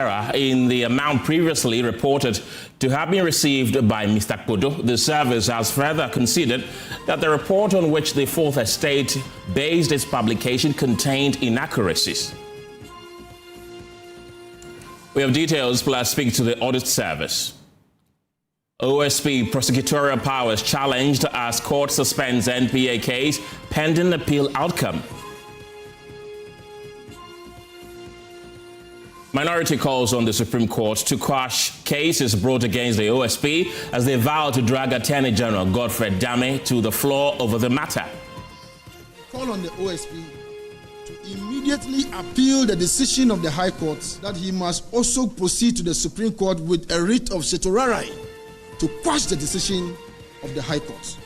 in the amount previously reported to have been received by Mr. Kpodo. The service has further considered that the report on which the Fourth Estate based its publication contained inaccuracies. We have details, plus speak to the Audit Service. OSP prosecutorial powers challenged as court suspends NPA case pending appeal outcome. Minority calls on the Supreme Court to quash cases brought against the OSP as they vow to drag Attorney General Godfred Dame to the floor over the matter. Call on the OSP to immediately appeal the decision of the High Court that he must also proceed to the Supreme Court with a writ of certiorari to quash the decision of the High Court.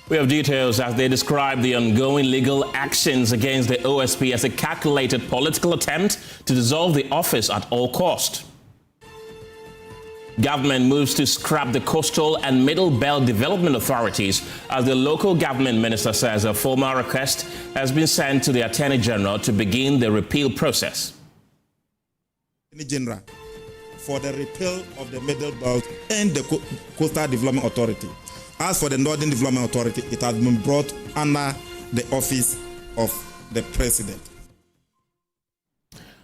We have details as they describe the ongoing legal actions against the OSP as a calculated political attempt to dissolve the office at all cost. Government moves to scrap the coastal and middle belt development authorities as the local government minister says a formal request has been sent to the Attorney General to begin the repeal process. Attorney General for the repeal of the middle belt and the coastal development authority. As for the Northern Development Authority, it has been brought under the office of the President.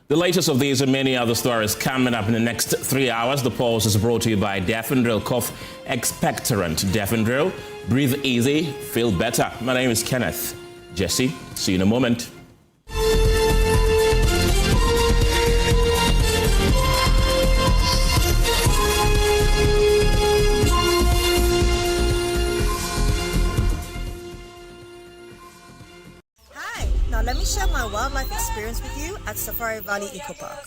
The latest of these and many other stories coming up in the next 3 hours. The pulse is brought to you by Defendril Cough Expectorant. Defendril, breathe easy, feel better. My name is Kenneth Gyasi. See you in a moment. Let me share my wildlife experience with you at Safari Valley Eco Park.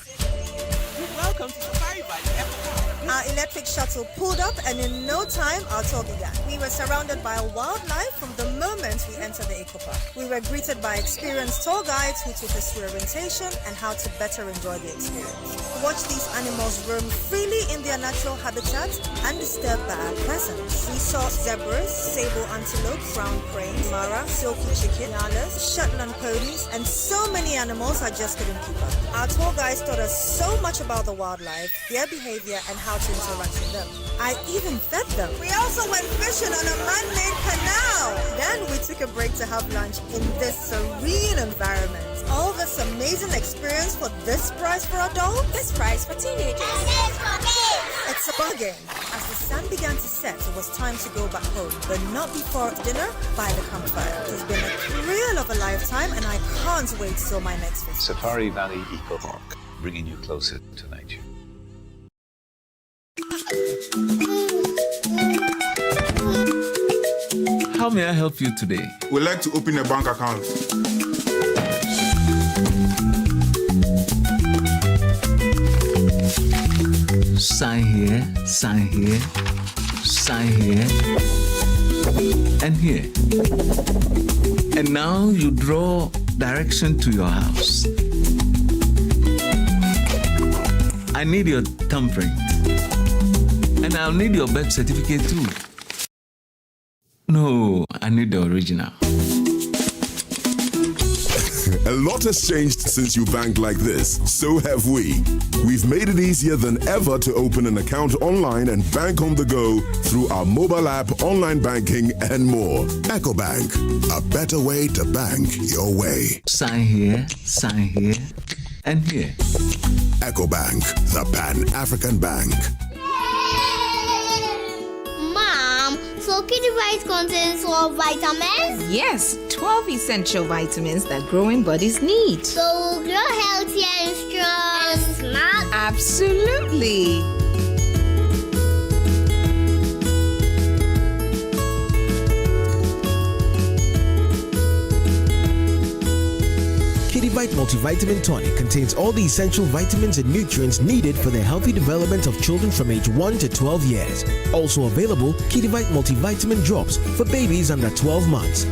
Welcome to Safari Valley Eco Park. Our electric shuttle pulled up and in no time our tour began. We were surrounded by wildlife from the moment we entered the Eco Park. We were greeted by experienced tour guides who took us through orientation and how to better enjoy the experience. Watch these animals roam freely in their natural habitat undisturbed by our presence. We saw zebras, sable antelope, brown crane, mara, silky chicken, nyalas, Shetland ponies, and so many animals I just couldn't keep up. Our tour guides taught us so much about the wildlife, their behavior, and how to interact with them. I even fed them. We also went fishing on a man-made canal. Then we took a break to have lunch in this serene environment. All this amazing experience for this price for adults? This price for teenagers. It's a bargain. As the sun began to set, it was time to go back home, but not before dinner by the campfire. It has been a thrill of a lifetime, and I can't wait till my next visit. Safari Valley Eco Park, bringing you closer to nature. How may I help you today? We'd like to open a bank account. Sign here, sign here, sign here, and here. And now you draw direction to your house. I need your thumbprint. And I'll need your birth certificate too. No, I need the original. A lot has changed since you banked like this. So have we. We've made it easier than ever to open an account online and bank on the go through our mobile app, online banking, and more. EcoBank, a better way to bank your way. Sign here, and here. EcoBank, the Pan-African Bank. So Kidivite contains 12 vitamins? Yes, 12 essential vitamins that growing bodies need. So we'll grow healthy and strong. And smart? Absolutely. Kidivite Multivitamin Tonic contains all the essential vitamins and nutrients needed for the healthy development of children from age 1 to 12 years. Also available, Kidivite Multivitamin Drops for babies under 12 months.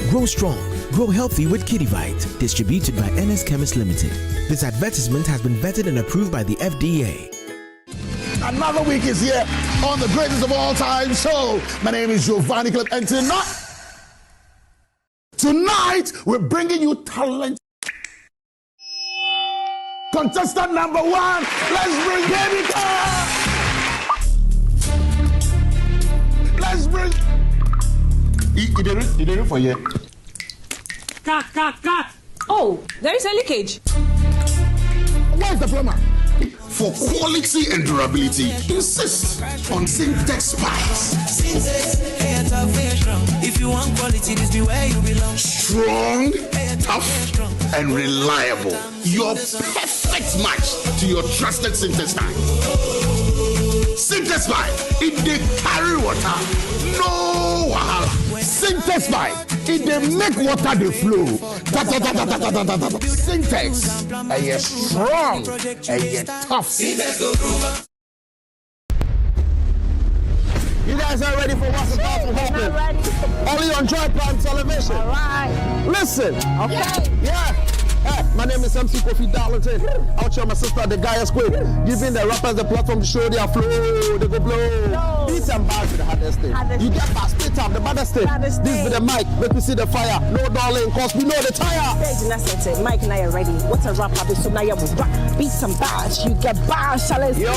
Grow strong, grow healthy with Kidivite. Distributed by NS Chemist Limited. This advertisement has been vetted and approved by the FDA. Another week is here on the greatest of all time show. My name is Giovanni Clip, and tonight we're bringing you talent. Contestant number 1, let's bring David. Let's bring. He did it for you. Cut. Oh, there is a leakage. Where's the plumber? For quality and durability, insist on Syntex pipes. If you want quality, this be where you belong. Strong, tough, and reliable. Your perfect match to your trusted Syntex pipe. Syntex pipe, it dey carry water, no wahala. Syntex pipe, it dey make water dey flow. Syntex, and you're strong, and you're tough. You guys are ready for what's about to happen? Only on Joy Prime Television. All right. Listen. Okay. Yeah. Hey, my name is MC Kofi-Darlington. Out here, my sister, the guy is quick. Giving the rappers the platform to show their flow. They go blow. Beats and bars to the hardest thing. You get past split up, the baddest thing. This with the mic, make me see the fire. No darling, cause we know the tire. Mike and I are ready. What's a rap? So now you will rap. Beats and bars. You get bars, challenge. Yo.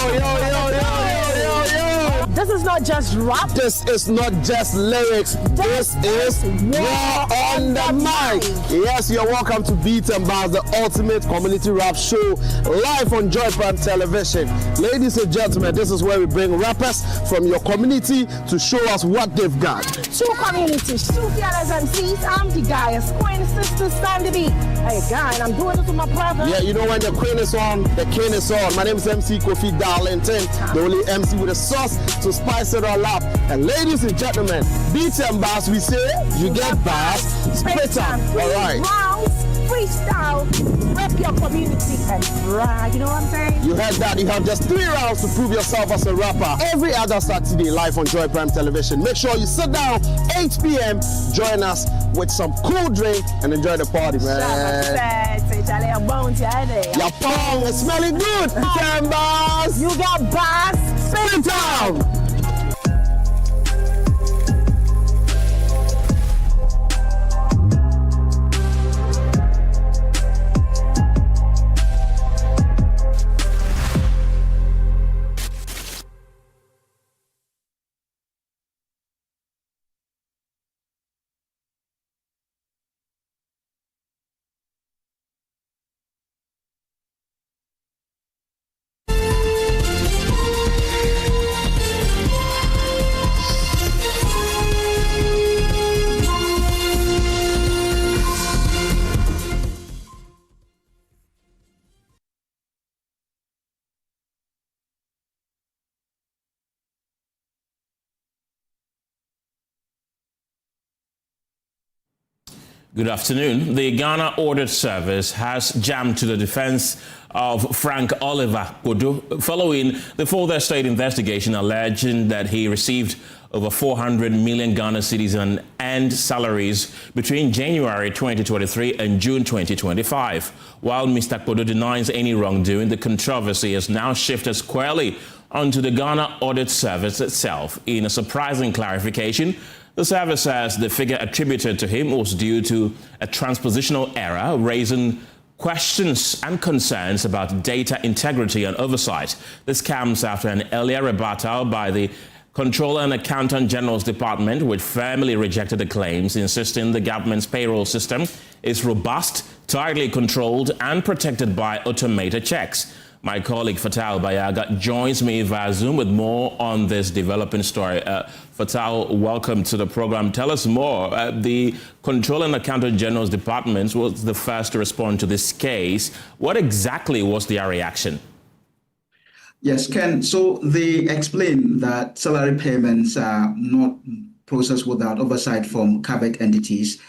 This is not just rap. This is not just lyrics. This is war on the mic. Yes, you're welcome to Beats and Bars, the ultimate community rap show, live on Joy Prime Television. Ladies and gentlemen, this is where we bring rappers from your community to show us what they've got. Two communities, two fearless MCs. I'm the guy, Queen Sister Stand the Beat. Hey, guy, and I'm doing this with my brother. Yeah, you know when the queen is on, the king is on. My name is MC Kofi-Darlington, the only MC with a sauce to spice it all up. And ladies and gentlemen, Beats and Bars, we say, you get bars, spit them. All right. Rounds, freestyle, rep your community and brag. You know what I'm saying? You heard that. You have just 3 rounds to prove yourself as a rapper. Every other Saturday, live on Joy Prime Television. Make sure you sit down, 8 p.m. Join us with some cool drink and enjoy the party, man. Your pong is smelling good. Beats and Bars. You got bars. Spit it down. Good afternoon. The Ghana Audit Service has jammed to the defense of Frank Oliver Kpodo following the further state investigation alleging that he received over 400 million Ghana cedis in earned salaries between January 2023 and June 2025. While Mr. Kpodo denies any wrongdoing, the controversy has now shifted squarely onto the Ghana Audit Service itself. In a surprising clarification, the service says the figure attributed to him was due to a transpositional error, raising questions and concerns about data integrity and oversight. This comes after an earlier rebuttal by the Controller and Accountant General's Department, which firmly rejected the claims, insisting the government's payroll system is robust, tightly controlled, and protected by automated checks. My colleague Fatal Bayaga joins me via Zoom with more on this developing story. Fatal, welcome to the program. Tell us more. The Controller and Accountant General's Department was the first to respond to this case. What exactly was their reaction? Yes, Ken. So they explain that salary payments are not processed without oversight from covered entities.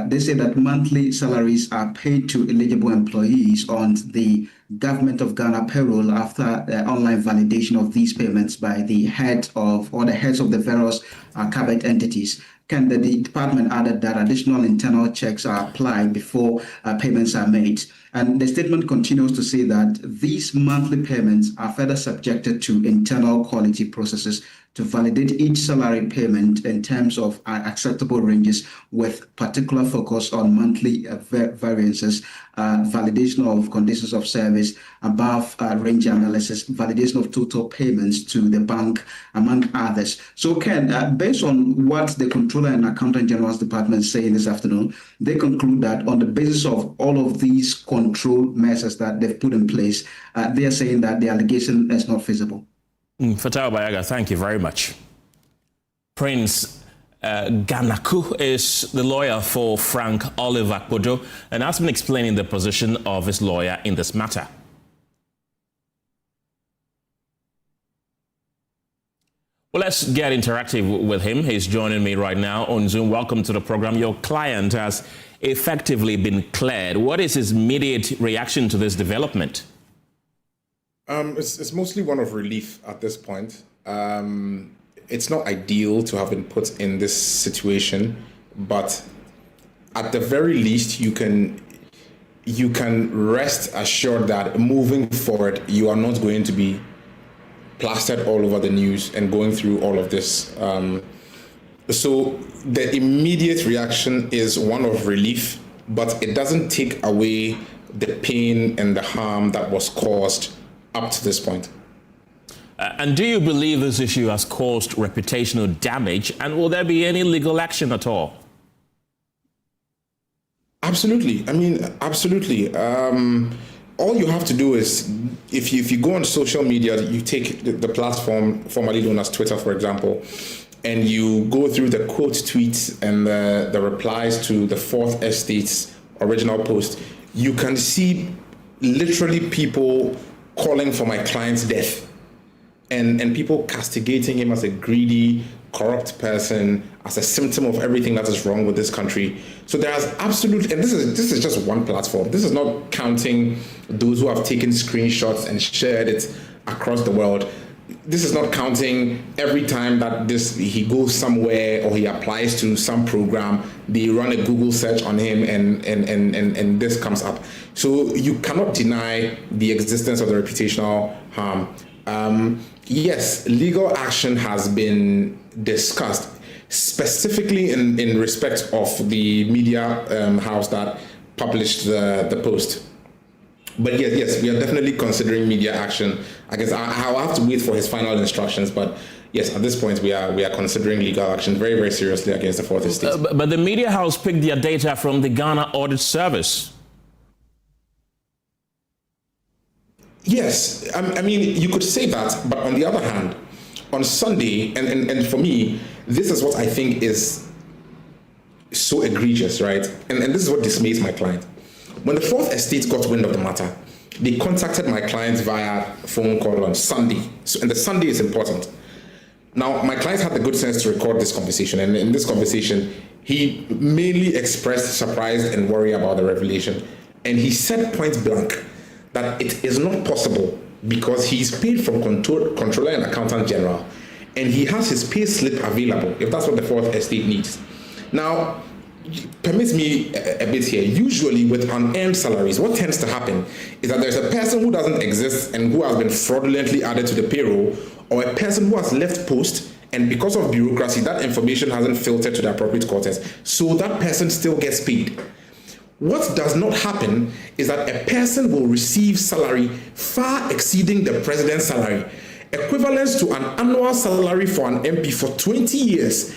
They say that monthly salaries are paid to eligible employees on the Government of Ghana payroll after the online validation of these payments by the heads of the various covered entities. The department added that additional internal checks are applied before payments are made. And the statement continues to say that these monthly payments are further subjected to internal quality processes to validate each salary payment in terms of acceptable ranges, with particular focus on monthly variances, validation of conditions of service, above range analysis, validation of total payments to the bank, among others. So, Ken, based on what the Controller and Accountant General's Department is saying this afternoon, they conclude that on the basis of all of these control measures that they've put in place, they are saying that the allegation is not feasible. Fatal Bayaga, thank you very much. Prince Ganaku is the lawyer for Frank Oliver Kpodo and has been explaining the position of his lawyer in this matter. Well, let's get interactive with him. He's joining me right now on Zoom. Welcome to the program. Your client has effectively been cleared. What is his immediate reaction to this development? It's mostly one of relief at this point. It's not ideal to have been put in this situation, but at the very least, you can rest assured that moving forward, you are not going to be plastered all over the news and going through all of this. So the immediate reaction is one of relief, but it doesn't take away the pain and the harm that was caused up to this point. And do you believe this issue has caused reputational damage, and will there be any legal action at all? Absolutely. I mean, absolutely. All you have to do is, if you go on social media, you take the platform formerly known as Twitter, for example, and you go through the quote tweets and the replies to the Fourth Estate's original post, you can see literally people calling for my client's death and people castigating him as a greedy, corrupt person, as a symptom of everything that is wrong with this country. So there's absolutely, and this is just one platform. This is not counting those who have taken screenshots and shared it across the world. This is not counting every time that he goes somewhere or he applies to some program, they run a Google search on him and this comes up. So you cannot deny the existence of the reputational harm. Yes, legal action has been discussed, specifically in respect of the media house that published the post. But yes, we are definitely considering media action. I guess I'll have to wait for his final instructions, but yes, at this point we are considering legal action very, very seriously against the Fourth Estate. But the media house picked their data from the Ghana Audit Service. Yes, I mean, you could say that, but on the other hand, on Sunday, and for me, this is what I think is so egregious, right? And this is what dismays my client. When the Fourth Estate got wind of the matter, they contacted my client via phone call on Sunday. And the Sunday is important. Now, my client had the good sense to record this conversation. And in this conversation, he mainly expressed surprise and worry about the revelation. And he said point blank that it is not possible because he's paid from Controller and Accountant General. And he has his pay slip available if that's what the Fourth Estate needs. Now, permit me a bit here. Usually with unearned salaries, what tends to happen is that there's a person who doesn't exist and who has been fraudulently added to the payroll, or a person who has left post, and because of bureaucracy, that information hasn't filtered to the appropriate quarters. So that person still gets paid. What does not happen is that a person will receive salary far exceeding the president's salary, equivalent to an annual salary for an MP for 20 years,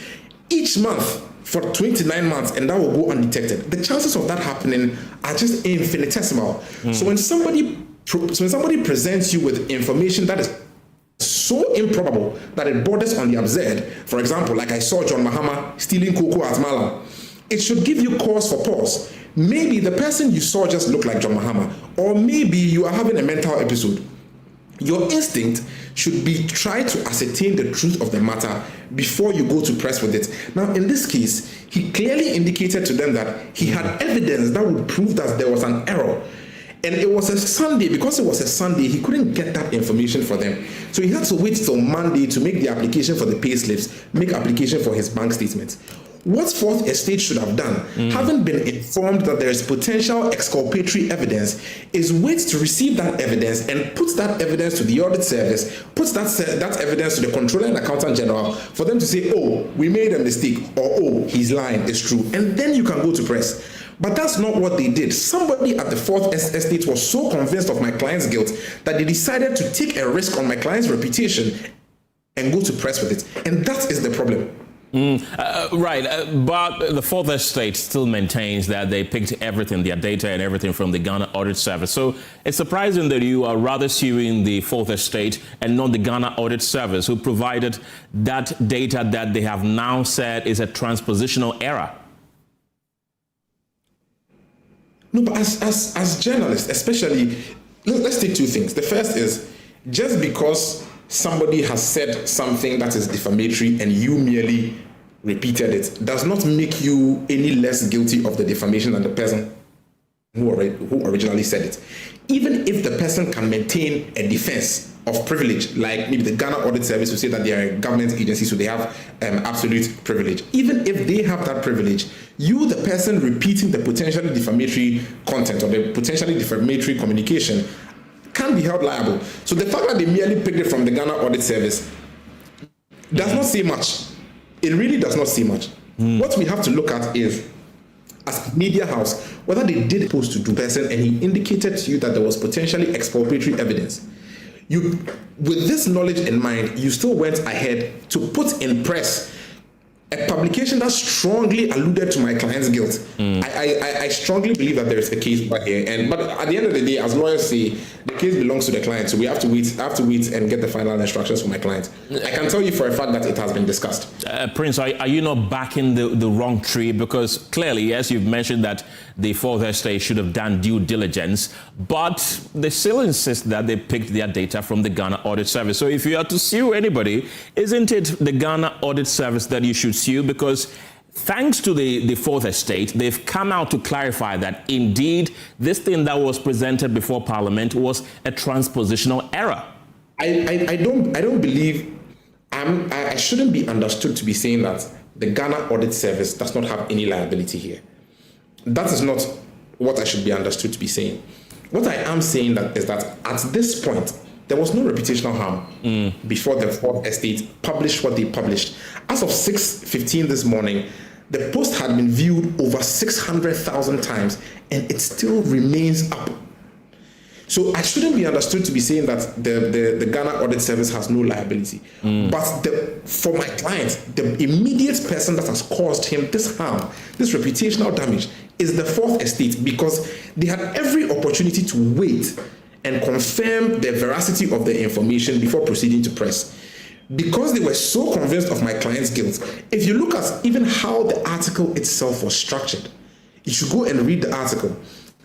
each month for 29 months, and that will go undetected. The chances of that happening are just infinitesimal. So when somebody presents you with information that is so improbable that it borders on the absurd, for example, like I saw John Mahama stealing cocoa at Malam, it should give you cause for pause. Maybe the person you saw just looked like John Mahama, or maybe you are having a mental episode. Your instinct should be try to ascertain the truth of the matter before you go to press with it. Now, in this case, he clearly indicated to them that he had evidence that would prove that there was an error. And it was a Sunday. Because it was a Sunday, he couldn't get that information for them. So he had to wait till Monday to make the application for the pay slips, make application for his bank statements. What Fourth Estate should have done, having been informed that there is potential exculpatory evidence, is wait to receive that evidence and put that evidence to the audit service, put that evidence to the Controller and Accountant General for them to say, oh, we made a mistake, or oh, he's lying, it's true. And then you can go to press. But that's not what they did. Somebody at the Fourth Estate was so convinced of my client's guilt that they decided to take a risk on my client's reputation and go to press with it. And that is the problem. But the Fourth Estate still maintains that they picked everything, their data and everything from the Ghana Audit Service. So it's surprising that you are rather suing the Fourth Estate and not the Ghana Audit Service, who provided that data that they have now said is a transpositional error. No, but as journalists, especially, let's take two things. The first is, just because somebody has said something that is defamatory and you merely repeated it does not make you any less guilty of the defamation than the person who originally said it. Even if the person can maintain a defense of privilege, like maybe the Ghana Audit Service will say that they are a government agency, so they have absolute privilege. Even if they have that privilege, you, the person repeating the potentially defamatory content or the potentially defamatory communication, can be held liable. So the fact that they merely picked it from the Ghana Audit Service does not say much. It really does not say much. What we have to look at is, as a media house, whether they did post to do person and he indicated to you that there was potentially exculpatory evidence. You, with this knowledge in mind, you still went ahead to put in press a publication that strongly alluded to my client's guilt. I strongly believe that there is a case back here. But at the end of the day, as lawyers say, the case belongs to the client. So we have to wait and get the final instructions from my client. I can tell you for a fact that it has been discussed. Prince, are you not backing the wrong tree? Because clearly, yes, you've mentioned that the Fourth Estate should have done due diligence, but they still insist that they picked their data from the Ghana Audit Service. So if you are to sue anybody, isn't it the Ghana Audit Service that you should sue? Because thanks to the Fourth Estate, they've come out to clarify that indeed this thing that was presented before Parliament was a transpositional error. I don't believe, I shouldn't be understood to be saying that the Ghana Audit Service does not have any liability here. That is not what I should be understood to be saying. What I am saying is that at this point, there was no reputational harm before the Fourth Estate published what they published. As of 6:15 this morning, the post had been viewed over 600,000 times and it still remains up. So I shouldn't be understood to be saying that the Ghana Audit Service has no liability. But for my client, the immediate person that has caused him this harm, this reputational damage, is the Fourth Estate, because they had every opportunity to wait and confirm the veracity of the information before proceeding to press. Because they were so convinced of my client's guilt, if you look at even how the article itself was structured, you should go and read the article.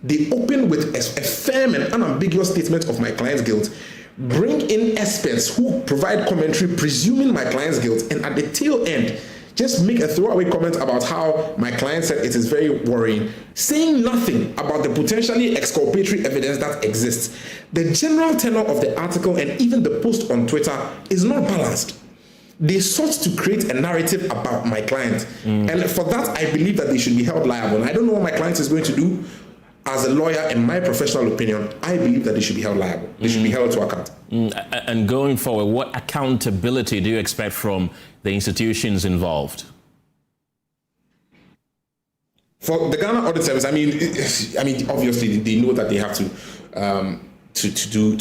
They open with a firm and unambiguous statement of my client's guilt, bring in experts who provide commentary presuming my client's guilt, and at the tail end, just make a throwaway comment about how my client said it is very worrying, saying nothing about the potentially exculpatory evidence that exists. The general tenor of the article and even the post on Twitter is not balanced. They sought to create a narrative about my client. And for that, I believe that they should be held liable. And I don't know what my client is going to do. As a lawyer, in my professional opinion, I believe that they should be held liable. They should be held to account. And going forward, what accountability do you expect from the institutions involved? For the Ghana Audit Service, I mean, obviously they know that they have to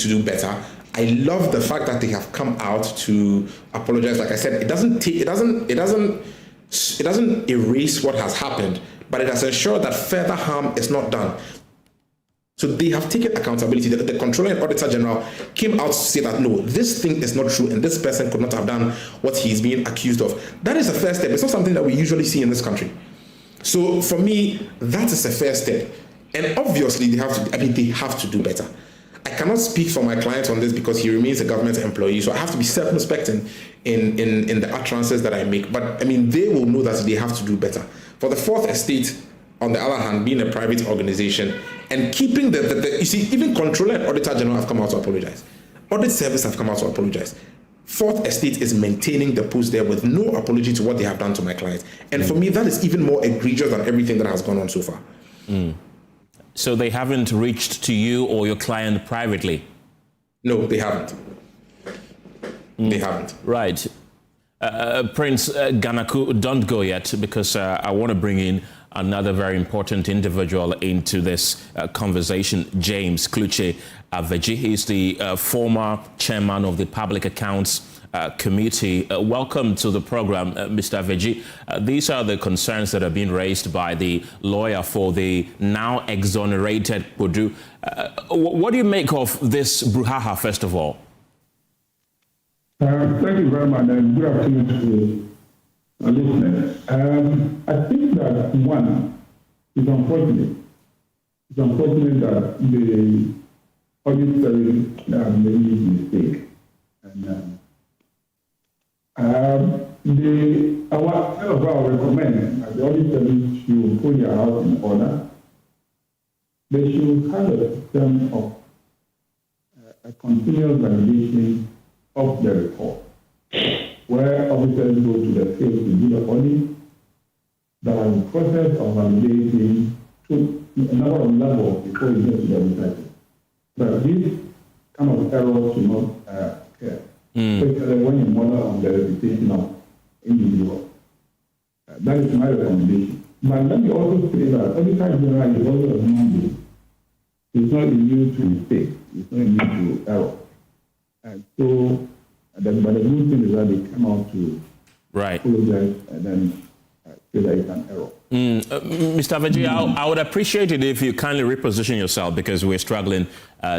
do better. I love the fact that they have come out to apologize. Like I said, it doesn't erase what has happened, but it has ensured that further harm is not done. So they have taken accountability. The Controller and Auditor General came out to say that, no, this thing is not true and this person could not have done what he's being accused of. That is the first step. It's not something that we usually see in this country. So for me, that is the first step. And obviously they have to do better. I cannot speak for my client on this because he remains a government employee, so I have to be circumspect in the utterances that I make. But I mean, they will know that they have to do better. For the Fourth Estate, on the other hand, being a private organization and keeping you see, even Controller and Auditor General have come out to apologize. Audit Service have come out to apologize. Fourth Estate is maintaining the post there with no apology to what they have done to my client. And for me, that is even more egregious than everything that has gone on so far. So they haven't reached to you or your client privately? No, they haven't. They haven't. Right. Prince Ganaku, don't go yet, because I want to bring in another very important individual into this conversation, James Kluche Aveji. He's the former chairman of the Public Accounts Committee. Welcome to the program, Mr. Aveji. These are the concerns that have been raised by the lawyer for the now exonerated Kpodo. What do you make of this brouhaha, first of all? Thank you very much, and good afternoon to our listeners. I think that, one, it's unfortunate. It's unfortunate that the audit service made this mistake. And I recommend that the audit service should put their house in order. They should have a system of a continuous validation of the report, where officers go to the field to do the audit. There is a process of validating to a number of levels before you get to the auditor. But this kind of error should not occur, especially when you model on the reputation of individuals. That is my recommendation. But let me also say that Auditor General is also a human being. It's not immune to mistake. It's not immune to error. And so, but the good thing is that they come out to apologize and then say that it's an error. Mr. Aveji, I would appreciate it if you kindly reposition yourself, because we're struggling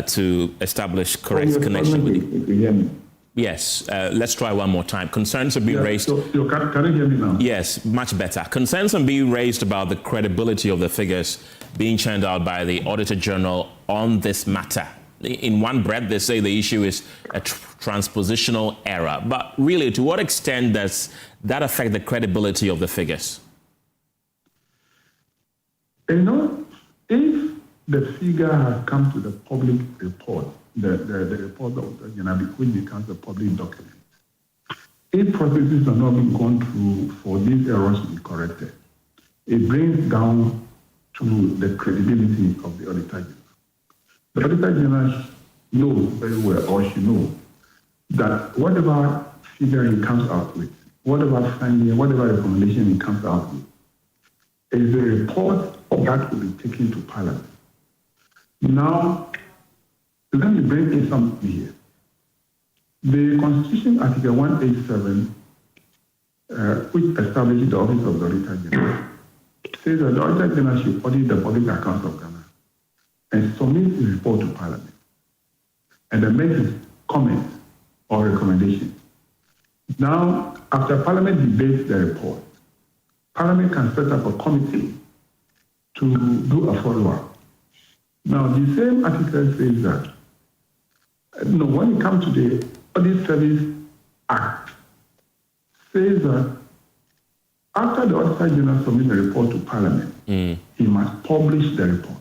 to establish correct connection with you. Yes, let's try one more time. Concerns have been raised. So can you hear me now? Yes, much better. Concerns are being raised about the credibility of the figures being churned out by the Auditor General on this matter. In one breath, they say the issue is a transpositional error. But really, to what extent does that affect the credibility of the figures? You know, if the figure has come to the public report, the report of the General, which becomes a public document, if processes are not being gone through for these errors to be corrected, it brings down to the credibility of the Auditor General. The Auditor General knows very well, or she knows, that whatever figure he comes out with, whatever finding, whatever recommendation he comes out with, is a report that will be taken to Parliament. Now, let me bring in something here. The Constitution, Article 187, which establishes the Office of the Auditor General, says that the Auditor General should audit the public accounts of Ghana and submit his report to Parliament, and then make his comments or recommendations. Now, after Parliament debates the report, Parliament can set up a committee to do a follow-up. Now, the same article says that, when it comes to the Audit Service Act, says that after the Auditor General submits the report to Parliament, he must publish the report.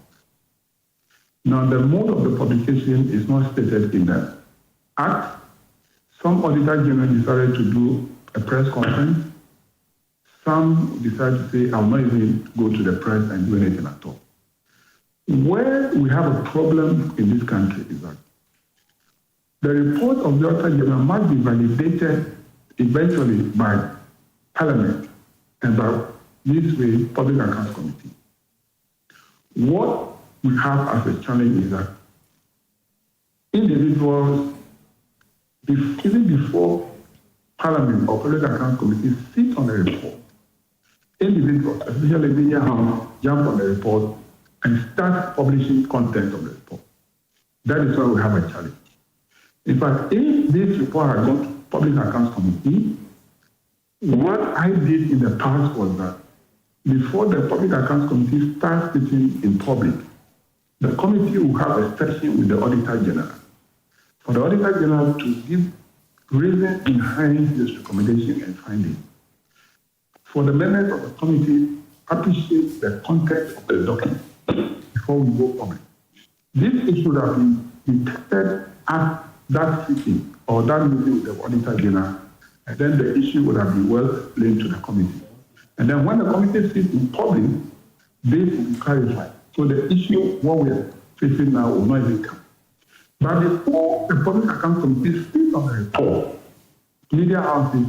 Now, the mode of the publication is not stated in the Act. Some Auditor General decided to do a press conference. Some decided to say, I'll not even go to the press and do anything at all. Where we have a problem in this country is that the report of the Auditor General must be validated eventually by Parliament and by this way, Public Accounts Committee. What we have as a challenge is that individuals, even before Parliament or Public Accounts Committee sit on a report, individuals, especially media houses, jump on the report and start publishing content of the report. That is why we have a challenge. In fact, if this report had gone to Public Accounts Committee, what I did in the past was that before the Public Accounts Committee starts sitting in public, the committee will have a session with the Auditor General for the Auditor General to give reason behind his recommendation and finding. For the members of the committee, appreciate the content of the document before we go public. This issue should have been detected at that sitting or that meeting with the Auditor General, and then the issue would have been well explained to the committee. And then when the committee sits in public, this will be clarified. So the issue, what we are facing now, will not even come. But before the Public Account Committee sits on the report, media houses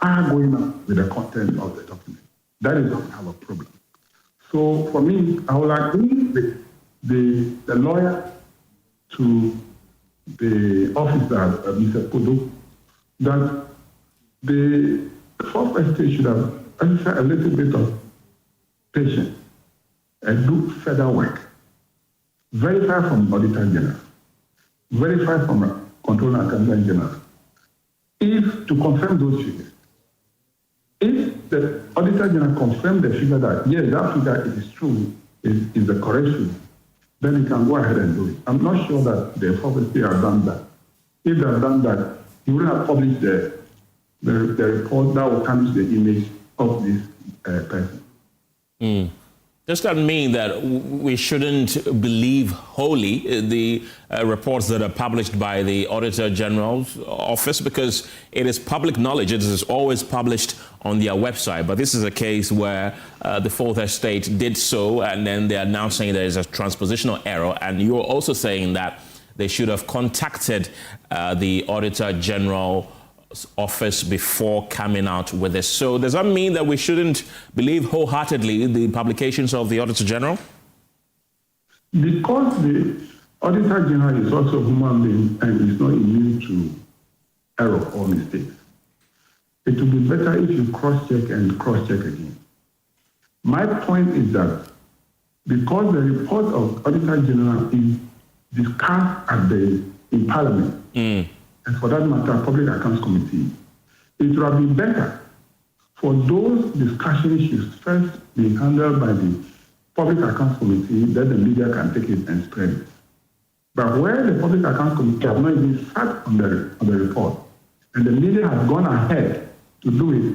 are going up with the content of the document. That is how we have a problem. So for me, I would agree with the lawyer to the officer, Mr. Kpodo, that the fourth estate should have exercised a little bit of patience and do further work. Verify from Auditor General, verify from Controller Accountant General, if to confirm those figures. If the Auditor General confirms the figure that, yes, that figure is true, is the correct figure, then he can go ahead and do it. I'm not sure that the FOFST have done that. If they have done that, he would have published the report that will tarnish the image of this person. Does that mean that we shouldn't believe wholly the reports that are published by the Auditor General's office? Because it is public knowledge. It is always published on their website. But this is a case where the Fourth Estate did so, and then they are now saying there is a transpositional error. And you're also saying that they should have contacted the Auditor General office before coming out with this. So does that mean that we shouldn't believe wholeheartedly the publications of the Auditor General? Because the Auditor General is also a human being and is not immune to error or mistakes, it would be better if you cross-check and cross-check again. My point is that because the report of Auditor General is discussed in Parliament, and for that matter, Public Accounts Committee, it would have been better for those discussions should first be handled by the Public Accounts Committee, then the media can take it and spread it. But where the Public Accounts Committee has not even sat on the report, and the media has gone ahead to do it,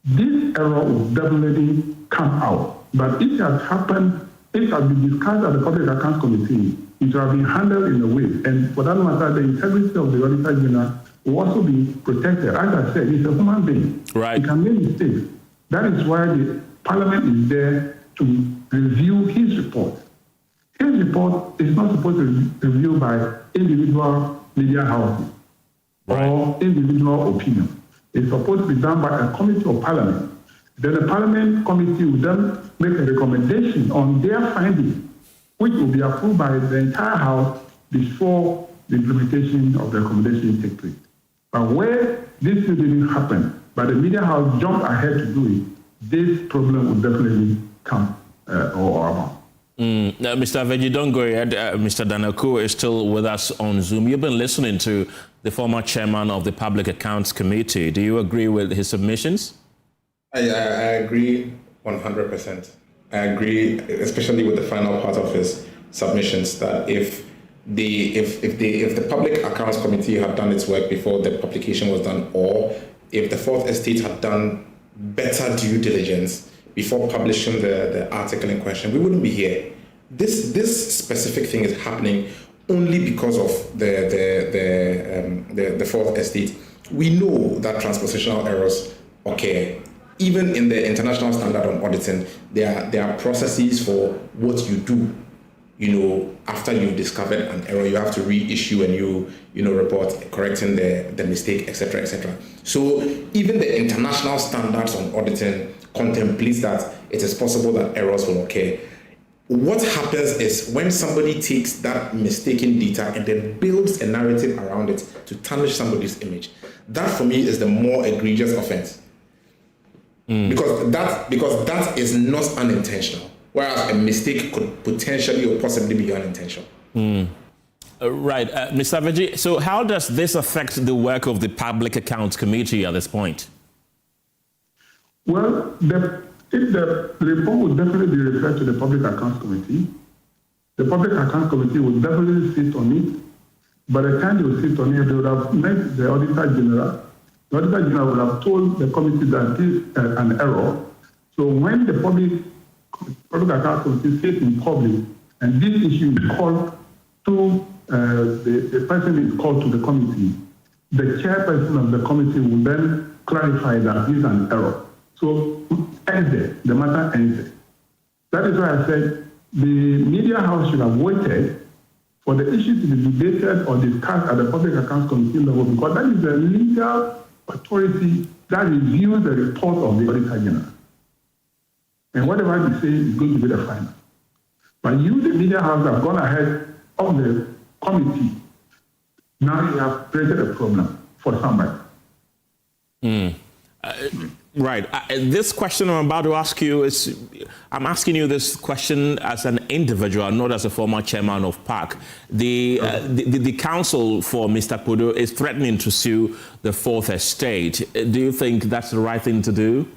this error will definitely come out. But if it has happened, if it has been discussed at the Public Accounts Committee, it will have been handled in a way. And for that matter, the integrity of the Auditor General will also be protected. As I said, he's a human being. Right. He can make mistakes. That is why the Parliament is there to review his report. His report is not supposed to be reviewed by individual media houses or individual opinion. It's supposed to be done by a committee of Parliament. Then the Parliament committee will then make a recommendation on their findings, which will be approved by the entire House before the implementation of the recommendation takes place. But where this didn't happen, but the media house jumped ahead to do it, this problem will definitely come or about. Mr. Aveji, don't go ahead. Mr. Danaku is still with us on Zoom. You've been listening to the former chairman of the Public Accounts Committee. Do you agree with his submissions? I agree 100%. I agree, especially with the final part of his submissions, that if the Public Accounts Committee had done its work before the publication was done, or if the Fourth Estate had done better due diligence before publishing the article in question, we wouldn't be here. This specific thing is happening only because of the Fourth Estate. We know that transpositional errors occur. Even in the international standard on auditing, there are processes for what you do. After you've discovered an error, you have to reissue a new, report correcting the mistake, etc., etc. So even the international standards on auditing contemplates that it is possible that errors will occur. What happens is when somebody takes that mistaken data and then builds a narrative around it to tarnish somebody's image, that for me is the more egregious offense. Because that is not unintentional, whereas a mistake could potentially or possibly be unintentional. Right. Mr. Aveji, so how does this affect the work of the Public Accounts Committee at this point? Well, if the report would definitely be referred to the Public Accounts Committee, the Public Accounts Committee would definitely sit on it. By the time they would sit on it, they would have met the Auditor General. The Auditor General would have told the committee that this is an error. So when the Public Accounts Committee sits in public and this issue is called to the person is called to the committee, the chairperson of the committee will then clarify that this is an error. So ends there. The matter ends there. That is why I said the media house should have waited for the issue to be debated or discussed at the Public Accounts Committee level, because that is the legal authority that reviews the report of the Auditor General. And whatever they say is going to be the final. But you, the media house, have gone ahead of the committee. Now you have created a problem for somebody. Right. This question I'm about to ask you is, I'm asking you this question as an individual, not as a former chairman of PAC. The counsel for Mr. Kpodo is threatening to sue the Fourth Estate. Do you think that's the right thing to do?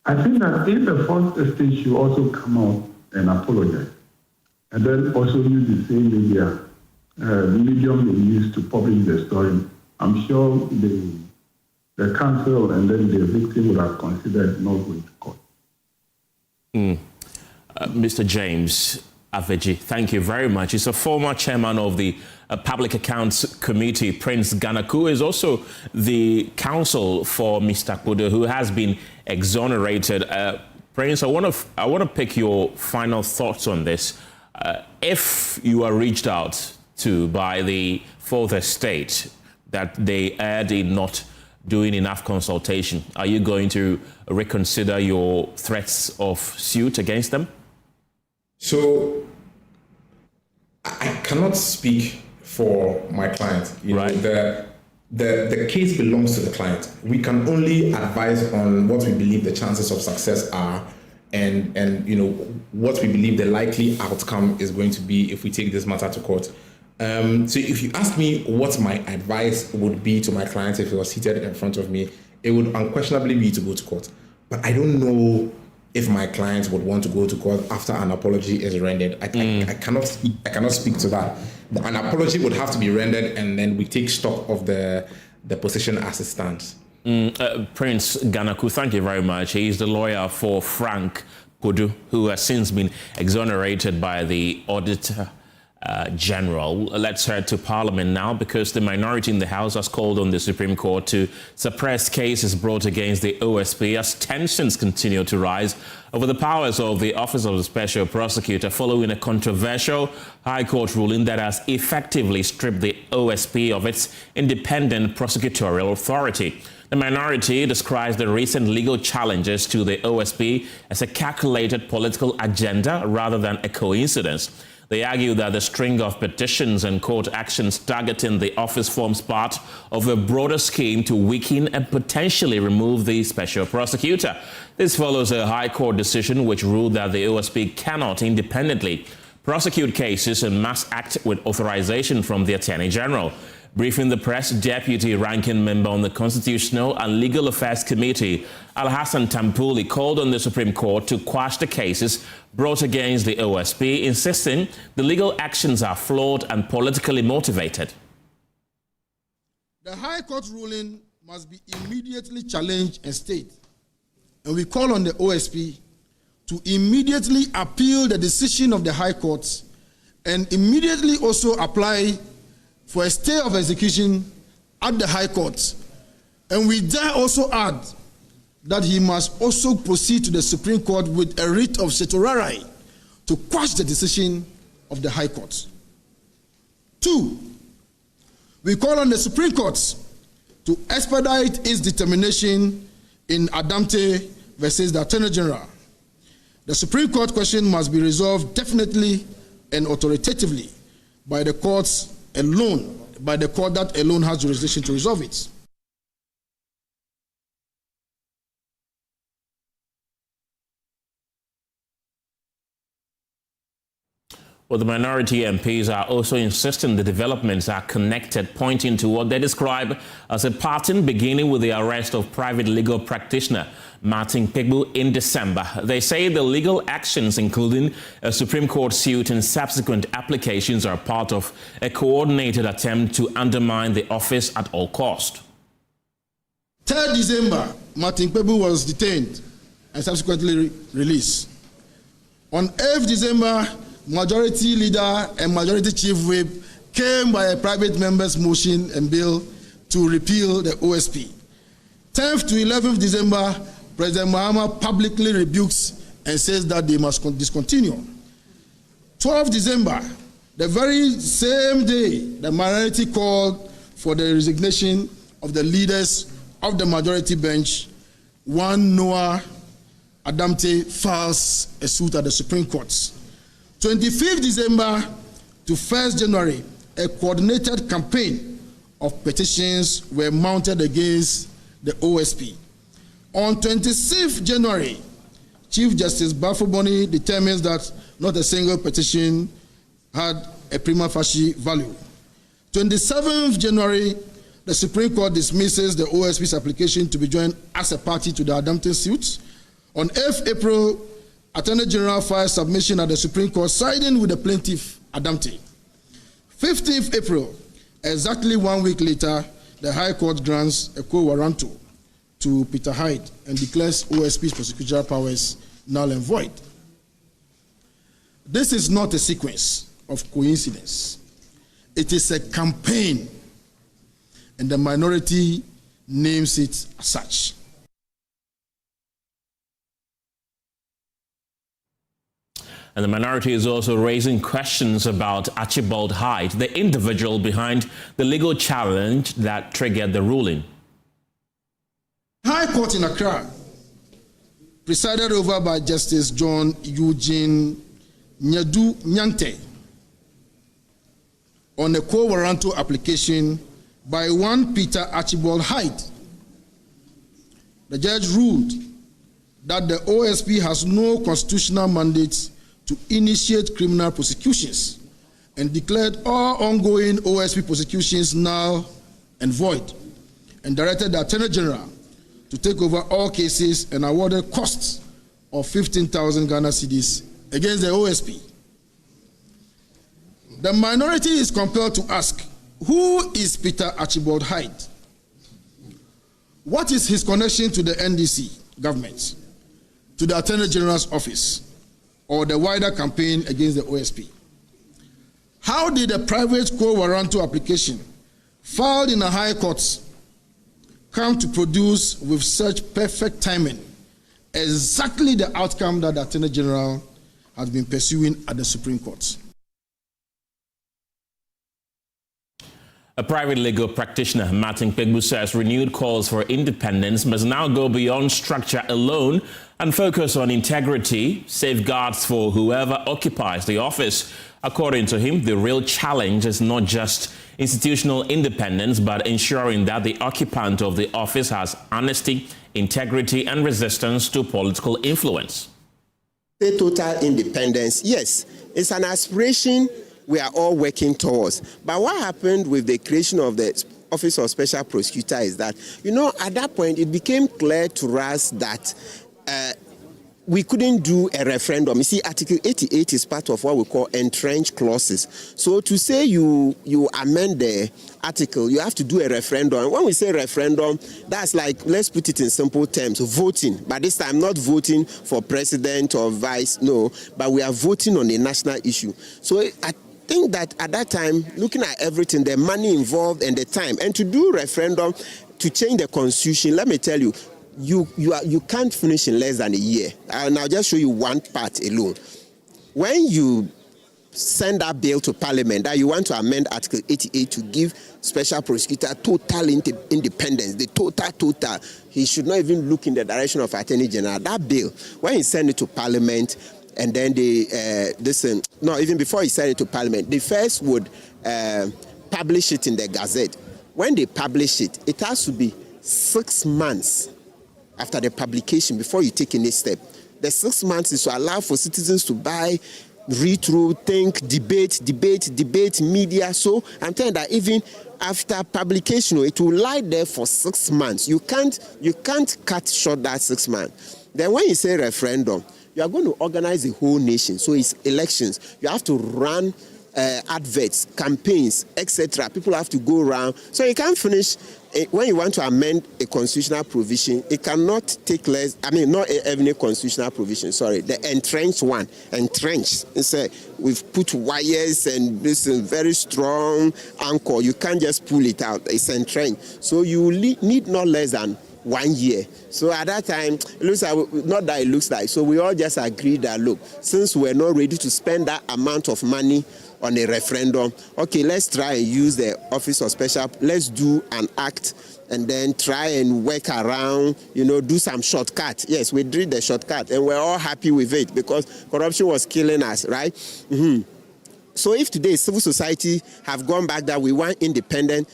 I think that if the Fourth Estate should also come out and apologize, and then also use the same media medium they use to publish the story, I'm sure the counsel and then the victim would have considered not going to court. Mr. James Aveji, thank you very much. He's a former chairman of the Public Accounts Committee. Prince Ganaku is also the counsel for Mr. Kpodo, who has been exonerated. Prince, I want to pick your final thoughts on this. If you are reached out to by the Fourth Estate that they erred in not doing enough consultation, are you going to reconsider your threats of suit against them? So I cannot speak for my client. You know, the case belongs to the client. We can only advise on what we believe the chances of success are, and you know what we believe the likely outcome is going to be if we take this matter to court. So if you ask me what my advice would be to my client if he was seated in front of me, it would unquestionably be to go to court. But I don't know if my client would want to go to court after an apology is rendered. I cannot speak to that. An apology would have to be rendered, and then we take stock of the position as it stands. Prince Ganaku, thank you very much. He's the lawyer for Frank Kpodo, who has since been exonerated by the Auditor General. Let's head to Parliament now, because the minority in the House has called on the Supreme Court to suppress cases brought against the OSP as tensions continue to rise over the powers of the Office of the Special Prosecutor following a controversial High Court ruling that has effectively stripped the OSP of its independent prosecutorial authority. The minority describes the recent legal challenges to the OSP as a calculated political agenda rather than a coincidence. They argue that the string of petitions and court actions targeting the office forms part of a broader scheme to weaken and potentially remove the special prosecutor. This follows a High Court decision which ruled that the OSP cannot independently prosecute cases and must act with authorization from the Attorney General. Briefing the press, Deputy Ranking Member on the Constitutional and Legal Affairs Committee, Al-Hassan Tampuli, called on the Supreme Court to quash the cases brought against the OSP, insisting the legal actions are flawed and politically motivated. The High Court ruling must be immediately challenged and stayed, and we call on the OSP to immediately appeal the decision of the High Court and immediately also apply for a stay of execution at the High Court. And we dare also add that he must also proceed to the Supreme Court with a writ of certiorari to quash the decision of the High Court. 2, we call on the Supreme Court to expedite its determination in Adamte versus the Attorney General. The Supreme Court question must be resolved definitely and authoritatively by the courts alone, by the court that alone has jurisdiction to resolve it. Well, the minority MPs are also insisting the developments are connected, pointing to what they describe as a pattern beginning with the arrest of private legal practitioner Martin Kpodo in December. They say the legal actions, including a Supreme Court suit and subsequent applications, are part of a coordinated attempt to undermine the office at all cost. 3rd December, Martin Kpodo was detained and subsequently released. On 8th December, Majority Leader and Majority Chief Whip came by a private member's motion and bill to repeal the OSP. 10th to 11th December, President Mahama publicly rebukes and says that they must discontinue. 12th December, the very same day, the minority called for the resignation of the leaders of the majority bench. One Noah Adamte files a suit at the Supreme Court. 25th December to 1st January, a coordinated campaign of petitions were mounted against the OSP. On 26th January, Chief Justice Bafo-Boni determines that not a single petition had a prima facie value. 27th January, the Supreme Court dismisses the OSP's application to be joined as a party to the Adamte suit. On 8th April, Attorney General files submission at the Supreme Court siding with the plaintiff, Adamte. 15th April, exactly 1 week later, the High Court grants a quo warranto to Peter Hyde and declares OSP's prosecutorial powers null and void. This is not a sequence of coincidence. It is a campaign, and the minority names it as such. And the minority is also raising questions about Archibald Hyde, the individual behind the legal challenge that triggered the ruling. High Court in Accra, presided over by Justice John Eugene Nyadu Nyante, on a quo warranto application by one Peter Archibald Hyde. The judge ruled that the OSP has no constitutional mandate to initiate criminal prosecutions and declared all ongoing OSP prosecutions null and void, and directed the Attorney General to take over all cases and awarded costs of 15,000 Ghana cedis against the OSP. The minority is compelled to ask, who is Peter Archibald Hyde? What is his connection to the NDC government, to the Attorney General's office, or the wider campaign against the OSP? How did a private quo warranto application filed in a high court come to produce with such perfect timing exactly the outcome that the Attorney General has been pursuing at the Supreme Court? A private legal practitioner, Martin Kpodo, says renewed calls for independence must now go beyond structure alone and focus on integrity, safeguards for whoever occupies the office. According to him, the real challenge is not just institutional independence, but ensuring that the occupant of the office has honesty, integrity, and resistance to political influence. The total independence, yes, it's an aspiration we are all working towards. But what happened with the creation of the Office of Special Prosecutor is that, at that point, it became clear to us that we couldn't do a referendum. You see, Article 88 is part of what we call entrenched clauses. So to say you amend the article, you have to do a referendum. And when we say referendum, that's like, let's put it in simple terms, voting. But this time, not voting for president or vice, no, but we are voting on a national issue. So I think that at that time, looking at everything, the money involved and the time, and to do referendum to change the constitution, let me tell you, you can't finish in less than a year. And I'll just show you one part alone. When you send that bill to Parliament that you want to amend Article 88 to give special prosecutor total independence, the total, he should not even look in the direction of Attorney General. That bill, when he send it to Parliament, and then even before he sent it to Parliament, they first would publish it in the Gazette. When they publish it, it has to be 6 months after the publication before you take any step. The 6 months is to allow for citizens to buy, read through, think, debate, media. So I'm telling that even after publication, it will lie there for 6 months. You can't cut short that 6 months. Then when you say referendum, you are going to organize the whole nation. So it's elections. You have to run adverts, campaigns, etc. People have to go around. So you can't finish. When you want to amend a constitutional provision, it cannot take less. I mean, not every constitutional provision. Sorry, the entrenched one. Entrenched. We've put wires and this is very strong anchor. You can't just pull it out. It's entrenched. So you need not less than 1 year. So at that time, it looks like, not that it looks like. So we all just agreed that, look, since we're not ready to spend that amount of money on a referendum, okay, let's try and use the Office of Special, let's do an act and then try and work around, do some shortcut. Yes, we did the shortcut and we're all happy with it because corruption was killing us, right? Mm-hmm. So if today civil society have gone back that we want independent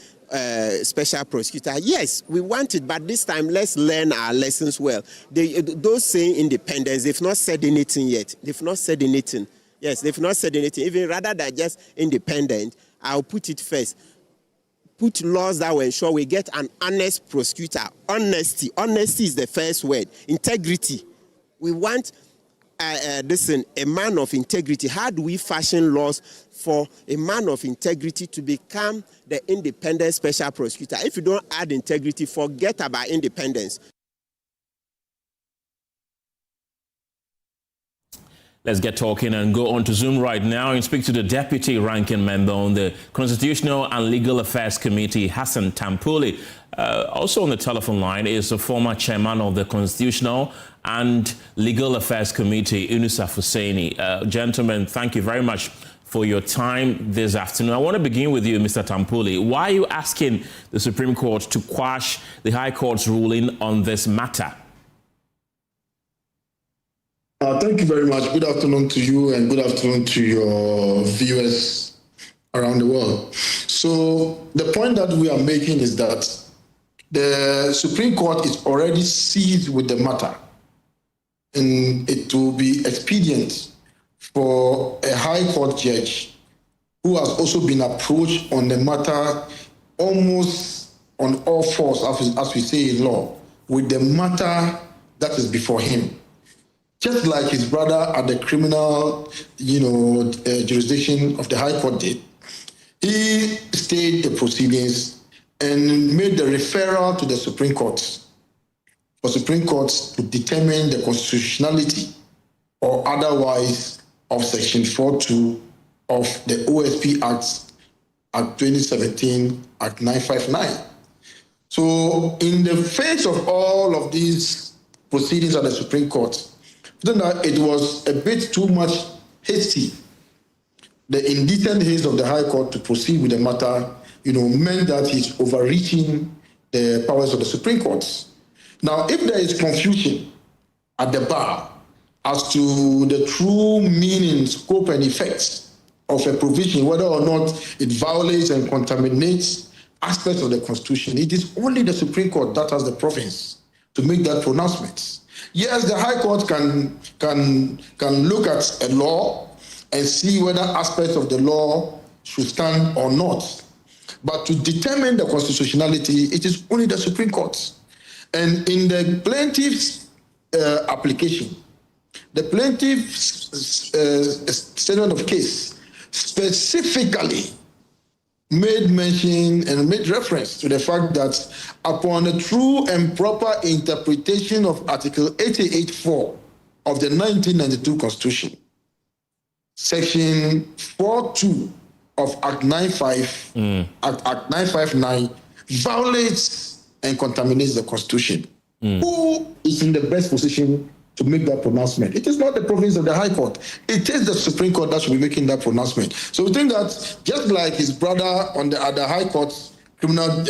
special prosecutor, yes, we want it, but this time let's learn our lessons well. Those saying independence, they've not said anything yet. They've not said anything. Yes, they've not said anything. Even rather than just independent, I'll put it first. Put laws that will ensure we get an honest prosecutor. Honesty. Honesty is the first word. Integrity. We want a man of integrity. How do we fashion laws for a man of integrity to become the independent special prosecutor? If you don't add integrity, forget about independence. Let's get talking and go on to Zoom right now and speak to the Deputy Ranking Member on the Constitutional and Legal Affairs Committee, Hassan Tampuli. Also on the telephone line is a former chairman of the Constitutional and Legal Affairs Committee, Inusaf Hussaini. Gentlemen, thank you very much for your time this afternoon. I want to begin with you, Mr. Tampuli. Why are you asking the Supreme Court to quash the High Court's ruling on this matter? Thank you very much. Good afternoon to you and good afternoon to your viewers around the world. So the point that we are making is that the Supreme Court is already seized with the matter, and it will be expedient for a High Court judge who has also been approached on the matter almost on all fours, as we say in law, with the matter that is before him. Just like his brother at the criminal, jurisdiction of the High Court did, he stayed the proceedings and made the referral to the Supreme Court for Supreme Court to determine the constitutionality or otherwise of Section 4.2 of the OSP Act 2017, Act 959. So in the face of all of these proceedings at the Supreme Court, then it was a bit too much hasty. The indecent haste of the High Court to proceed with the matter, meant that he's overreaching the powers of the Supreme Court. Now, if there is confusion at the bar as to the true meaning, scope, and effects of a provision, whether or not it violates and contaminates aspects of the Constitution, it is only the Supreme Court that has the province to make that pronouncement. Yes, the High Court can look at a law and see whether aspects of the law should stand or not. But to determine the constitutionality, it is only the Supreme Court. And in the plaintiff's application, the plaintiff's statement of case specifically made mention and made reference to the fact that upon a true and proper interpretation of Article 88.4 of the 1992 Constitution, Section 4.2 of Act 959 violates and contaminates the Constitution. Who is in the best position to make that pronouncement? It is not the province of the High Court. It is the Supreme Court that should be making that pronouncement. So we think that just like his brother at the High Court's criminal,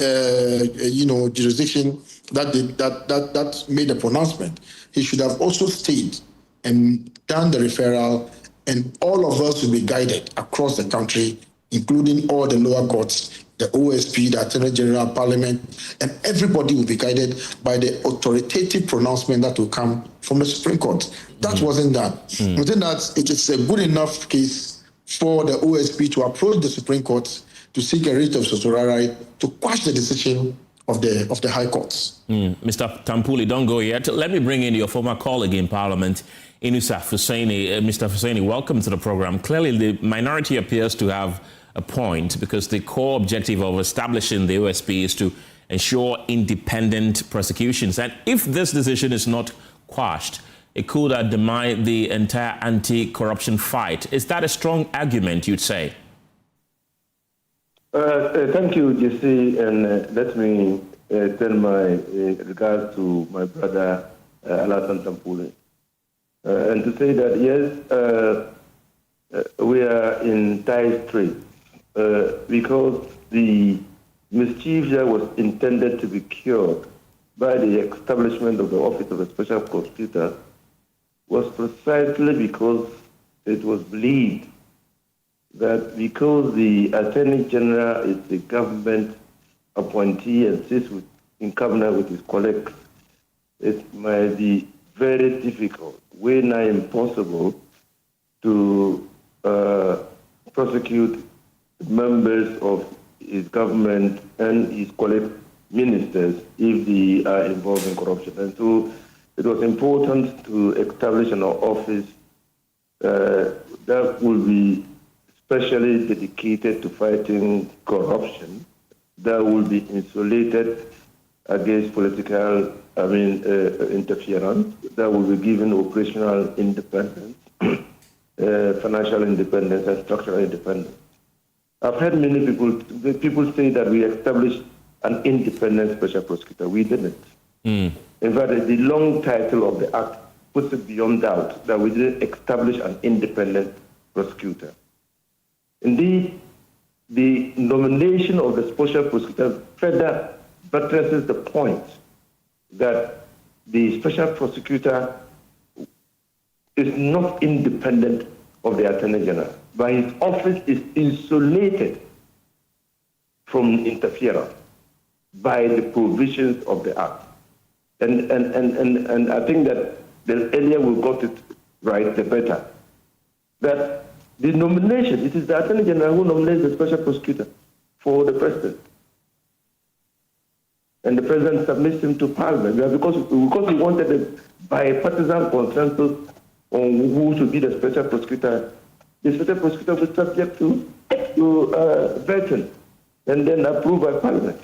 jurisdiction that made the pronouncement, he should have also stayed and done the referral, and all of us will be guided across the country, including all the lower courts, the OSP, the Attorney General, Parliament, and everybody will be guided by the authoritative pronouncement that will come from the Supreme Court. That wasn't done. I think that it is a good enough case for the OSP to approach the Supreme Court to seek a writ of certiorari to quash the decision of the High Courts. Mr. Tampuli, don't go yet. Let me bring in your former colleague in Parliament, Inusa Fuseni. Mr. Fuseni, welcome to the program. Clearly, the minority appears to have a point because the core objective of establishing the OSP is to ensure independent prosecutions. And if this decision is not quashed, it could undermine the entire anti-corruption fight. Is that a strong argument, you'd say? Thank you, Gyasi, and let me tell my regards to my brother Alasan Tampule, and to say that yes, we are in dire straits because the mischief that was intended to be cured by the establishment of the Office of a Special Prosecutor was precisely because it was believed that because the Attorney General is the government appointee and sits in cabinet with his colleagues, it might be very difficult, way nigh impossible, to prosecute members of his government and his colleague ministers if they are involved in corruption. And so it was important to establish an office that will be specially dedicated to fighting corruption, that will be insulated against political interference, that will be given operational independence, financial independence, and structural independence. I've heard many people say that we established an independent special prosecutor. We didn't. In fact, the long title of the act puts it beyond doubt that we didn't establish an independent prosecutor. Indeed, the nomination of the special prosecutor further buttresses the point that the special prosecutor is not independent of the Attorney General, but his office is insulated from interference by the provisions of the Act. And I think that the earlier we got it right, the better. That the nomination, it is the Attorney General who nominates the special prosecutor for the President. And the President submits him to Parliament because we wanted a bipartisan consensus on who should be the special prosecutor. The special prosecutor was subject to vetting and then approved by Parliament.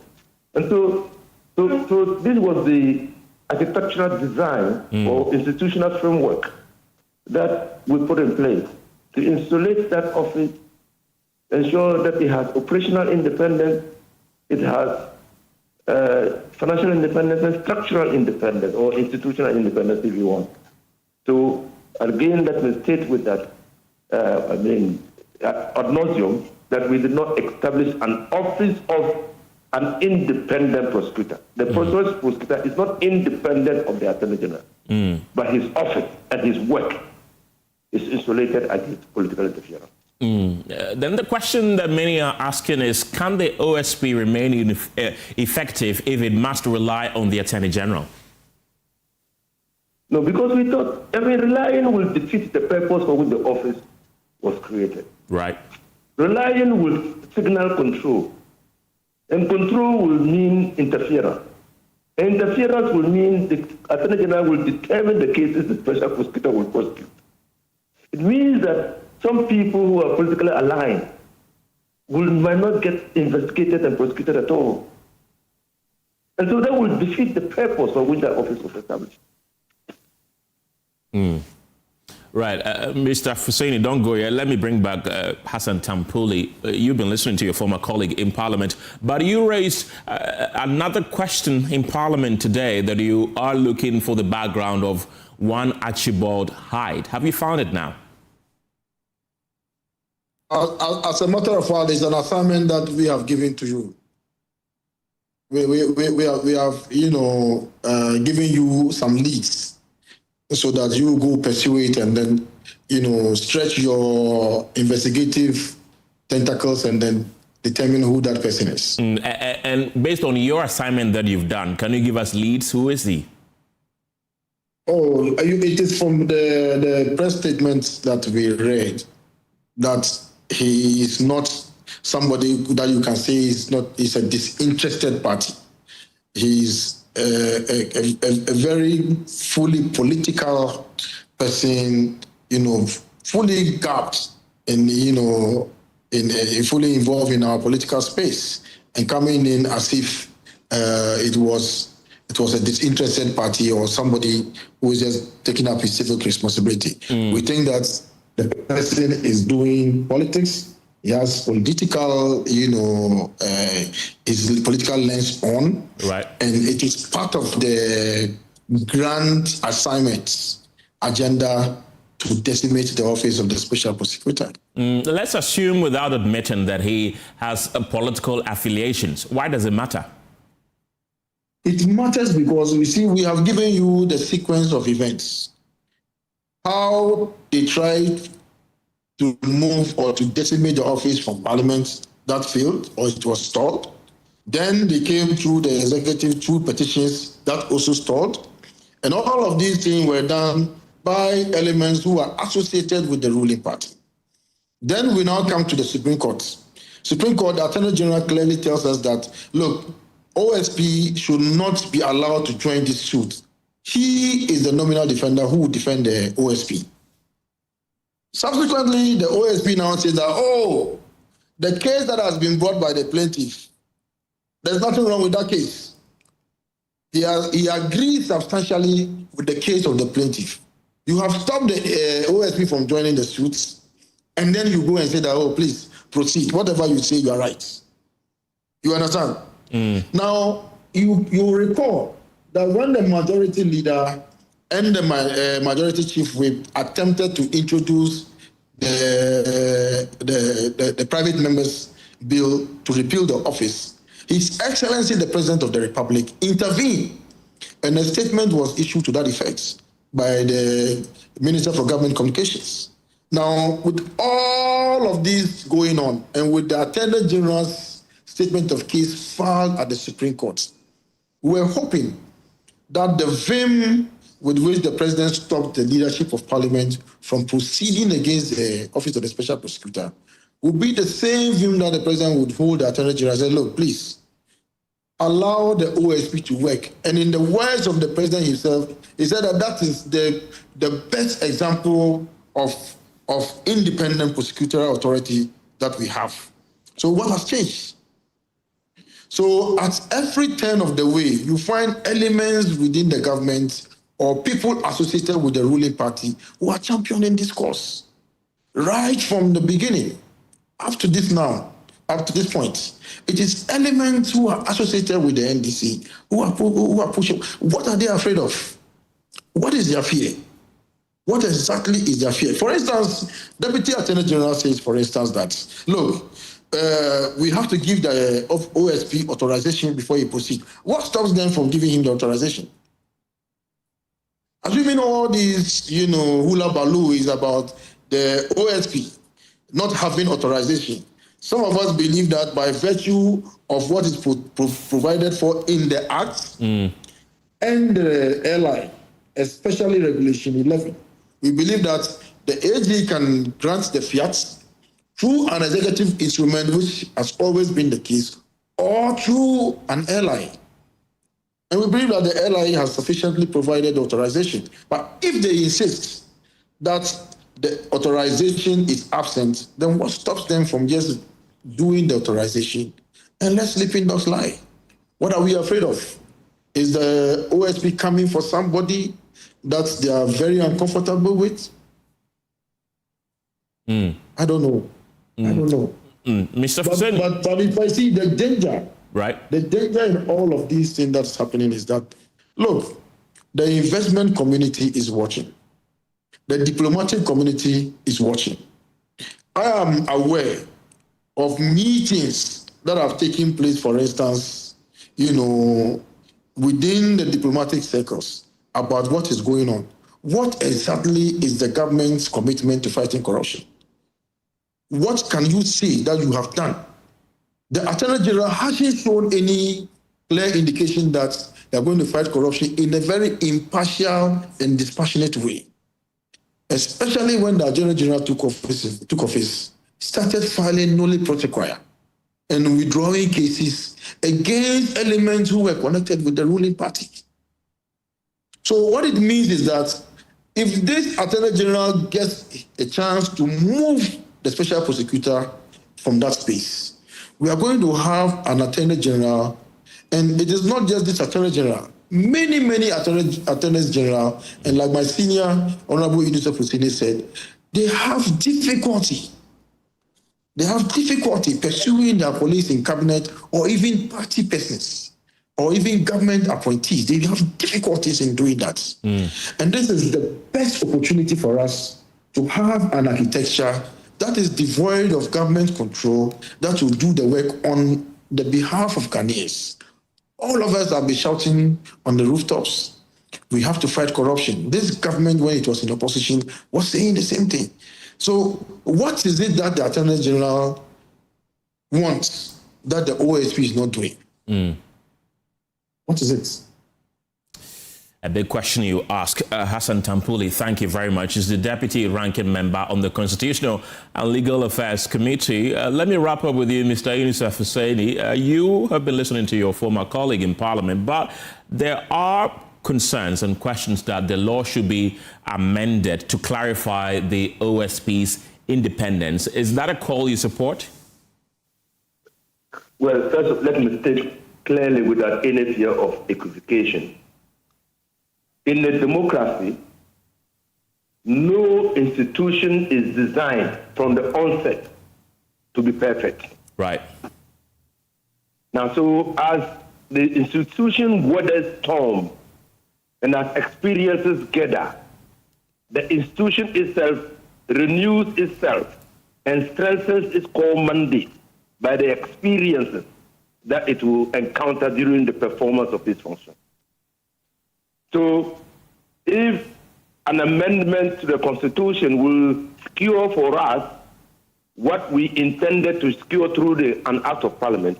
And so this was the architectural design or institutional framework that we put in place to insulate that office, ensure that it has operational independence, it has financial independence and structural independence or institutional independence if you want. So again, let me state with that, ad nauseum, that we did not establish an office of an independent prosecutor. The prosecutor is not independent of the Attorney General, but his office and his work is insulated against political interference. Then the question that many are asking is, can the OSP remain effective if it must rely on the Attorney General? No, because we thought relying will defeat the purpose for which the office was created. Right. Relying will signal control. And control will mean interference. And interference will mean the Attorney General will determine the cases the special prosecutor will prosecute. It means that some people who are politically aligned might not get investigated and prosecuted at all. And so that will defeat the purpose for which that office was established. Right. Mr. Fuseni, don't go here. Let me bring back Hassan Tampuli. You've been listening to your former colleague in Parliament, but you raised another question in Parliament today that you are looking for the background of one Archibald Hyde. Have you found it now? As a matter of fact, it's an assignment that we have given to you. We have given you some leads so that you go pursue it and then, stretch your investigative tentacles and then determine who that person is. And based on your assignment that you've done, can you give us leads? Who is he? Oh, it is from the press statements that we read that he is not somebody that you can say is a disinterested party. He's a very fully political person, fully gapped and, fully involved in our political space and coming in as if it was a disinterested party or somebody who is just taking up his civic responsibility. We think that the person is doing politics. He has political, his political lens on. Right. And it is part of the grand assignment agenda to decimate the office of the special prosecutor. Let's assume, without admitting, that he has political affiliations. Why does it matter? It matters because, we have given you the sequence of events. How they tried to remove or to decimate the office from Parliament, that failed, or it was stalled. Then they came through the executive through petitions, that also stalled. And all of these things were done by elements who are associated with the ruling party. Then we now come to the Supreme Court. Supreme Court, the Attorney General clearly tells us that, look, OSP should not be allowed to join this suit. He is the nominal defender who will defend the OSP. Subsequently, the OSP now says that, the case that has been brought by the plaintiff, there's nothing wrong with that case. He agrees substantially with the case of the plaintiff. You have stopped the OSP from joining the suits, and then you go and say that, please proceed. Whatever you say, you are right. You understand? Now, you recall that when the majority leader and the majority chief whip attempted to introduce the private members bill to repeal the office, His Excellency the President of the Republic intervened, and a statement was issued to that effect by the Minister for Government Communications. Now, with all of this going on, and with the Attorney General's statement of case filed at the Supreme Court, we're hoping that the vim with which the President stopped the leadership of Parliament from proceeding against the Office of the Special Prosecutor will be the same vim that the President would hold the Attorney General and say, look, please, allow the OSP to work. And in the words of the President himself, he said that is the best example of independent prosecutorial authority that we have. So what has changed? So at every turn of the way, you find elements within the government or people associated with the ruling party who are championing this cause. Right from the beginning, up to this point, it is elements who are associated with the NDC who are pushing. What are they afraid of? What is their fear? What exactly is their fear? For instance, Deputy Attorney General says, for instance, that, look, we have to give the OSP authorization before he proceeds. What stops them from giving him the authorization? Assuming all this, hula baloo is about the OSP not having authorization, some of us believe that by virtue of what is provided for in the Act and the LI, especially Regulation 11, we believe that the AG can grant the fiat through an executive instrument, which has always been the case, or through an LI. And we believe that the LI has sufficiently provided authorization. But if they insist that the authorization is absent, then what stops them from just doing the authorization and let sleeping dogs lie? What are we afraid of? Is the OSP coming for somebody that they are very uncomfortable with? I don't know. I don't know. Mr. But if I see the danger, right? The danger in all of these things that's happening is that, look, the investment community is watching. The diplomatic community is watching. I am aware of meetings that have taken place, for instance, within the diplomatic circles about what is going on. What exactly is the government's commitment to fighting corruption? What can you say that you have done? The Attorney General hasn't shown any clear indication that they are going to fight corruption in a very impartial and dispassionate way. Especially when the Attorney General took office, started filing nulli pro sequia and withdrawing cases against elements who were connected with the ruling party. So what it means is that if this Attorney General gets a chance to move the special prosecutor from that space, we are going to have an Attorney General, and it is not just this Attorney General, many attorneys general, and like my senior Honorable Idrissa Fusini said, they have difficulty. They have difficulty pursuing their police in cabinet or even party persons or even government appointees. They have difficulties in doing that. And this is the best opportunity for us to have an architecture that is devoid of government control, that will do the work on the behalf of Ghanaians. All of us have been shouting on the rooftops, we have to fight corruption. This government, when it was in opposition, was saying the same thing. So what is it that the Attorney General wants that the OSP is not doing? What is it? A big question you ask. Hassan Tampuli, thank you very much. Is the Deputy Ranking Member on the Constitutional and Legal Affairs Committee. Let me wrap up with you, Mr. Idrissa Fusini. You have been listening to your former colleague in Parliament, but there are concerns and questions that the law should be amended to clarify the OSP's independence. Is that a call you support? Well, first, let me state clearly without any fear of equivocation. In a democracy, no institution is designed from the onset to be perfect. Right. Now, so as the institution weathers storm and as experiences gather, the institution itself renews itself and strengthens its core mandate by the experiences that it will encounter during the performance of its function. So, if an amendment to the Constitution will secure for us what we intended to secure through an Act of Parliament,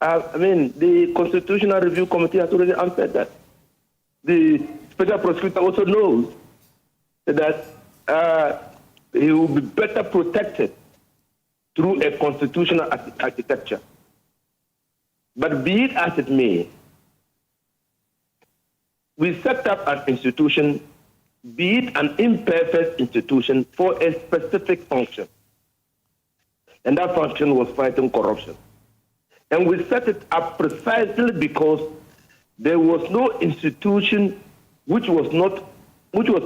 the Constitutional Review Committee has already answered that. The Special Prosecutor also knows that he will be better protected through a constitutional architecture. But be it as it may, we set up an institution, be it an imperfect institution, for a specific function. And that function was fighting corruption. And we set it up precisely because there was no institution which was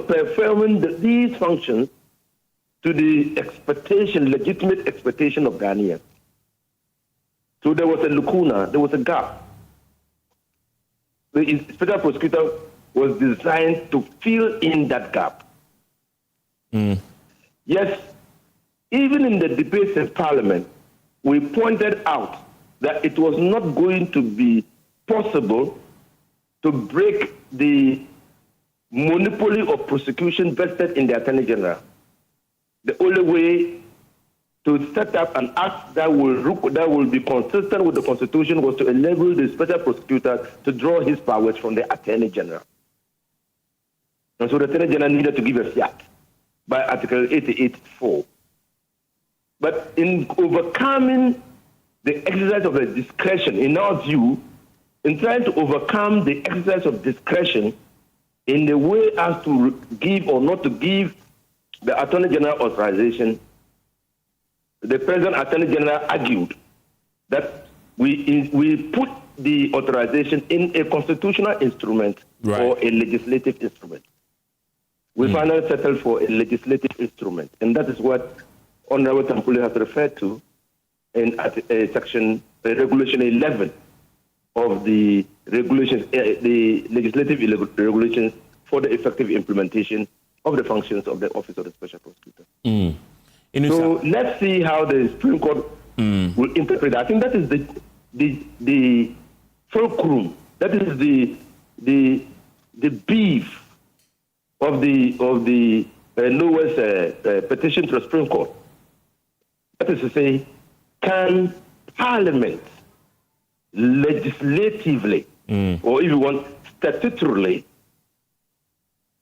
performing these functions to the legitimate expectation of Ghanaians. So there was a lacuna, there was a gap. The Special Prosecutor was designed to fill in that gap. Yes, even in the debates in Parliament, we pointed out that it was not going to be possible to break the monopoly of prosecution vested in the Attorney General. The only way to set up an act that will be consistent with the Constitution was to enable the Special Prosecutor to draw his powers from the Attorney General. And so the Attorney General needed to give a fiat by Article 88(4). But in overcoming the exercise of a discretion, in our view, in trying to overcome the exercise of discretion in the way as to give or not to give the Attorney General authorization, the present Attorney General argued that we put the authorization in a constitutional instrument or a legislative instrument. We finally settled for a legislative instrument, and that is what Honorable Tampuli has referred to in Regulation 11 of the regulations, the legislative regulations for the effective implementation of the functions of the Office of the Special Prosecutor. So let's see how the Supreme Court will interpret that. I think that is the fulcrum, that is the beef of the lowest petition to the Supreme Court. That is to say, can Parliament legislatively, or if you want, statutorily,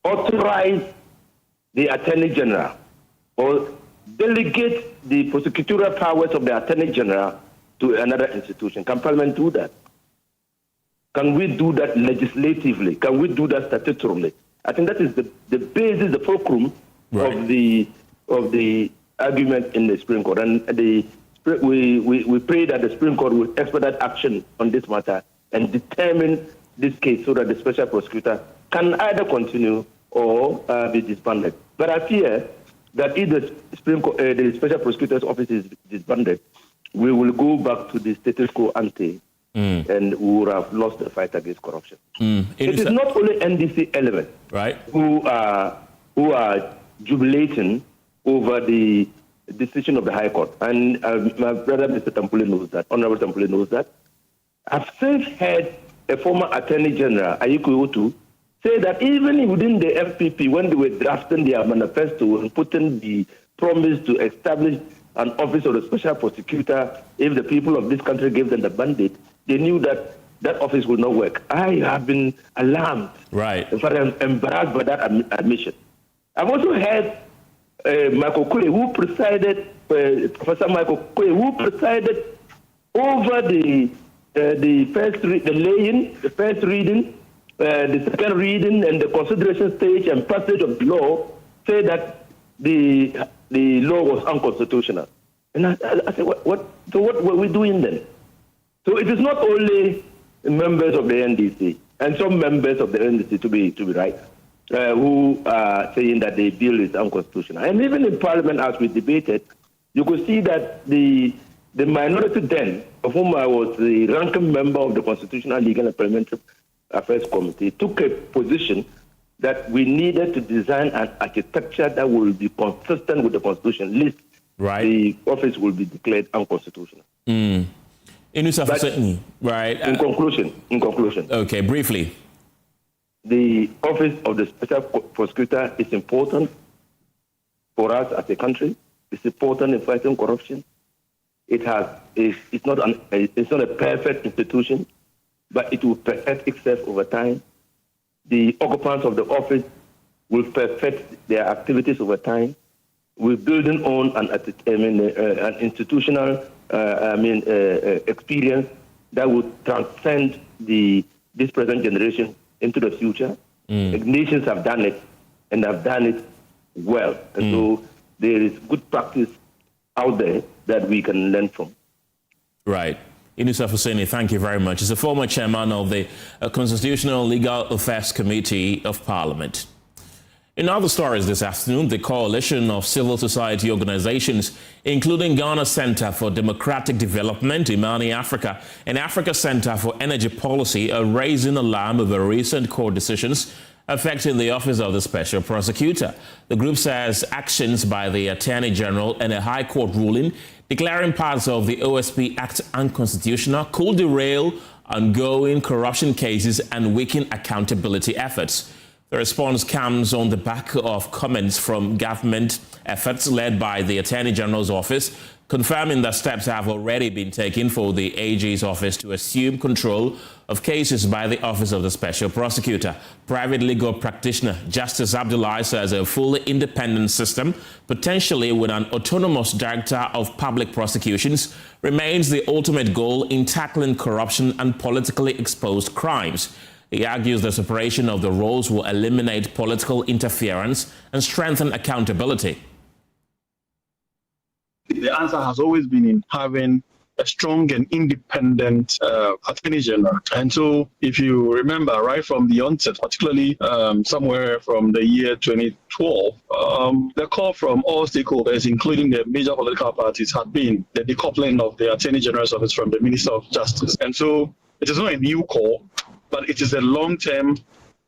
authorize the Attorney General or delegate the prosecutorial powers of the Attorney General to another institution? Can Parliament do that? Can we do that legislatively? Can we do that statutorily? I think that is the basis, the fulcrum of the argument in the Supreme Court. And we pray that the Supreme Court will expedite action on this matter and determine this case so that the special prosecutor can either continue or be disbanded. But I fear that if the the special prosecutor's office is disbanded, we will go back to the status quo ante, and we will have lost the fight against corruption. It is not only NDC elements who are jubilating over the decision of the High Court, and my brother Mr. Tampule knows that, Honorable Tampule knows that. I've since heard a former Attorney General, Akufo-Addo, say that even within the FPP, when they were drafting their manifesto and putting the promise to establish an office of the special prosecutor, if the people of this country gave them the mandate, they knew that that office would not work. I have been alarmed. In fact, I'm embarrassed by that admission. I've also heard Michael Kwe, who presided, Professor Michael Kwe, who presided over the first reading, the second reading, and the consideration stage and passage of the law, say that the law was unconstitutional. And I said, what were we doing then? So it is not only members of the NDC and some members of the NDC, to be right, who are saying that the bill is unconstitutional. And even in Parliament, as we debated, you could see that the minority then, of whom I was the ranking member of the Constitutional, Legal and Parliamentary Affairs Committee, took a position that we needed to design an architecture that will be consistent with the Constitution, lest the office will be declared unconstitutional. In conclusion. Okay, briefly. The office of the special prosecutor is important for us as a country. It's important in fighting corruption. It's not a perfect institution, but it will perfect itself over time. The occupants of the office will perfect their activities over time. We're building on an institutional experience that will transcend this present generation into the future. Nations have done it, and have done it well. And so there is good practice out there that we can learn from. Right. Inusa Hussaini, thank you very much. He's a former chairman of the Constitutional Legal Affairs Committee of Parliament. In other stories this afternoon, the coalition of civil society organizations, including Ghana Center for Democratic Development, Imani Africa, and Africa Center for Energy Policy, are raising alarm over recent court decisions affecting the office of the special prosecutor. The group says actions by the Attorney General and a High Court ruling declaring parts of the OSP Act unconstitutional could derail ongoing corruption cases and weaken accountability efforts. The response comes on the back of comments from government efforts led by the Attorney General's office, confirming that steps have already been taken for the AG's office to assume control of cases by the Office of the Special Prosecutor. Private legal practitioner Justice Abdullahi says a fully independent system, potentially with an autonomous director of public prosecutions, remains the ultimate goal in tackling corruption and politically exposed crimes. He argues the separation of the roles will eliminate political interference and strengthen accountability. The answer has always been in having a strong and independent Attorney General. And so if you remember right from the onset, particularly somewhere from the year 2012, the call from all stakeholders, including the major political parties, had been the decoupling of the Attorney General's office from the Minister of Justice. And so it is not a new call, but it is a long-term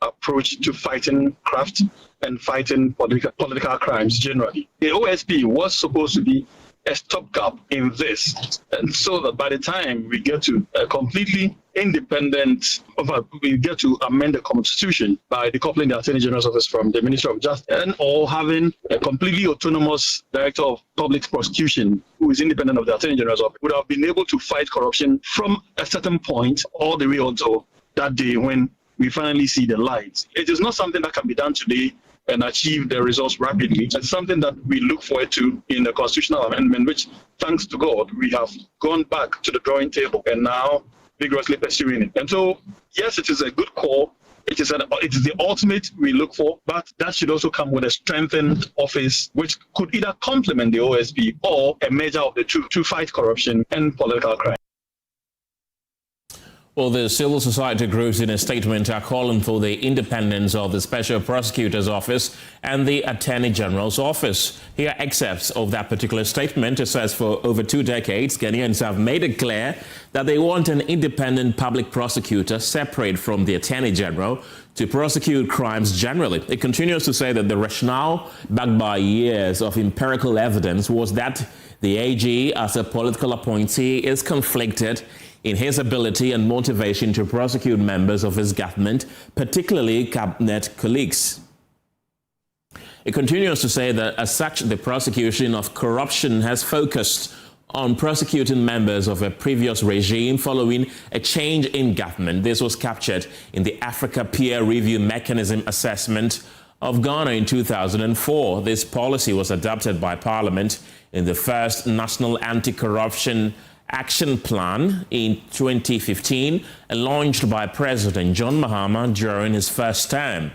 approach to fighting graft and fighting political crimes generally. The OSP was supposed to be a stopgap in this, and so that by the time we get to a completely independent, we get to amend the Constitution by decoupling the Attorney General's office from the Minister of Justice, and or having a completely autonomous Director of Public Prosecution who is independent of the Attorney General's office, would have been able to fight corruption from a certain point all the way until that day when we finally see the light. It is not something that can be done today and achieve the results rapidly. It's something that we look forward to in the constitutional amendment, which, thanks to God, we have gone back to the drawing table and now vigorously pursuing it. And so, yes, it is a good call, It is the ultimate we look for, but that should also come with a strengthened office, which could either complement the OSP or a measure of the two to fight corruption and political crime. Well, the civil society groups in a statement are calling for the independence of the Special Prosecutor's Office and the Attorney General's Office. Here are excerpts of that particular statement. It says, for over 2 decades, Ghanaians have made it clear that they want an independent public prosecutor separate from the Attorney General to prosecute crimes generally. It continues to say that the rationale, backed by years of empirical evidence, was that the AG, as a political appointee, is conflicted in his ability and motivation to prosecute members of his government, particularly cabinet colleagues. It continues to say that as such, the prosecution of corruption has focused on prosecuting members of a previous regime following a change in government. This was captured in the Africa Peer Review Mechanism Assessment of Ghana in 2004. This policy was adopted by Parliament in the first National Anti-Corruption Action Plan in 2015 and launched by President John Mahama during his first term.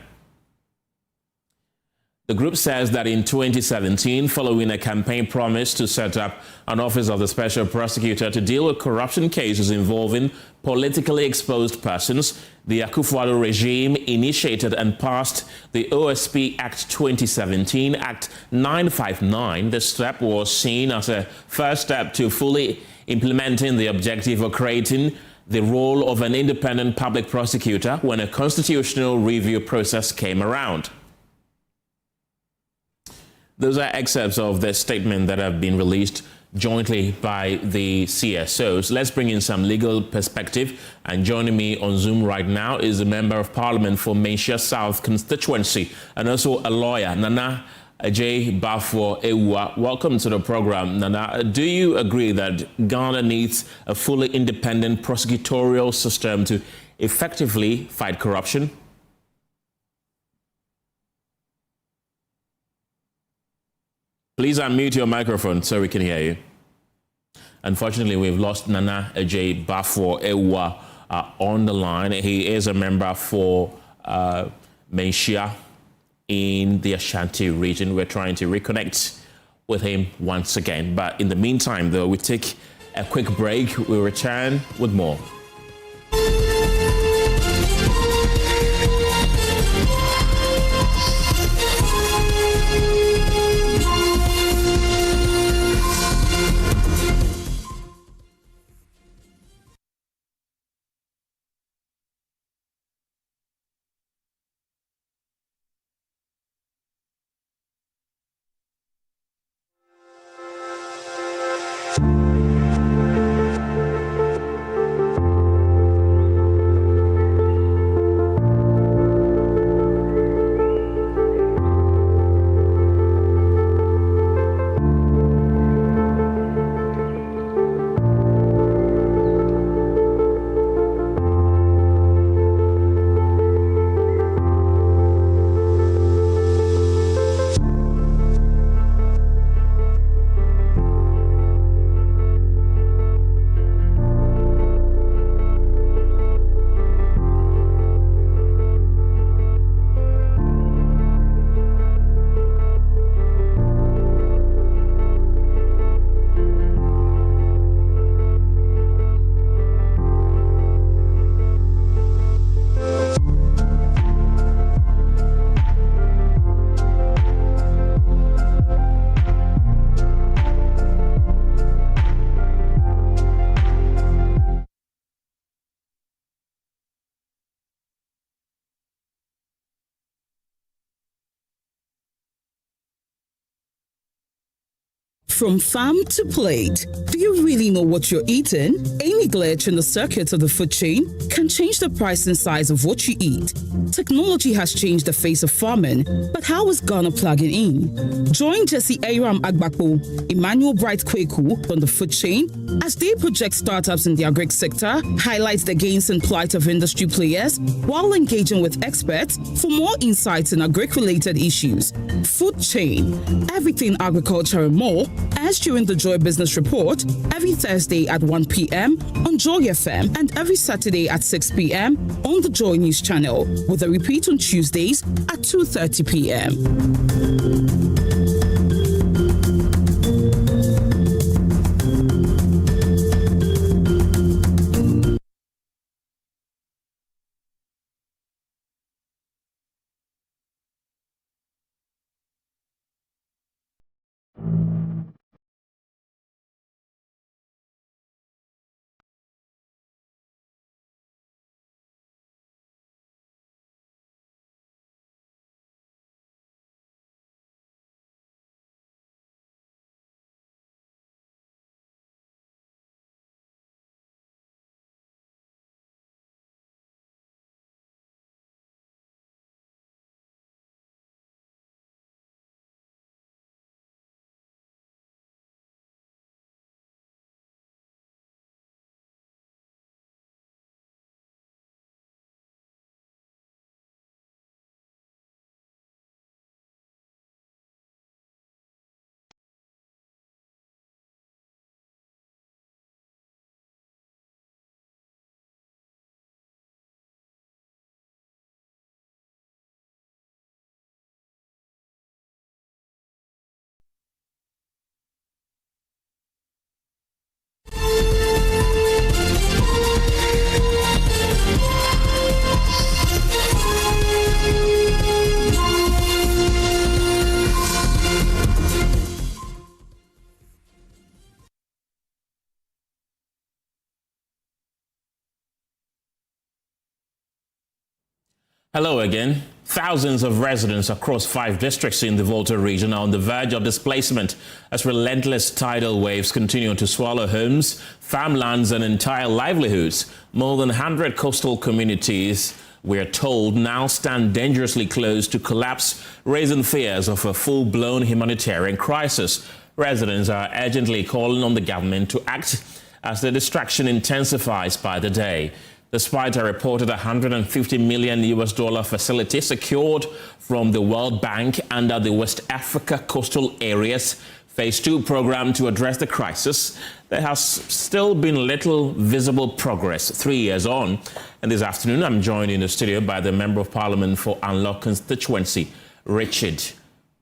The group says that in 2017, following a campaign promise to set up an office of the Special Prosecutor to deal with corruption cases involving politically exposed persons, the Akufo-Addo regime initiated and passed the OSP Act 2017, Act 959. The step was seen as a first step to fully implementing the objective of creating the role of an independent public prosecutor when a constitutional review process came around. Those are excerpts of the statement that have been released jointly by the CSOs. Let's bring in some legal perspective. And joining me on Zoom right now is a member of Parliament for Menchia South constituency and also a lawyer, Nana Agyeman-Rawlings. Welcome to the program, Nana. Do you agree that Ghana needs a fully independent prosecutorial system to effectively fight corruption? Please unmute your microphone so we can hear you. Unfortunately, we've lost Nana Agyeman-Rawlings on the line. He is a member for Menchia in the Ashanti region. We're trying to reconnect with him once again. But in the meantime, though, we take a quick break. We'll return with more. From farm to plate, do you really know what you're eating? Any glitch in the circuit of the food chain can change the price and size of what you eat. Technology has changed the face of farming, but how is Ghana plugging in? Join Jesse Aram Agbakpo, Emmanuel Bright Kweku on the food chain as they project startups in the agri sector, highlight the gains and plight of industry players while engaging with experts for more insights in agri-related issues. Food chain, everything agriculture and more Airs during the Joy Business Report every Thursday at 1 p.m. on Joy FM and every Saturday at 6 p.m. on the Joy News Channel, with a repeat on Tuesdays at 2:30 p.m. Hello again. Thousands of residents across 5 districts in the Volta region are on the verge of displacement as relentless tidal waves continue to swallow homes, farmlands and entire livelihoods. More than 100 coastal communities, we are told, now stand dangerously close to collapse, raising fears of a full-blown humanitarian crisis. Residents are urgently calling on the government to act as the distraction intensifies by the day. Despite a reported $150 million facility secured from the World Bank under the West Africa Coastal Areas Phase 2 program to address the crisis, there has still been little visible progress 3 years on. And this afternoon, I'm joined in the studio by the Member of Parliament for Anlo constituency, Richard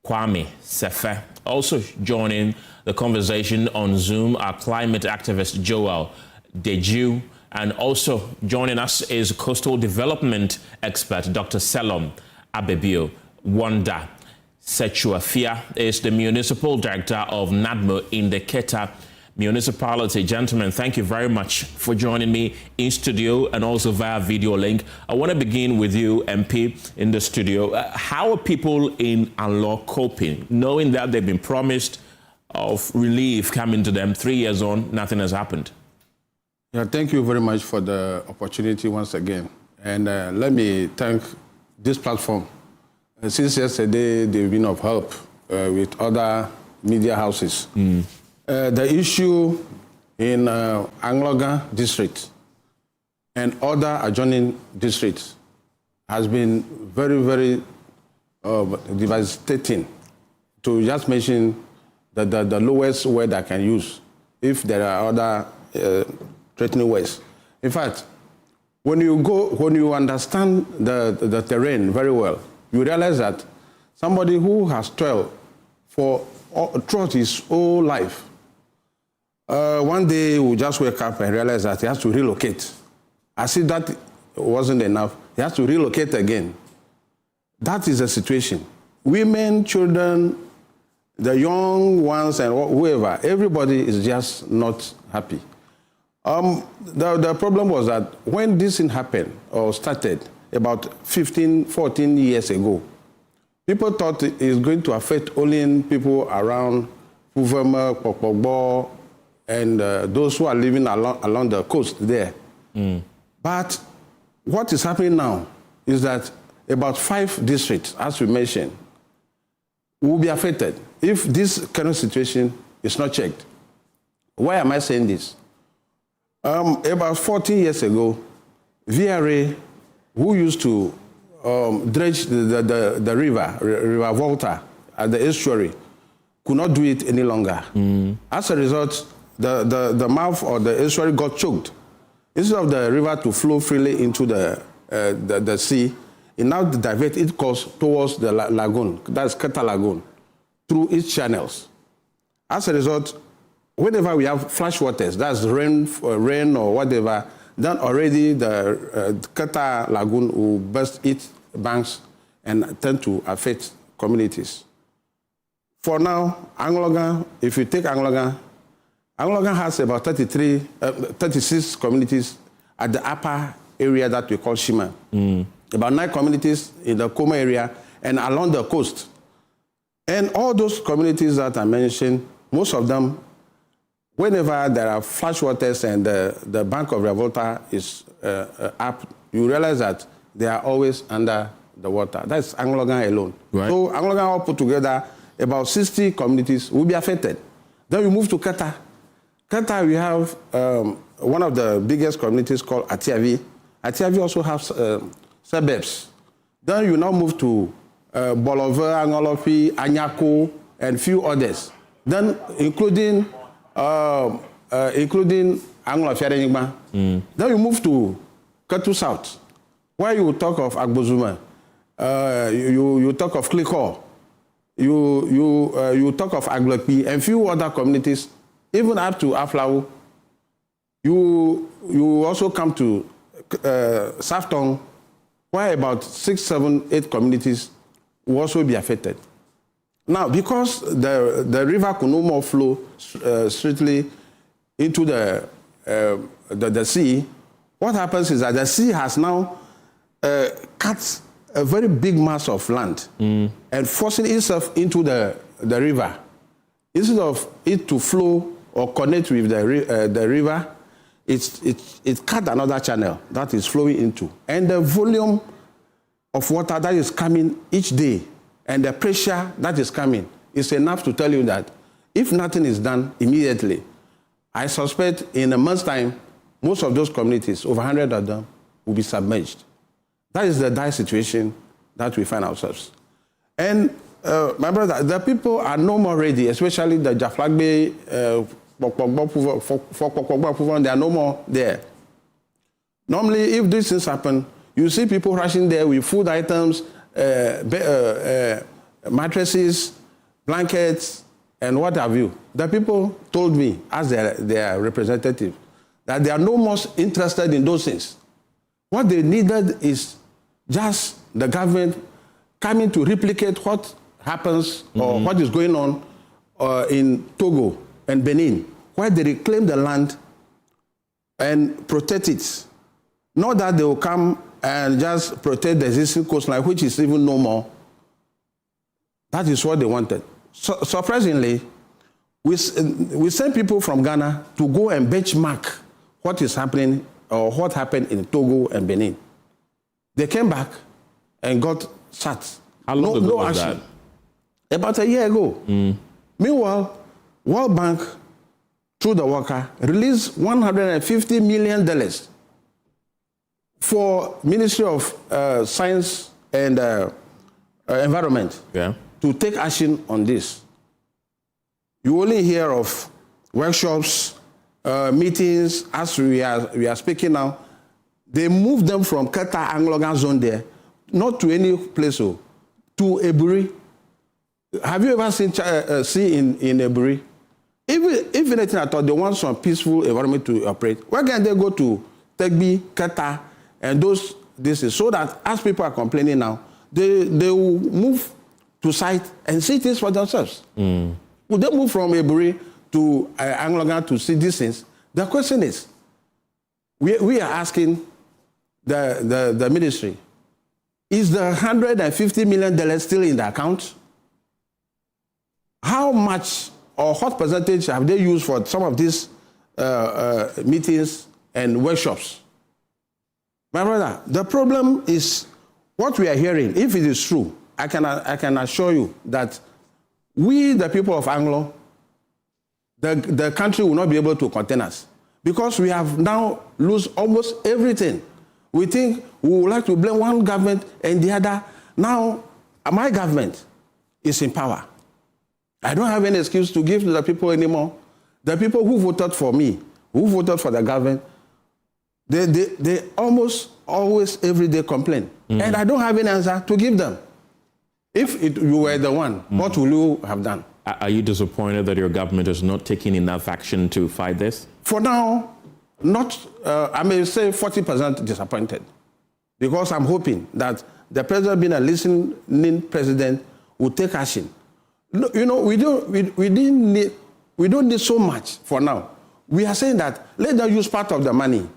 Kwame Sefe. Also joining the conversation on Zoom are climate activist Joel Deju. And also joining us is coastal development expert Dr. Selom Abebio. Wanda Sechuafia is the municipal director of NADMO in the Keta municipality. Gentlemen, thank you very much for joining me in studio and also via video link. I want to begin with you, MP, in the studio. How are people in Anlo coping, knowing that they've been promised of relief coming to them 3 years on, nothing has happened? Yeah, thank you very much for the opportunity once again. And let me thank this platform. Since yesterday, they've been of help with other media houses. The issue in Angloga district and other adjoining districts has been very, very devastating. To just mention the lowest word I can use, if there are other threatening ways. In fact, when you understand the terrain very well, you realize that somebody who has toiled throughout his whole life, one day he will just wake up and realize that he has to relocate. As if that wasn't enough, he has to relocate again. That is the situation. Women, children, the young ones and whoever, everybody is just not happy. The problem was that when this thing happened or started about 15, 14 years ago, people thought it is going to affect only people around Puvema, Kpodo, and those who are living along the coast there. But what is happening now is that about 5 districts, as we mentioned, will be affected if this current situation is not checked. Why am I saying this? About 14 years ago, VRA, who used to dredge the river Volta at the estuary, could not do it any longer. As a result, the mouth or the estuary got choked. Instead of the river to flow freely into the sea, it now diverts its course towards the lagoon, that's Keta Lagoon, through its channels. As a result, whenever we have flash waters, that's rain or whatever, then already the Keta Lagoon will burst its banks and tend to affect communities. For now, Anglogan, if you take Anglogan has about 36 communities at the upper area that we call Shima. About 9 communities in the Koma area and along the coast. And all those communities that I mentioned, most of them, whenever there are flash waters and the bank of Revolta is up, you realize that they are always under the water. That's Anglogan alone. Right. So Anglogan all put together, about 60 communities will be affected. Then we move to Keta. Keta, we have one of the biggest communities called Atiavi. Atiavi also has suburbs. Then you now move to Bolove, Angolofi, Anyako, and few others. Then including Angolofi. Then you move to Ketu South, where you talk of Agbozuma, you talk of Klikor, you talk of Aglopi, and few other communities, even up to Aflau. You also come to Saftong, where about 6, 7, 8 communities will also be affected. Now, because the river could no more flow straightly into the sea, what happens is that the sea has now cut a very big mass of land and forcing itself into the river. Instead of it to flow or connect with the river, it cut another channel that is flowing into. And the volume of water that is coming each day and the pressure that is coming is enough to tell you that if nothing is done immediately, I suspect in a month's time, most of those communities, over 100 of them, will be submerged. That is the dire situation that we find ourselves. And my brother, the people are no more ready, especially the Jaflagbe, they are no more there. Normally, if these things happen, you see people rushing there with food items, mattresses, blankets, and what have you. The people told me, as their representative, that they are no more interested in those things. What they needed is just the government coming to replicate what happens or what is going on in Togo and Benin, where they reclaim the land and protect it. Not that they will come and just protect the existing coastline, which is even no more. That is what they wanted. So, surprisingly, we sent people from Ghana to go and benchmark what is happening or what happened in Togo and Benin. They came back and got sacked. How long ago was that? About a year ago. Meanwhile, World Bank, through the worker, released $150 million for Ministry of Science and Environment to take action on this. You only hear of workshops, meetings, as we are speaking now. They moved them from Keta Anglogan zone there, not to any place, to Eburi. Have you ever seen sea in Eburi? If anything at all, they want some peaceful environment to operate. Why can't they go to Tegbi, Keta, and those is so that as people are complaining now, they will move to site and see things for themselves. Would they move from Eburi to Anglogan to see these things? The question is, we are asking the ministry, is the $150 million still in the account? How much or what percentage have they used for some of these meetings and workshops? My brother, the problem is what we are hearing. If it is true, I can assure you that we, the people of Anglo, the country will not be able to contain us because we have now lost almost everything. We think we would like to blame one government and the other. Now, my government is in power. I don't have any excuse to give to the people anymore. The people who voted for me, who voted for the government, they almost always every day complain. And I don't have any answer to give them. If you were the one, what will you have done? Are you disappointed that your government is not taking enough action to fight this? For now, not, I may say 40% disappointed. Because I'm hoping that the president, being a listening president, will take action. You know, we don't need so much for now. We are saying that let them use part of the money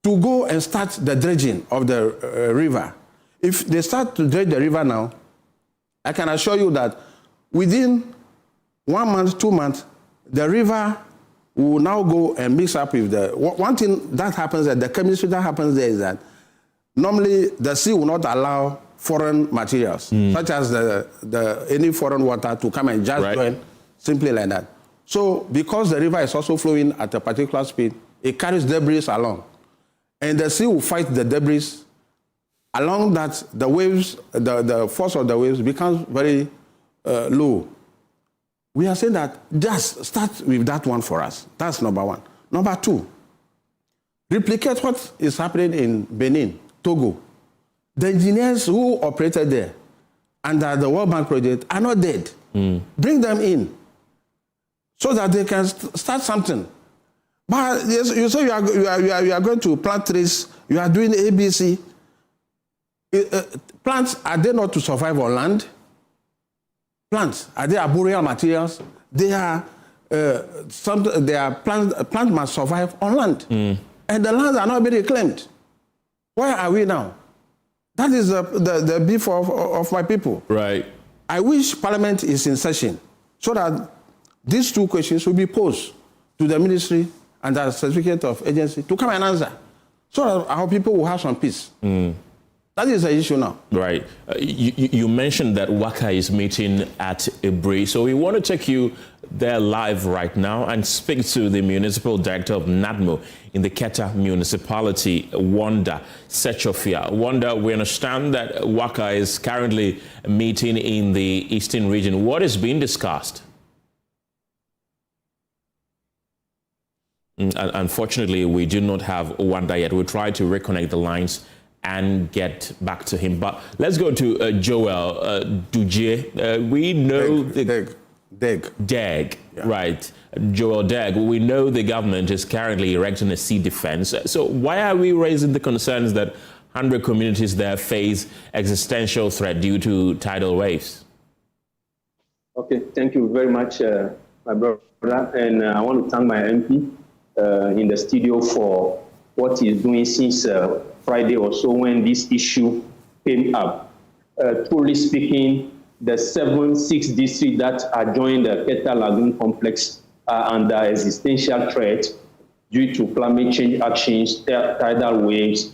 to go and start the dredging of the river. If they start to dredge the river now, I can assure you that within 1 month, 2 months, the river will now go and mix up with the... One thing that happens, that the chemistry that happens there is that normally the sea will not allow foreign materials, such as any foreign water to come and just join, simply like that. So because the river is also flowing at a particular speed, it carries debris along. And the sea will fight the debris along that the waves, the force of the waves becomes very low. We are saying that just start with that one for us. That's number one. Number two, replicate what is happening in Benin, Togo. The engineers who operated there under the World Bank project are not dead. Bring them in so that they can start something. But yes, you say you are going to plant trees, you are doing ABC. Plants, are they not to survive on land? Plants, are they arboreal materials? They are plants must survive on land. And the lands are not being reclaimed. Where are we now? That is the beef of my people. Right. I wish Parliament is in session so that these two questions will be posed to the ministry and the certificate of agency to come and answer so that our people will have some peace. That is the issue now. Right. You mentioned that WACA is meeting at Ibri, so we want to take you there live right now and speak to the municipal director of NADMO in the Keta municipality, Wanda Sechofia. Wanda, we understand that WACA is currently meeting in the Eastern region. What is being discussed? Unfortunately, we do not have Wanda yet. We'll try to reconnect the lines and get back to him. But let's go to Joel Duje. We know Deg, right? Joel Deg. We know the government is currently erecting a sea defense. So why are we raising the concerns that 100 communities there face existential threat due to tidal waves? Okay, thank you very much, my brother. And I want to thank my MP in the studio for what he's doing since Friday or so when this issue came up. Truly speaking, the 7-6 districts that adjoin the Keta Lagoon complex are under existential threat due to climate change actions, tidal waves,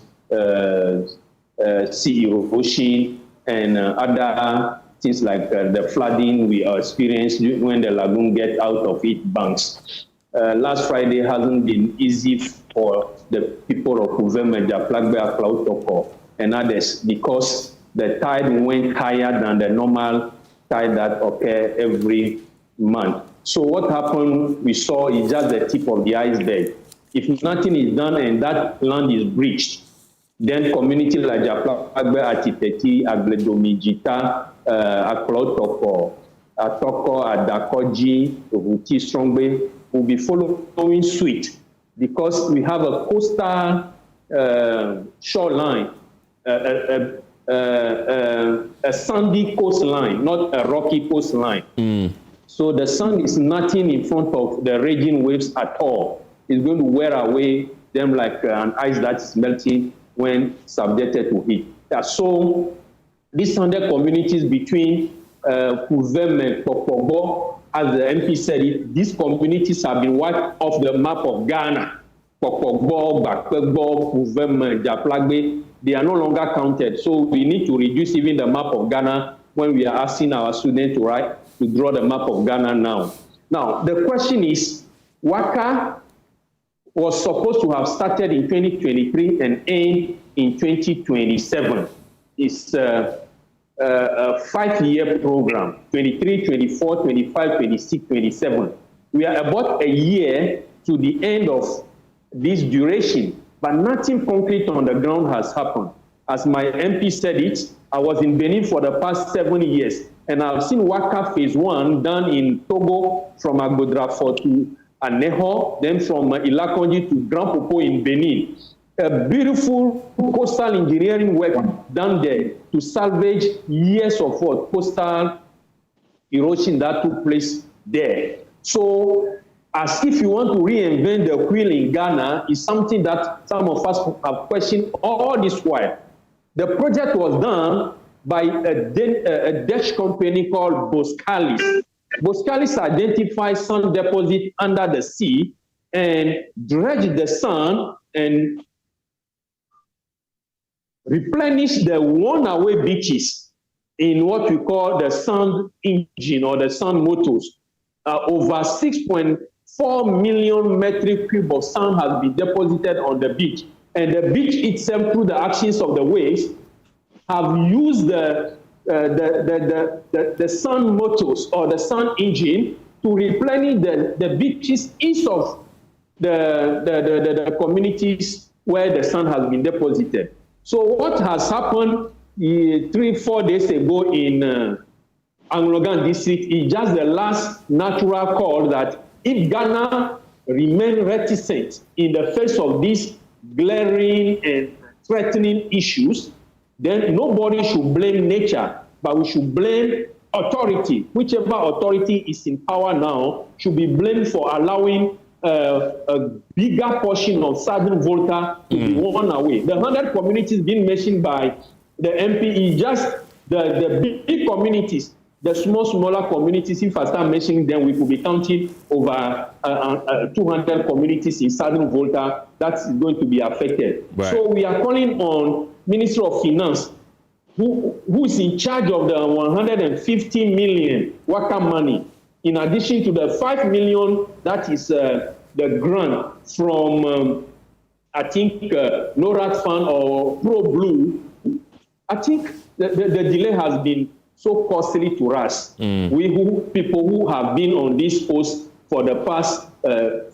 sea erosion, and other things like the flooding we are experiencing when the lagoon gets out of its banks. Last Friday hasn't been easy for the people of Kuveme, Plagbe, Klautoko, and others because the tide went higher than the normal tide that occurs every month. So what happened, we saw, is just the tip of the iceberg. If nothing is done and that land is breached, then community like Plagbe, Atipeti, Agledomi, Jita, Aklautoko, Atoko, Adakoji, Uvuti, Strongbe, will be following suit because we have a coastal shoreline, a sandy coastline, not a rocky coastline. So the sun is nothing in front of the raging waves at all. It's going to wear away them like an ice that is melting when subjected to heat. So these 100 communities between Kuvem and Kpodo, as the MP said it, these communities have been wiped off the map of Ghana. Kpodo, Bakpebo, Kuvem, Japlagbe, they are no longer counted. So we need to reduce even the map of Ghana when we are asking our students to draw the map of Ghana now. Now, the question is, WACA was supposed to have started in 2023 and end in 2027. It's a 5-year program, 23, 24, 25, 26, 27. We are about a year to the end of this duration, but nothing concrete on the ground has happened. As my MP said it, I was in Benin for the past 7 years, and I've seen Waka Phase 1 done in Togo from Agbodrafo to Aneho, then from Ilakonji to Grand Popo in Benin. A beautiful coastal engineering work done there to salvage years of what coastal erosion that took place there. So, as if you want to reinvent the wheel in Ghana is something that some of us have questioned all this while. The project was done by a Dutch company called Boskalis. Boskalis identified sand deposit under the sea and dredged the sand and replenished the worn-away beaches in what we call the sand engine or the sand motors. Over 6.4 million metric cube of sand has been deposited on the beach. And the beach itself, through the actions of the waves, have used the sand motors or the sand engine to replenish the beaches east of the communities where the sand has been deposited. So what has happened 3-4 days ago in Anglogan district is just the last natural call that if Ghana remain reticent in the face of these glaring and threatening issues, then nobody should blame nature, but we should blame authority. Whichever authority is in power now should be blamed for allowing a bigger portion of Southern Volta to be worn away. The 100 communities being mentioned by the MP is just the big communities. The smaller communities, if I start mentioning them, we could be counting over 200 communities in Southern Volta that is going to be affected. Right. So we are calling on Minister of Finance, who is in charge of the 150 million Waka money, in addition to the 5 million that is the grant from, I think, NORAD Fund or Pro Blue. I think the delay has been so costly to us. People who have been on this post for the past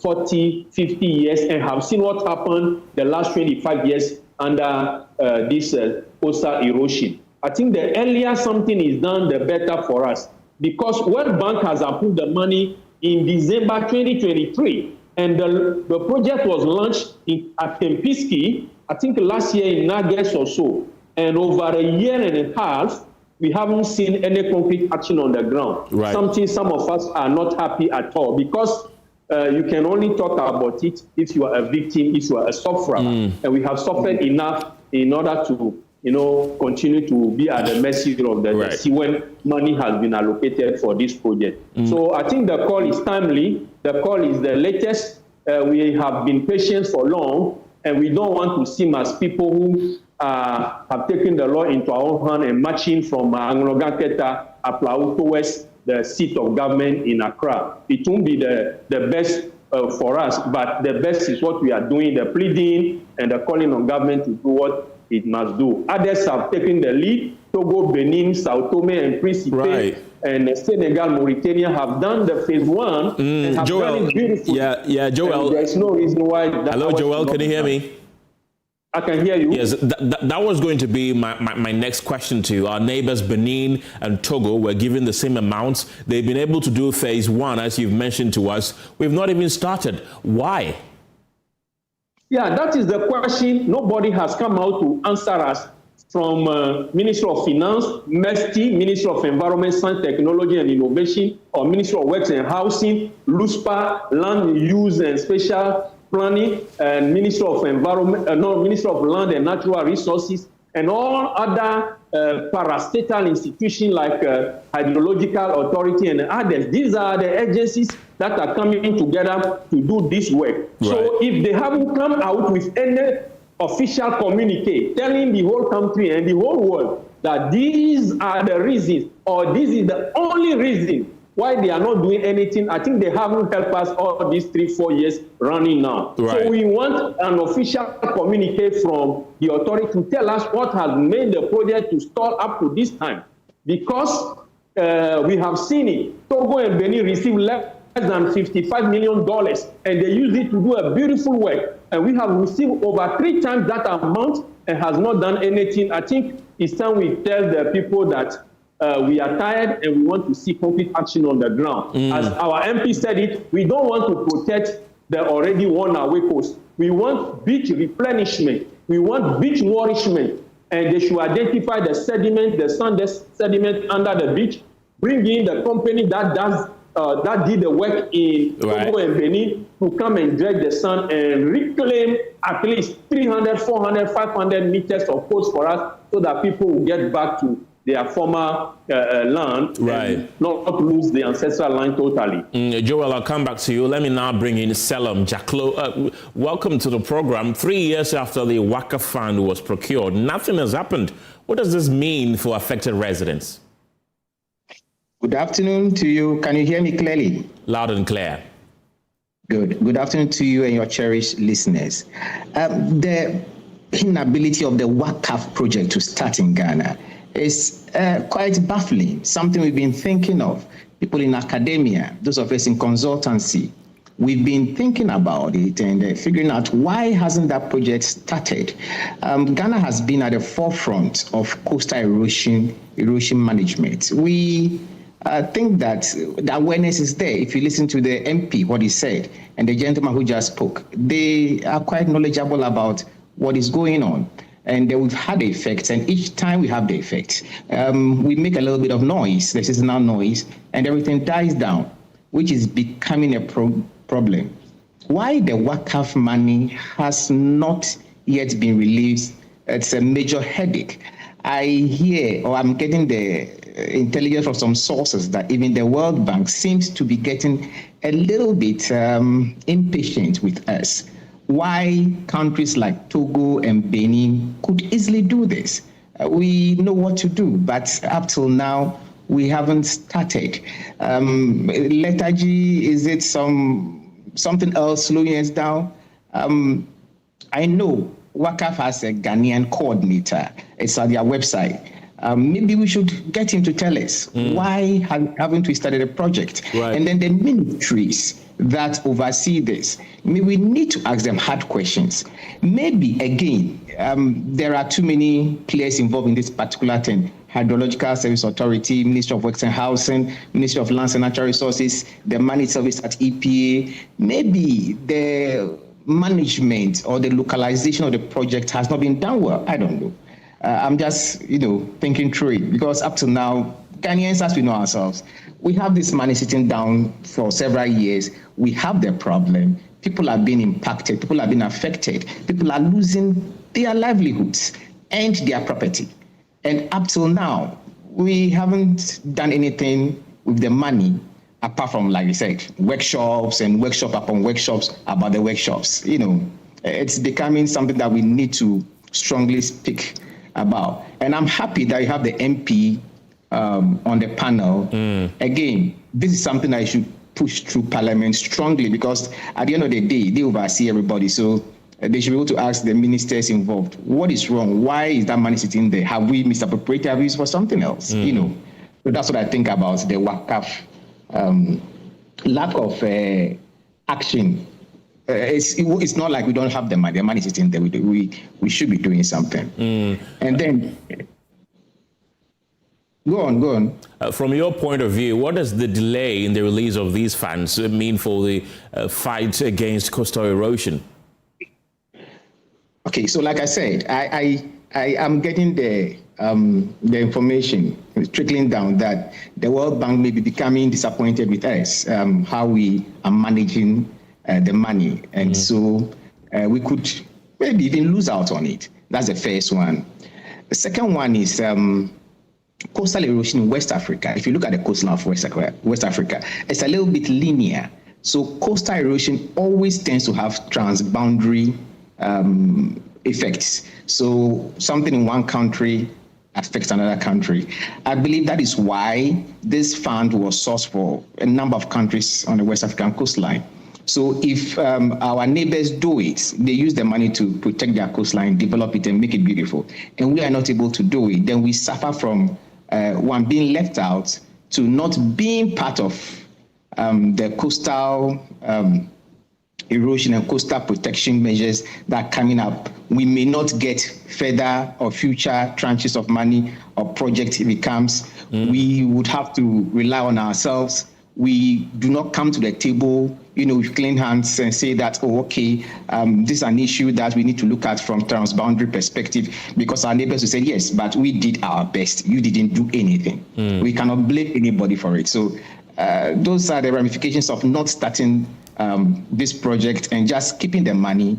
40, 50 years and have seen what happened the last 25 years under this coastal erosion. I think the earlier something is done, the better for us. Because World Bank has approved the money in December 2023, and the project was launched at Kempiski, I think last year in August or so. And over a year and a half, we haven't seen any concrete action on the ground. Right. Something some of us are not happy at all, because you can only talk about it if you are a victim, if you are a sufferer. And we have suffered enough in order to continue to be at the mercy of the sea when money has been allocated for this project. So I think the call is timely. The call is the latest. We have been patient for long, and we don't want to seem as people who have taken the law into our own hand and marching from Anglogan Keta, Aplau towards the seat of government in Accra. It won't be the best for us, but the best is what we are doing, the pleading and the calling on government to do what it must do. Others have taken the lead. Togo, Benin, Sao Tome and Principe, and Senegal, Mauritania have done the phase 1 and have done it beautifully. Yeah, Joel. And there's no reason why. Hello, Joel. Can you hear me? I can hear you. Yes, that was going to be my next question to you. Our neighbors Benin and Togo were given the same amounts. They've been able to do phase 1, as you've mentioned to us. We've not even started. Why? Yeah, that is the question. Nobody has come out to answer us, from Minister of Finance, MESTI, Minister of Environment, Science, Technology and Innovation, or Minister of Works and Housing, LUSPA, Land Use and Special Planning, and Minister of Minister of Land and Natural Resources, and all other parastatal institutions like Hydrological Authority and others. These are the agencies that are coming together to do this work. Right. So if they haven't come out with any official communique telling the whole country and the whole world that these are the reasons, or this is the only reason why they are not doing anything, I think they haven't helped us all these 3-4 years running now. Right. So we want an official communique from the authority to tell us what has made the project to stall up to this time. because we have seen it. Togo and Benin received less than $55 million, and they use it to do a beautiful work. And we have received over 3 times that amount and has not done anything. I think it's time we tell the people that we are tired and we want to see concrete action on the ground. As our MP said it, we don't want to protect the already worn away coast. We want beach replenishment. We want beach nourishment. And they should identify the sediment, the sand sediment under the beach, bring in the company that did the work in Togo and Benin to come and dredge the sand and reclaim at least 300, 400, 500 meters of coast for us so that people will get back to their former land and not lose the ancestral land totally. Joel, I'll come back to you. Let me now bring in Selam Jaklo. Welcome to the program. 3 years after the Waka Fund was procured, nothing has happened. What does this mean for affected residents? Good afternoon to you. Can you hear me clearly? Loud and clear. Good. Good afternoon to you and your cherished listeners. The inability of the WACAF project to start in Ghana is quite baffling, something we've been thinking of. People in academia, those of us in consultancy, we've been thinking about it and figuring out why hasn't that project started. Ghana has been at the forefront of coastal erosion management. We think that the awareness is there. If you listen to the MP, what he said, and the gentleman who just spoke, they are quite knowledgeable about what is going on. And we've had the effects, and each time we have the effects, we make a little bit of noise, the seasonal noise, and everything dies down, which is becoming a problem. Why the WACAF money has not yet been released, it's a major headache. I hear, or I'm getting the intelligence from some sources that even the World Bank seems to be getting a little bit impatient with us. Why countries like Togo and Benin could easily do this. We know what to do, but up till now, we haven't started. Lethargy, is it something else slowing us down? I know WACAF has a Ghanaian coordinator. It's on their website. Maybe we should get him to tell us why haven't we started a project? And then the ministries that oversee this, we need to ask them hard questions. Maybe, again, there are too many players involved in this particular thing. Hydrological Service Authority, Ministry of Works and Housing, Ministry of Lands and Natural Resources, the Managed Service at EPA. Maybe the management or the localization of the project has not been done well. I don't know. I'm just, thinking through it, because up to now, Ghanaians, as we know ourselves, we have this money sitting down for several years. We have the problem. People are being impacted. People are being affected. People are losing their livelihoods and their property. And up till now, we haven't done anything with the money, apart from, like you said, workshops and workshop upon workshops about the workshops. It's becoming something that we need to strongly speak about. And I'm happy that you have the MP on the panel. Again, this is something I should push through Parliament strongly, because at the end of the day, they oversee everybody. So they should be able to ask the ministers involved, what is wrong? Why is that money sitting there? Have we misappropriated? Have we used for something else? So that's what I think about the WACAF lack of action. It's not like we don't have the money. The money is sitting there. We should be doing something. And then, go on. From your point of view, what does the delay in the release of these funds mean for the fight against coastal erosion? Okay, so like I said, I am getting the information trickling down that the World Bank may be becoming disappointed with us, how we are managing the money. And so we could maybe even lose out on it. That's the first one. The second one is coastal erosion in West Africa. If you look at the coastline of West Africa, it's a little bit linear. So coastal erosion always tends to have transboundary effects. So something in one country affects another country. I believe that is why this fund was sourced for a number of countries on the West African coastline. So if our neighbors do it, they use the money to protect their coastline, develop it, and make it beautiful, and we are not able to do it, then we suffer from one, being left out, to not being part of the coastal erosion and coastal protection measures that are coming up. We may not get further or future tranches of money or project if it comes. We would have to rely on ourselves. We do not come to the table, with clean hands and say that, this is an issue that we need to look at from transboundary perspective, because our neighbors will say, yes, but we did our best. You didn't do anything. We cannot blame anybody for it. So those are the ramifications of not starting this project and just keeping the money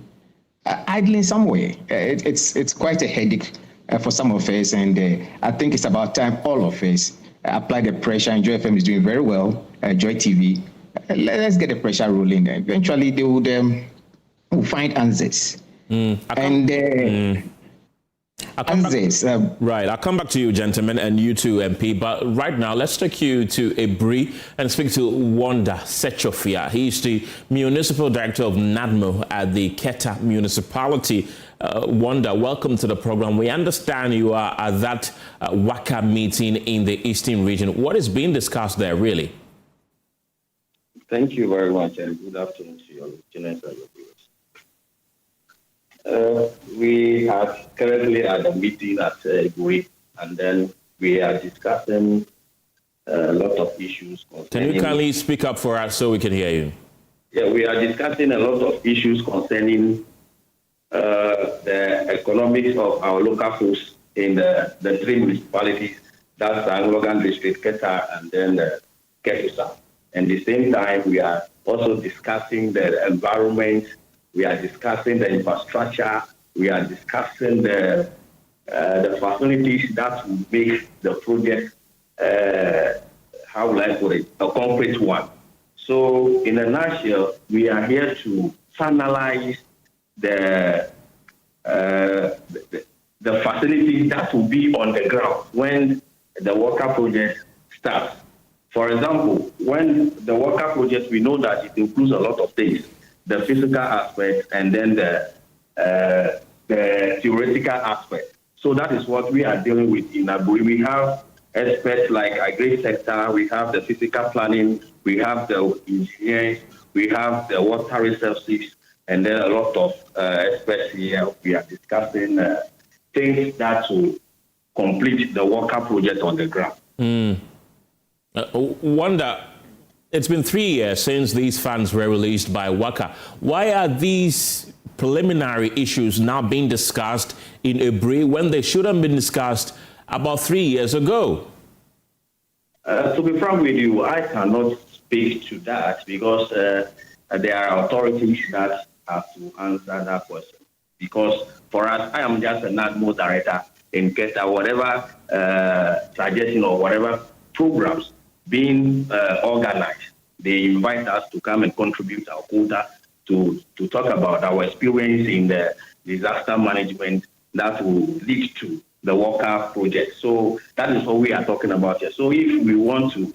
idling somewhere. It's quite a headache for some of us, and I think it's about time all of us apply the pressure. And Joy FM is doing very well. Joy TV, let's get the pressure rolling. Eventually, they would find answers. Answers. Right, I'll come back to you, gentlemen, and you too, MP. But right now, let's take you to Ebri and speak to Wanda Sechofia. He's the Municipal Director of NADMO at the Keta Municipality. Wanda, welcome to the program. We understand you are at that WACA meeting in the Eastern region. What is being discussed there, really? Thank you very much, and good afternoon to your listeners and your viewers. We are currently at a meeting at Ebri, and then we are discussing a lot of issues. Can you kindly speak up for us so we can hear you? Yeah, we are discussing a lot of issues concerning the economics of our local force in the three municipalities, that's Anglogan District, Keta, and then Ketusa. And at the same time, we are also discussing the environment, we are discussing the infrastructure, we are discussing the facilities that will make the project, how will I put it, a concrete one. So in a nutshell, we are here to finalize the facilities that will be on the ground when the worker project starts. For example, when the worker project, we know that it includes a lot of things, the physical aspect and then the theoretical aspect. So that is what we are dealing with in Aburi. We have experts like agri sector, we have the physical planning, we have the engineers, we have the water resources, and then a lot of experts here. We are discussing things that will complete the worker project on the ground. Wanda, it's been 3 years since these funds were released by WACA. Why are these preliminary issues now being discussed in Ebri when they should have been discussed about 3 years ago? To be frank with you, I cannot speak to that because there are authorities that have to answer that question. Because for us, I am just a NADMO director in Keta. Whatever suggestion or whatever programs being organized, they invite us to come and contribute our quota to talk about our experience in the disaster management that will lead to the worker project. So that is what we are talking about here. So if we want to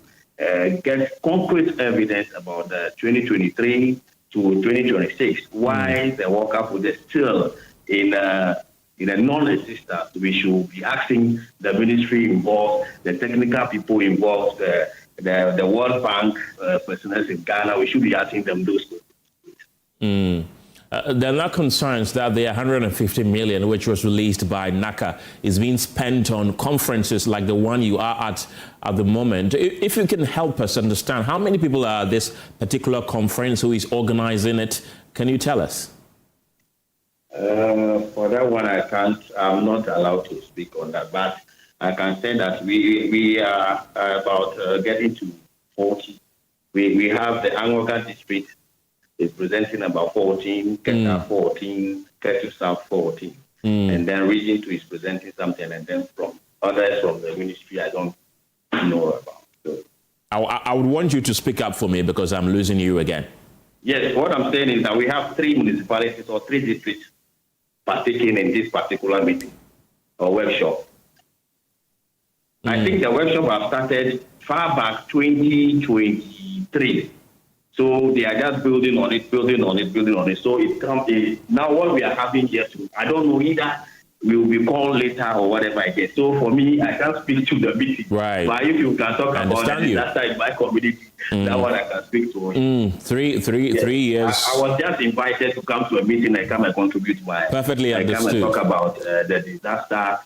get concrete evidence about the 2023 to 2026, why the worker project still in a non-existence, we should be asking the ministry involved, the technical people involved, the World Bank personnel in Ghana. We should be asking them those questions. There are not concerns that the 150 million, which was released by NACA, is being spent on conferences like the one you are at the moment. If you can help us understand, how many people are at this particular conference, who is organizing it? Can you tell us? For that one, I'm not allowed to speak on that, but I can say that we are about getting to 40. We have the Angoga district is presenting about 14, Keta 14, Ketusa 14, and then Region 2 is presenting something, and then from others from the ministry I don't know about. So, I would want you to speak up for me because I'm losing you again. Yes, what I'm saying is that we have 3 municipalities or 3 districts partaking in this particular meeting or workshop. I think the workshop have started far back 2023. So they are just building on it. So now what we are having here, I don't know either will be called later or whatever I get. So for me, I can't speak to the meeting. Right. But if you can talk about the disaster in my community, that one I can speak to. 3 years. I was just invited to come to a meeting and come and contribute my. Perfectly understood. I come and talk about the disaster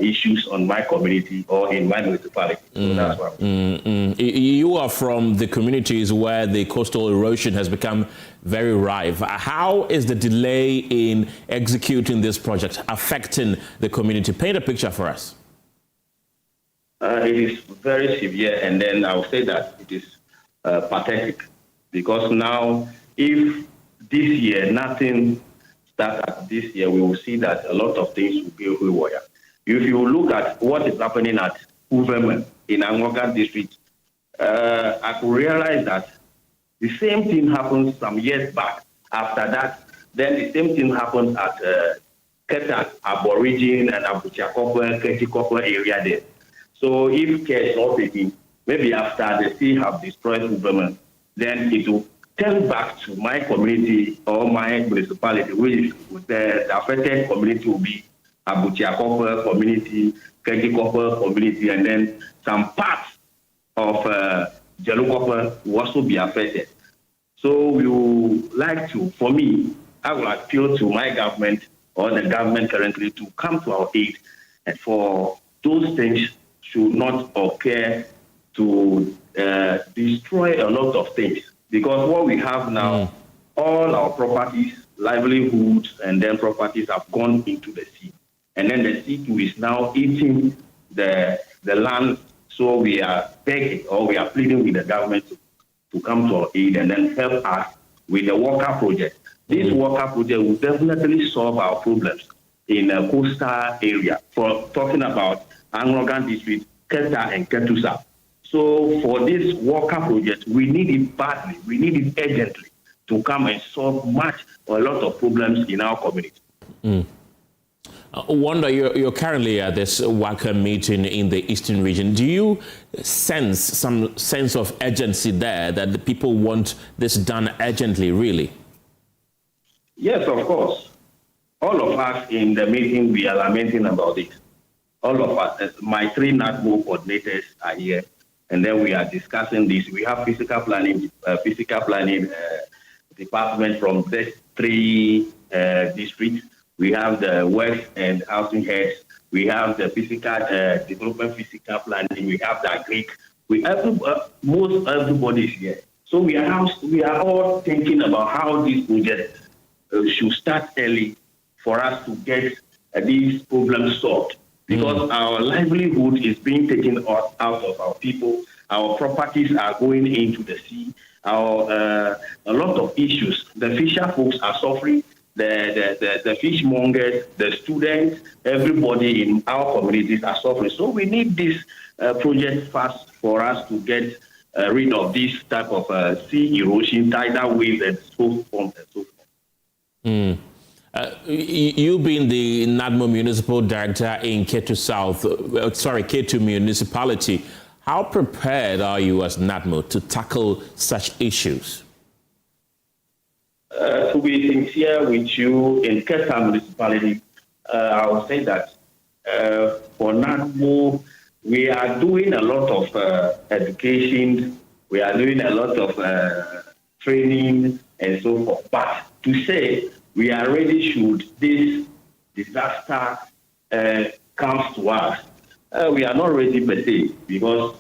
issues on my community or in my municipality. So that's what You are from the communities where the coastal erosion has become very rife. How is the delay in executing this project affecting the community? Paint a picture for us. It is very severe, and then I will say that it is pathetic, because now if this year nothing starts this year, we will see that a lot of things will be haywire. If you look at what is happening at Uvemen in Angoga district, I could realize that the same thing happened some years back. After that, then the same thing happened at Keta, Aborigine, and Abuchakopa, Ketikopa area there. So if care is not taken, maybe after the sea have destroyed Uvemen, then it will turn back to my community or my municipality, which the affected community will be Abuchakopa community, Ketikopa community, and then some parts of Jelukopa will also be affected. So we would like to, for me, I will appeal to my government or the government currently to come to our aid, and for those things should not occur to destroy a lot of things. Because what we have now, all our properties, livelihoods, and then properties have gone into the sea. And then the sea too is now eating the land. So we are begging, or we are pleading with the government to come to our aid and then help us with the Walker project. This Walker project will definitely solve our problems in a coastal area. For talking about Angogan district, Keta and Ketusa. So for this Walker project, we need it badly, we need it urgently to come and solve a lot of problems in our community. Wanda, you're currently at this Walker meeting in the Eastern region. Do you sense some sense of urgency there, that the people want this done urgently, really? Yes, of course. All of us in the meeting, we are lamenting about it. All of us, my 3 NATMO coordinators are here, and then we are discussing this. We have physical planning department from these 3 districts. We have the works and housing heads. We have the physical development, physical planning. We have the Greek. Most everybody is here. So we are all thinking about how this project should start early for us to get these problems solved. Because our livelihood is being taken out of our people. Our properties are going into the sea. A lot of issues. The fisher folks are suffering. The fishmongers, the students, everybody in our communities are suffering. So we need this project fast for us to get rid of this type of sea erosion, tidal waves, and so on and so forth. You being the NADMO Municipal Director in Ketu Municipality, how prepared are you as NADMO to tackle such issues? To be sincere with you, in Ketu Municipality, I would say that for NADMO, we are doing a lot of education, we are doing a lot of training and so forth. But to say we are ready should this disaster comes to us, we are not ready per se, because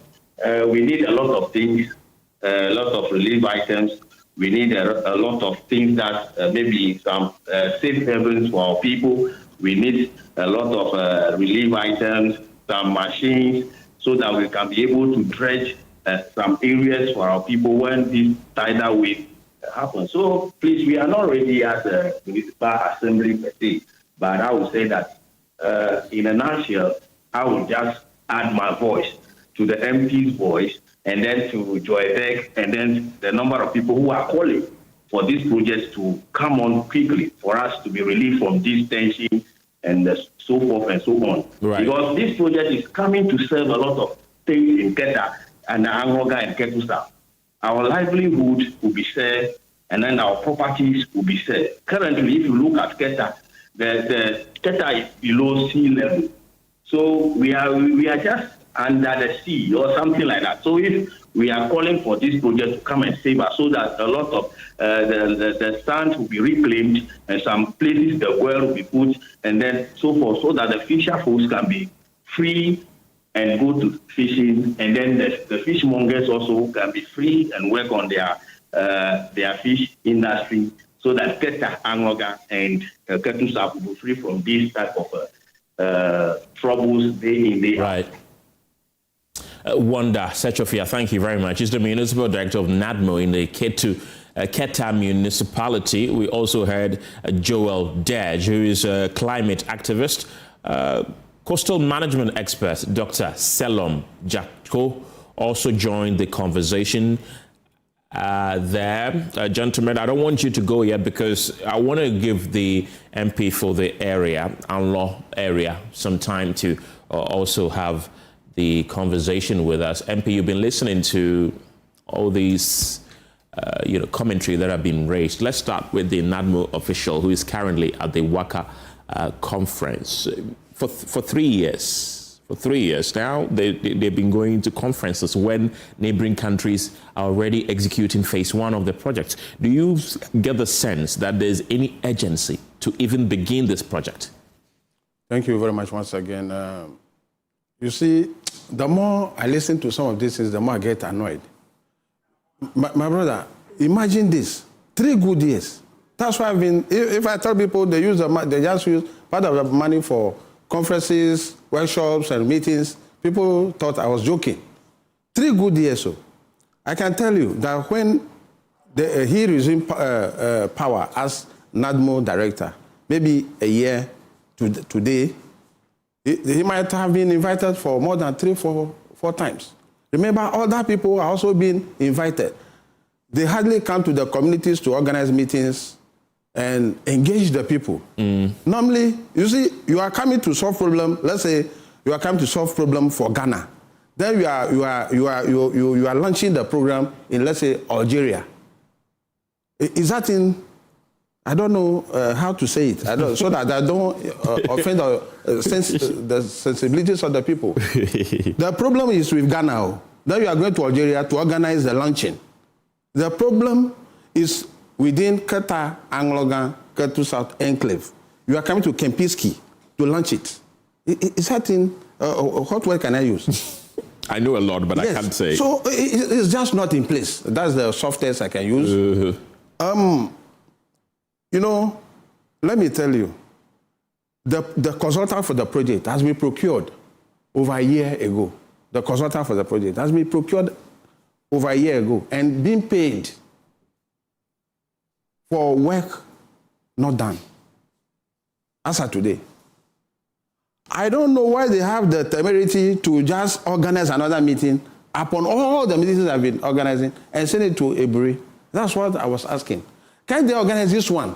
we need a lot of things, a lot of relief items. We need a lot of things that maybe some safe havens for our people. We need a lot of relief items, some machines, so that we can be able to dredge some areas for our people when this tidal wave happens. So please, we are not ready as a municipal assembly per se, but I would say that in a nutshell, I will just add my voice to the MP's voice, and then to Joy Beck, and then the number of people who are calling for these projects to come on quickly for us to be relieved from this tension and so forth and so on. Right. Because this project is coming to serve a lot of things in Keta and Angoga and Ketusa. Our livelihood will be served, and then our properties will be served. Currently, if you look at Keta, the data is below sea level. So we are just under the sea or something like that. So if we are calling for this project to come and save us so that a lot of the sand will be reclaimed and some places the well will be put and then so forth, so that the fisher folks can be free and go to fishing, and then the fishmongers also can be free and work on their fish industry, so that Keta, Angoga, and Ketusa will be free from these type of troubles day in, day out. Right. Wanda Sechofia, thank you very much. He's the Municipal Director of NADMO in the Keta municipality. We also heard Joel Dej, who is a climate activist. Coastal management expert Dr. Selom Jakko also joined the conversation there. Gentlemen, I don't want you to go yet because I want to give the MP for the area, Anlo area, some time to also have the conversation with us. MP, you've been listening to all these commentary that have been raised. Let's start with the NADMO official who is currently at the WACA conference. For 3 years. For 3 years now, they've been going to conferences when neighboring countries are already executing phase 1 of the project. Do you get the sense that there's any urgency to even begin this project? Thank you very much once again. You see, the more I listen to some of these things, the more I get annoyed. My brother, imagine this, 3 good years. That's why if I tell people they just use part of the money for conferences, workshops, and meetings, people thought I was joking. 3 good years. So I can tell you that when he resumed power as NADMO director, maybe a year today, he might have been invited for more than 3-4 times. Remember, other people are also being invited. They hardly come to the communities to organize meetings and engage the people. Normally, you see, you are coming to solve problem. Let's say you are coming to solve problem for Ghana. Then you are launching the program in, let's say, Algeria. Is that in? I don't know how to say it. So that I don't offend the sensibilities of the people. The problem is with Ghana. Then you are going to Algeria to organize the launching. The problem is within Keta, Anglogan, Ketu South Enclave. You are coming to Kempinski to launch it. Is that in, what word can I use? I know a lot, but yes. I can't say. So it's just not in place. That's the softest I can use. Let me tell you, the consultant for the project has been procured over a year ago. The consultant for the project has been procured over a year ago and being paid for work not done. As of today. I don't know why they have the temerity to just organize another meeting upon all the meetings I've been organizing and send it to Eburi. That's what I was asking. Can they organize this one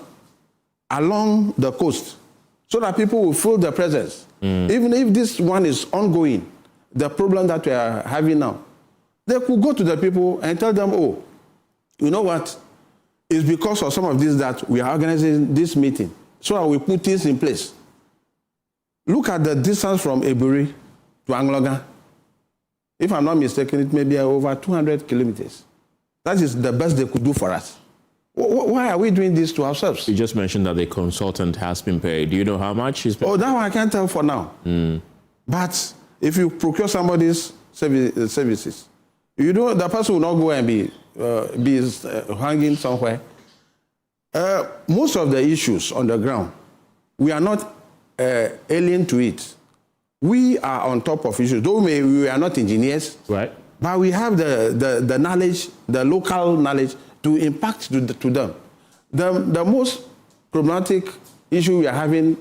along the coast so that people will feel the presence? Even if this one is ongoing, the problem that we are having now, they could go to the people and tell them, oh, you know what? It's because of some of this that we are organizing this meeting. So we put things in place. Look at the distance from Eburi to Anglogan. If I'm not mistaken, it may be over 200 kilometers. That is the best they could do for us. Why are we doing this to ourselves? You just mentioned that the consultant has been paid. Do you know how much he's paid? Oh, that one I can't tell for now. But if you procure somebody's services, you know the person will not go and be hanging somewhere. Most of the issues on the ground, we are not alien to it. We are on top of issues. Though we are not engineers, right? But we have the knowledge, the local knowledge to impact to them. The most problematic issue we are having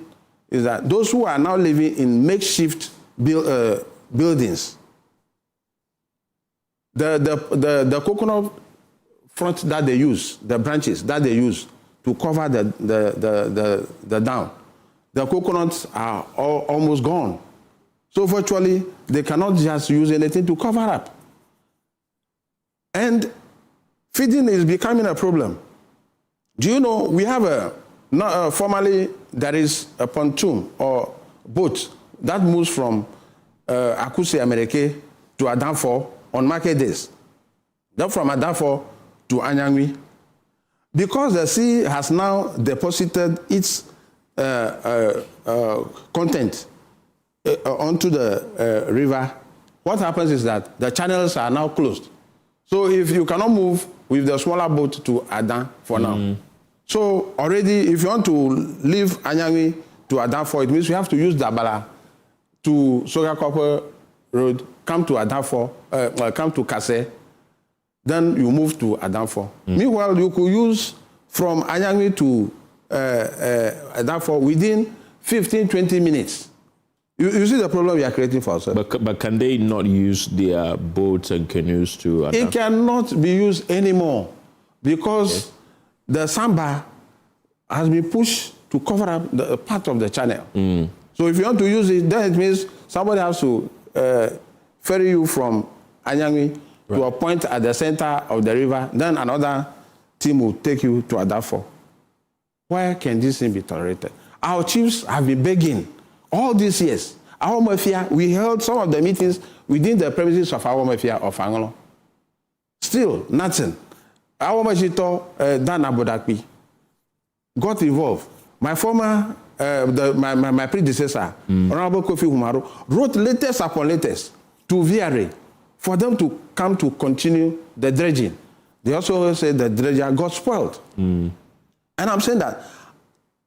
is that those who are now living in makeshift buildings, the coconut front that they use, the branches that they use to cover the down, the coconuts are almost gone. So virtually, they cannot just use anything to cover up. And feeding is becoming a problem. Do you know, we have No, formally, there is a pontoon or boat that moves from Akusi-Amerike to Adanfo on market days. Then from Adanfo to Anyangwi. Because the sea has now deposited its content onto the river, what happens is that the channels are now closed. So if you cannot move with the smaller boat to Adan for now. So already, if you want to leave Anyangwi to Adanfo, it means you have to use Dabala to Soga Copper Road, come to Adanfo, come to Kase, then you move to Adanfo. Meanwhile, you could use from Anyangwi to Adanfo within 15-20 minutes. You see the problem we are creating for ourselves. But can they not use their boats and canoes to Adanfo? It cannot be used anymore because the samba has been pushed to cover up the part of the channel. So if you want to use it, then it means somebody has to ferry you from Anyangwi to a point at the center of the river, then another team will take you to Adanfo. Why can this thing be tolerated? Our chiefs have been begging all these years. Our mafia, we held some of the meetings within the premises of our mafia of Angolo. Still, nothing. Our mafia, Dan Abodakpi, got involved. My former, my predecessor, Honorable Kofi Umaru, wrote letters upon letters to VRA for them to come to continue the dredging. They also said the dredger got spoiled. And I'm saying that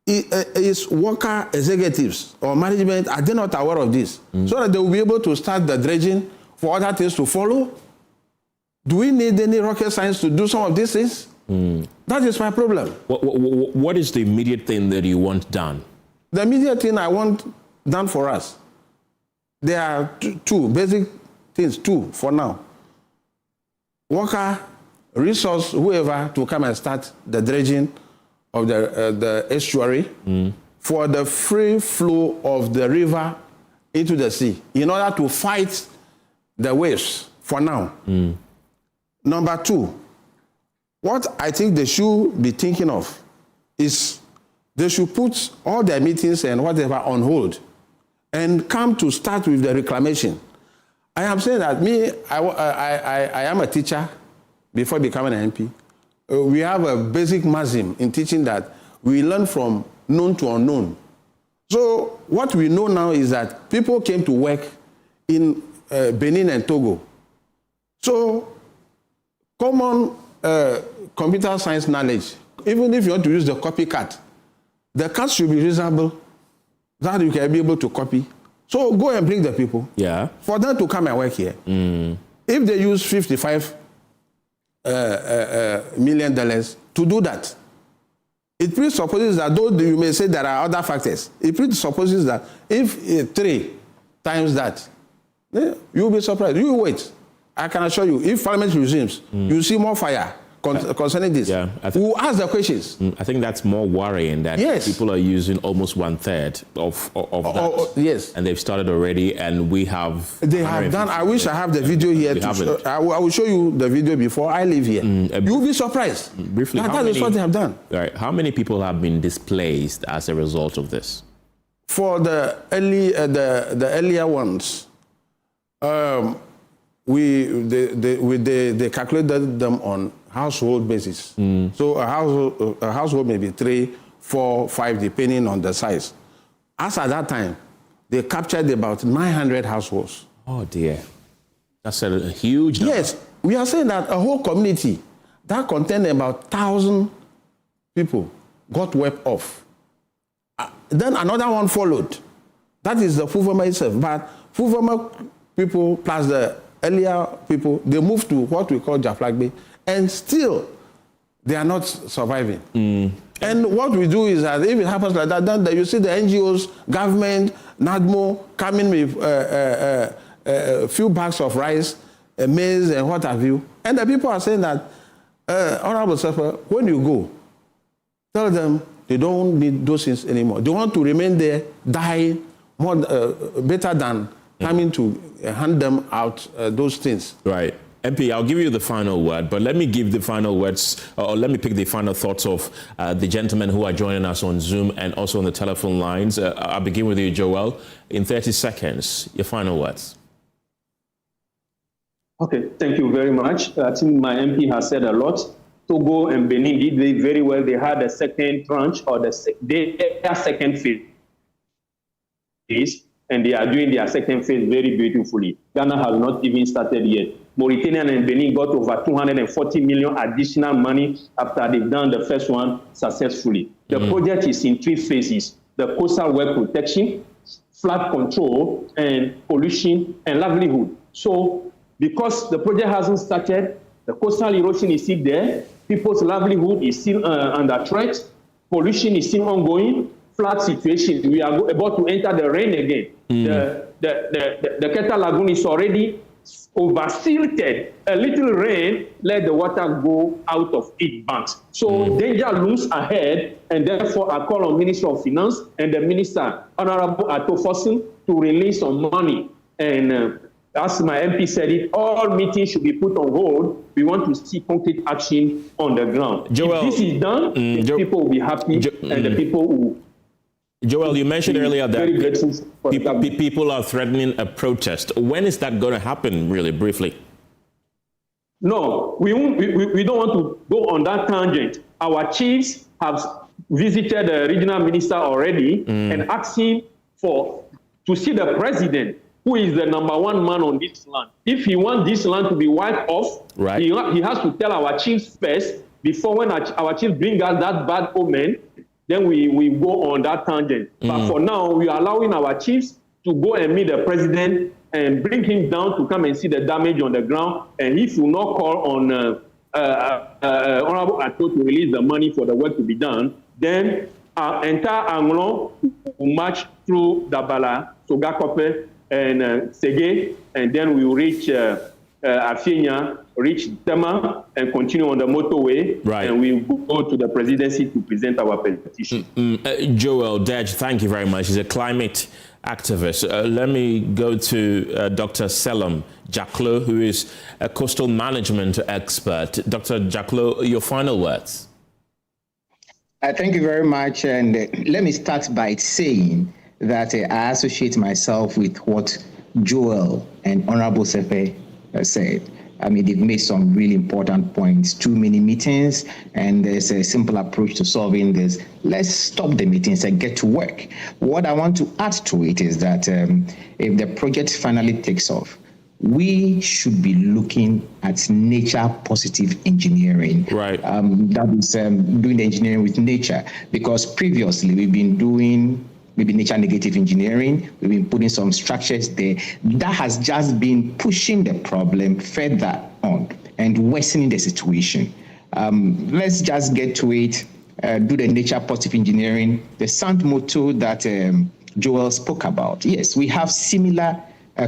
is worker executives or management, are they not aware of this? So that they will be able to start the dredging for other things to follow? Do we need any rocket science to do some of these things? That is my problem. What is the immediate thing that you want done? The immediate thing I want done for us, there are two basic things, two for now. Worker, resource, whoever, to come and start the dredging of the estuary for the free flow of the river into the sea in order to fight the waves for now. Number two, what I think they should be thinking of is they should put all their meetings and whatever on hold and come to start with the reclamation. I am saying that I am a teacher before becoming an MP. We have a basic maxim in teaching that we learn from known to unknown. So what we know now is that people came to work in Benin and Togo. So common computer science knowledge, even if you want to use the copycat, the cat should be reasonable that you can be able to copy. So go and bring the people for them to come and work here. If they use $55 million to do that, it presupposes that though you may say there are other factors, it presupposes that if 3 times that, you'll be surprised. You wait. I can assure you, if Parliament resumes, you'll see more fire concerning this. We'll ask the questions. I think that's more worrying that people are using almost 1/3 of that. And they've started already, and we have... They have done. I wish I have the video here. I will show you the video before I leave here. You'll be surprised. Briefly, that is what they have done. Right. How many people have been displaced as a result of this? For the earlier ones, they calculated them on household basis. So a household may be 3, 4, 5, depending on the size. As at that time, they captured about 900 households. Oh dear, that's a huge number. Yes, we are saying that a whole community that contained about 1,000 people got wiped off. Then another one followed. That is the Fuvama itself. But Fuvama people plus the earlier people, they moved to what we call Jaflagbe, and still they are not surviving. And what we do is that if it happens like that, then you see the NGOs, government, NADMO coming with a few bags of rice, maize, and what have you. And the people are saying that, Honorable Sefer, when you go, tell them they don't need those things anymore. They want to remain there, die more better than coming to hand them out those things. Right. MP, I'll give you the final word, but let me give the final words, or let me pick the final thoughts of the gentlemen who are joining us on Zoom and also on the telephone lines. I'll begin with you, Joel. In 30 seconds, your final words. Okay, thank you very much. I think my MP has said a lot. Togo and Benin did very well. They had a second tranche or their second phase, and they are doing their second phase very beautifully. Ghana has not even started yet. Mauritania and Benin got over 240 million additional money after they've done the first one successfully. The project is in 3 phases: the coastal wealth protection, flood control, and pollution and livelihood. So because the project hasn't started, the coastal erosion is still there, people's livelihood is still under threat, pollution is still ongoing, flood situation, we are about to enter the rain again. The Keta Lagoon is already over-silted. A little rain let the water go out of its banks. So danger looms ahead, and therefore I call on Minister of Finance and the Minister, Honorable Akufo-Addo, to release some money. And as my MP said it, all meetings should be put on hold. We want to see concrete action on the ground. Joel, if this is done, the people will be happy, and the people will... Joel, you mentioned earlier that people are threatening a protest. When is that going to happen, really, briefly? No, we don't want to go on that tangent. Our chiefs have visited the regional minister already and asked him to see the president, who is the #1 man on this land. If he wants this land to be wiped off, he has to tell our chiefs first, before when our chiefs bring us that bad omen, then we go on that tangent. But for now, we are allowing our chiefs to go and meet the president and bring him down to come and see the damage on the ground. And if you not call on Honorable Addo to release the money for the work to be done, then our entire Anglon will march through Dabala, Sogakope, and Sege, and then we will reach Afienya, reach Tema, and continue on the motorway, and we will go to the presidency to present our petition. Joel Dej, thank you very much. He's a climate activist. Let me go to Dr. Selam Jaklo, who is a coastal management expert. Dr. Jaklo, your final words. Thank you very much, and let me start by saying that I associate myself with what Joel and Honorable Sepe said. I mean, they've made some really important points. Too many meetings, and there's a simple approach to solving this. Let's stop the meetings and get to work. What I want to add to it is that if the project finally takes off, we should be looking at nature positive engineering. That is doing the engineering with nature, because previously we've been doing maybe nature negative engineering. We've been putting some structures there. That has just been pushing the problem further on and worsening the situation. Let's just get to it, do the nature positive engineering. The sound motto that Joel spoke about. Yes, we have similar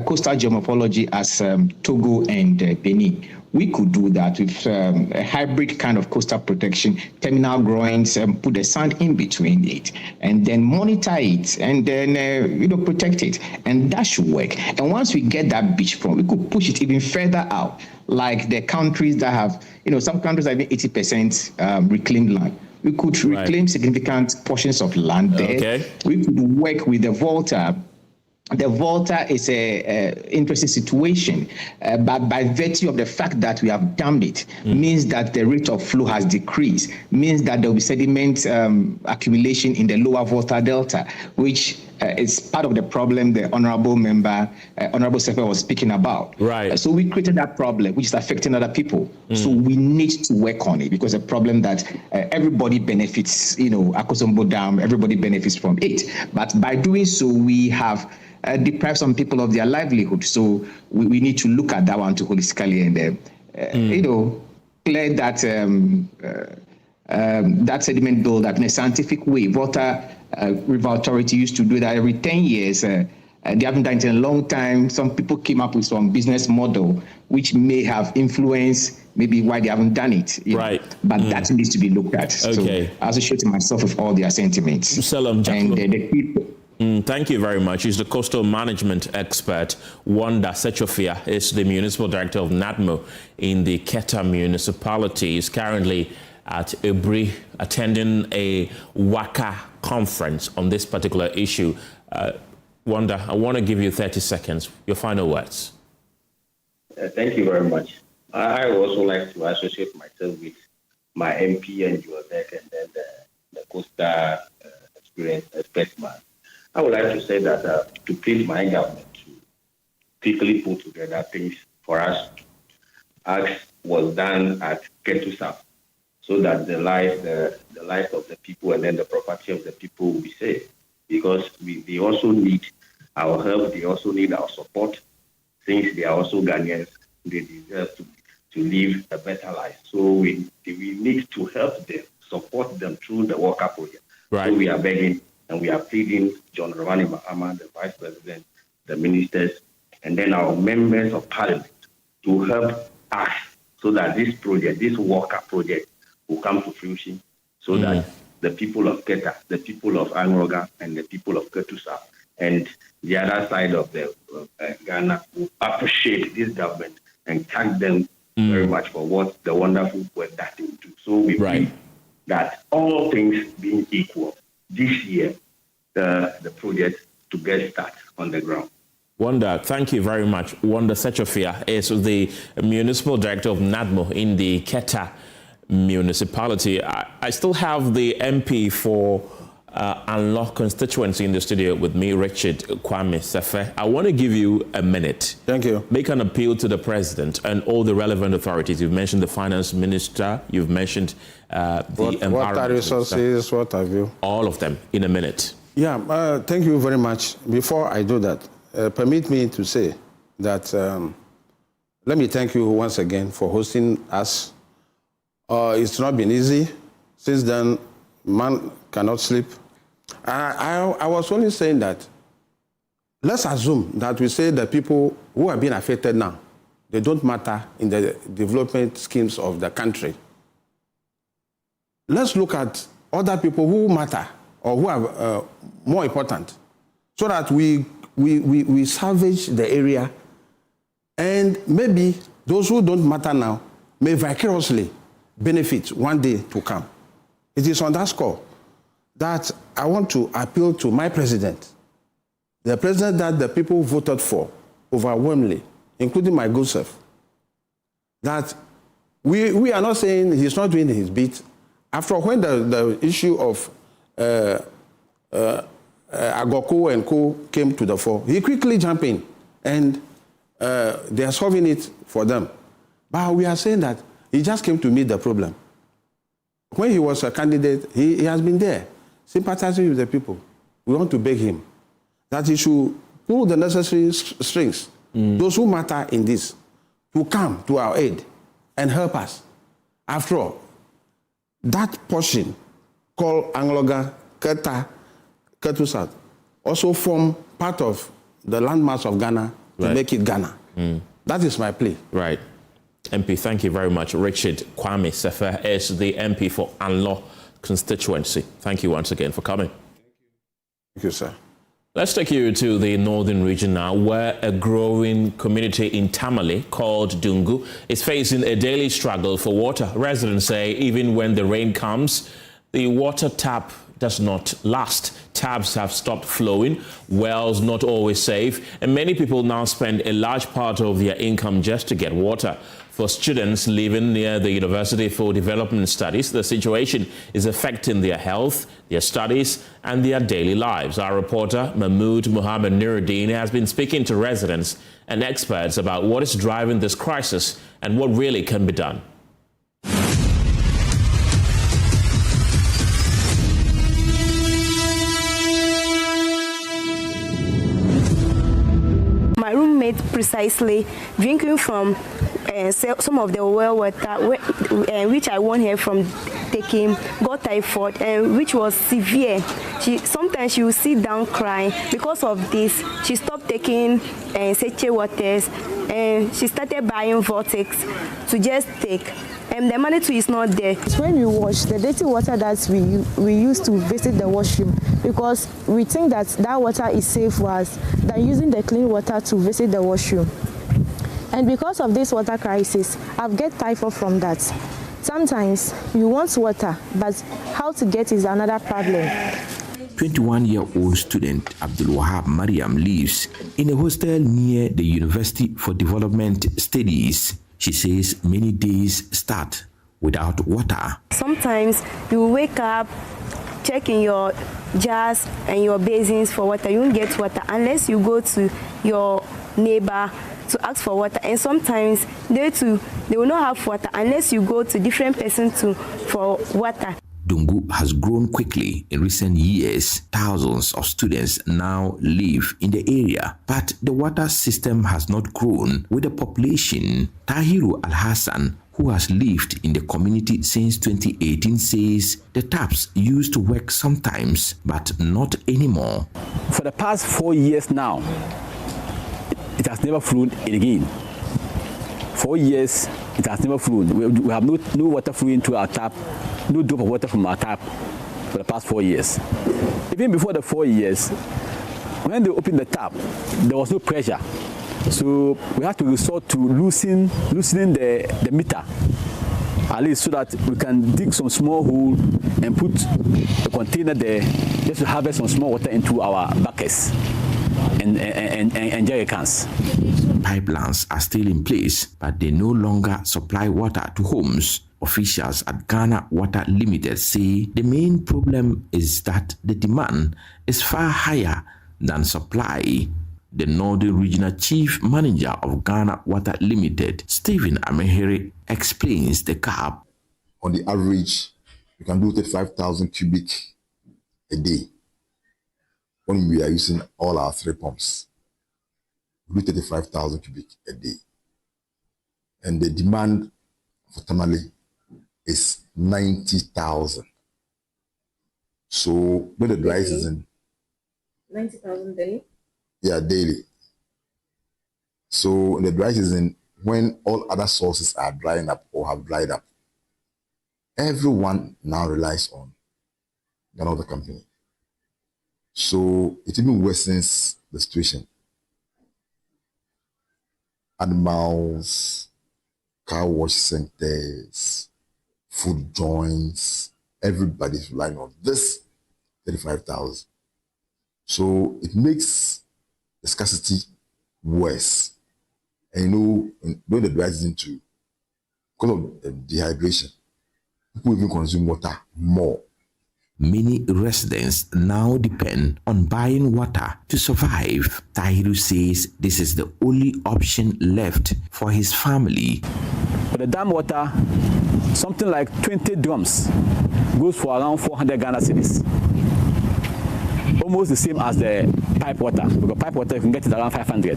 coastal geomorphology as Togo and Benin. We could do that with a hybrid kind of coastal protection, terminal groins, put the sand in between it, and then monitor it, and then protect it, and that should work. And once we get that beach front, we could push it even further out, like the countries that have, some countries have 80% reclaimed land. We could reclaim significant portions of land there. We could work with the Volta. The Volta is an interesting situation, but by virtue of the fact that we have dammed it, means that the rate of flow has decreased, means that there will be sediment accumulation in the lower Volta Delta, which is part of the problem the honorable member, Honorable Sepe, was speaking about. So we created that problem, which is affecting other people. So we need to work on it, because a problem that everybody benefits, Akosombo Dam, everybody benefits from it. But by doing so, we have deprive some people of their livelihood. So we need to look at that one too holistically and, clear that that sediment buildup in a scientific way. Water River Authority used to do that every 10 years. They haven't done it in a long time. Some people came up with some business model which may have influenced maybe why they haven't done it. But that needs to be looked at. So I associate myself with all their sentiments. Selam Jaklo. And the people. Thank you very much. She's the coastal management expert. Wanda Sechofia is the municipal director of NADMO in the Keta municipality. Is currently at Ebri attending a WACA conference on this particular issue. Wanda, I want to give you 30 seconds. Your final words. Thank you very much. I would also like to associate myself with my MP and Juadek and then the coastal experience expert man. I would like to say that to please my government to quickly put together things for us as was done at Ketu South, so that the life of the people and then the property of the people will be safe. Because they also need our help, they also need our support, since they are also Ghanaians, they deserve to live a better life. So we need to help them, support them through the Worker Project. Right. So we are begging and we are pleading John Ravani Mahama, the Vice President, the ministers, and then our members of Parliament to help us so that this project, this Worker Project, will come to fruition, so that the people of Keta, the people of Angroga, and the people of Ketusa, and the other side of the Ghana will appreciate this government and thank them very much for what the wonderful work that they do. So we believe that all things being equal, this year, the project to get started on the ground. Wanda, thank you very much. Wanda Sechofia is the municipal director of NADMO in the Keta municipality. I still have the MP for Anlo constituency in the studio with me, Richard Kwame Sefe. I want to give you a minute. Thank you. Make an appeal to the president and all the relevant authorities. You've mentioned the finance minister. You've mentioned the environment. What are resources? What have you? All of them in a minute. Yeah, thank you very much. Before I do that, permit me to say that let me thank you once again for hosting us. It's not been easy. Since then, man cannot sleep. I was only saying that let's assume that we say the people who are being affected now, they don't matter in the development schemes of the country. Let's look at other people who matter or who are more important, so that we salvage the area, and maybe those who don't matter now may vicariously benefit one day to come. It is on that score that I want to appeal to my president, the president that the people voted for overwhelmingly, including my good self, that we are not saying he's not doing his bit. After when the issue of Agoko and Co came to the fore, he quickly jumped in and they are solving it for them. But we are saying that he just came to meet the problem. When he was a candidate, he has been there, sympathizing with the people. We want to beg him that he should pull the necessary strings, those who matter in this, to come to our aid and help us. After all, that portion called Angloga, Keta, Ketu South also form part of the landmass of Ghana to make it Ghana. That is my plea. Right. MP, thank you very much. Richard Kwame Sefe is the MP for Anlo constituency. Thank you once again for coming. Thank you, sir. Let's take you to the northern region now, where a growing community in Tamale called Dungu is facing a daily struggle for water. Residents say even when the rain comes, the water tap does not last. Taps have stopped flowing, wells not always safe, and many people now spend a large part of their income just to get water. For students living near the University for Development Studies, the situation is affecting their health, their studies, and their daily lives. Our reporter, Mahmoud Muhammad Nuruddin, has been speaking to residents and experts about what is driving this crisis and what really can be done. My roommate precisely drinking from some of the well water which I warned her from taking, got typhoid, which was severe. sometimes she will sit down crying. Because of this, she stopped taking sachet waters and she started buying Vortex to just take. And the money too is not there. When we wash, the dirty water that we use to visit the washroom, because we think that water is safe for us than using the clean water to visit the washroom. And because of this water crisis, I've get typhoid from that. Sometimes you want water, but how to get is another problem. 21-year-old student Abdul Wahab Mariam lives in a hostel near the University for Development Studies. She says many days start without water. Sometimes you wake up, check in your jars and your basins for water. You won't get water unless you go to your neighbor to ask for water. And sometimes they will not have water unless you go to different persons for water. Dungu has grown quickly in recent years. Thousands of students now live in the area, but the water system has not grown with the population. Tahiru Al-Hassan, who has lived in the community since 2018, says the taps used to work sometimes, but not anymore. For the past 4 years now, it has never flowed again. 4 years, it has never flowed. We have no water flowing to our tap, no drop of water from our tap for the past 4 years. Even before the 4 years, when they opened the tap, there was no pressure. So we had to resort to loosening the meter, at least so that we can dig some small hole and put a container there just to harvest some small water into our buckets and jerry cans. Pipelines are still in place, but they no longer supply water to homes. Officials at Ghana Water Limited say the main problem is that the demand is far higher than supply. The Northern Regional Chief Manager of Ghana Water Limited, Stephen Amehere, explains the gap. On the average, we can do 35,000 cubic a day when we are using all our 3 pumps. We do 35,000 cubic a day. And the demand for Tamale is 90,000. So when the dry season, 90,000 daily? Yeah, daily. So in the dry season, when all other sources are drying up or have dried up, everyone now relies on another company. So it even worsens the situation. Animals, car wash centers, food joints, everybody's relying on this 35,000. So it makes the scarcity worse. And when the dry season too, because of dehydration, people even consume water more. Many residents now depend on buying water to survive. Tahiru says this is the only option left for his family. For the dam water, something like 20 drums goes for around 400 Ghana cedis. Almost the same as the pipe water, because pipe water you can get it around 500.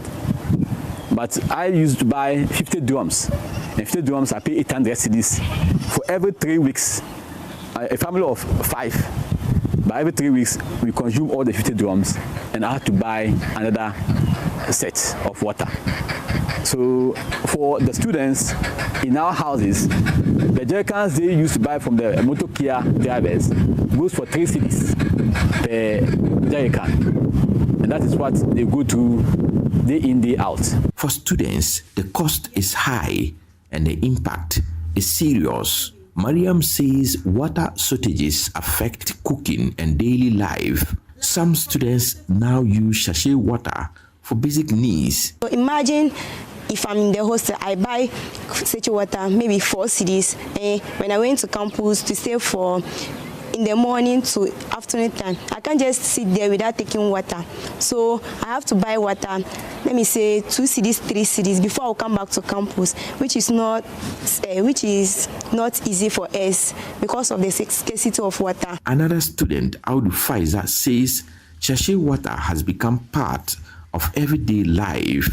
But I used to buy 50 drums. And 50 drums I pay 800 cedis for every 3 weeks. A family of 5. By every 3 weeks, we consume all the 50 drums, and I have to buy another set of water. So for the students in our houses, the jerrycans they used to buy from the motor Kia drivers goes for 3 cedis per jerrycan, and that is what they go to day in, day out. For students, the cost is high and the impact is serious. Mariam says water shortages affect cooking and daily life. Some students now use sachet water for basic needs. So imagine if I'm in the hostel, I buy sachet water, maybe 4 cedis. And when I went to campus to stay for in the morning to afternoon time, I can't just sit there without taking water. So I have to buy water, let me say 2 cedis, 3 cedis before I'll come back to campus, which is not easy for us because of the scarcity of water. Another student, Audu Faiza, says sachet water has become part of everyday life.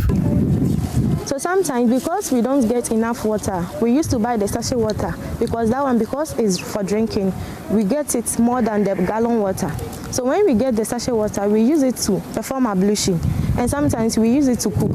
So sometimes, because we don't get enough water, we used to buy the sachet water, because that one, because it's for drinking, we get it more than the gallon water. So when we get the sachet water, we use it to perform ablution, and sometimes we use it to cook,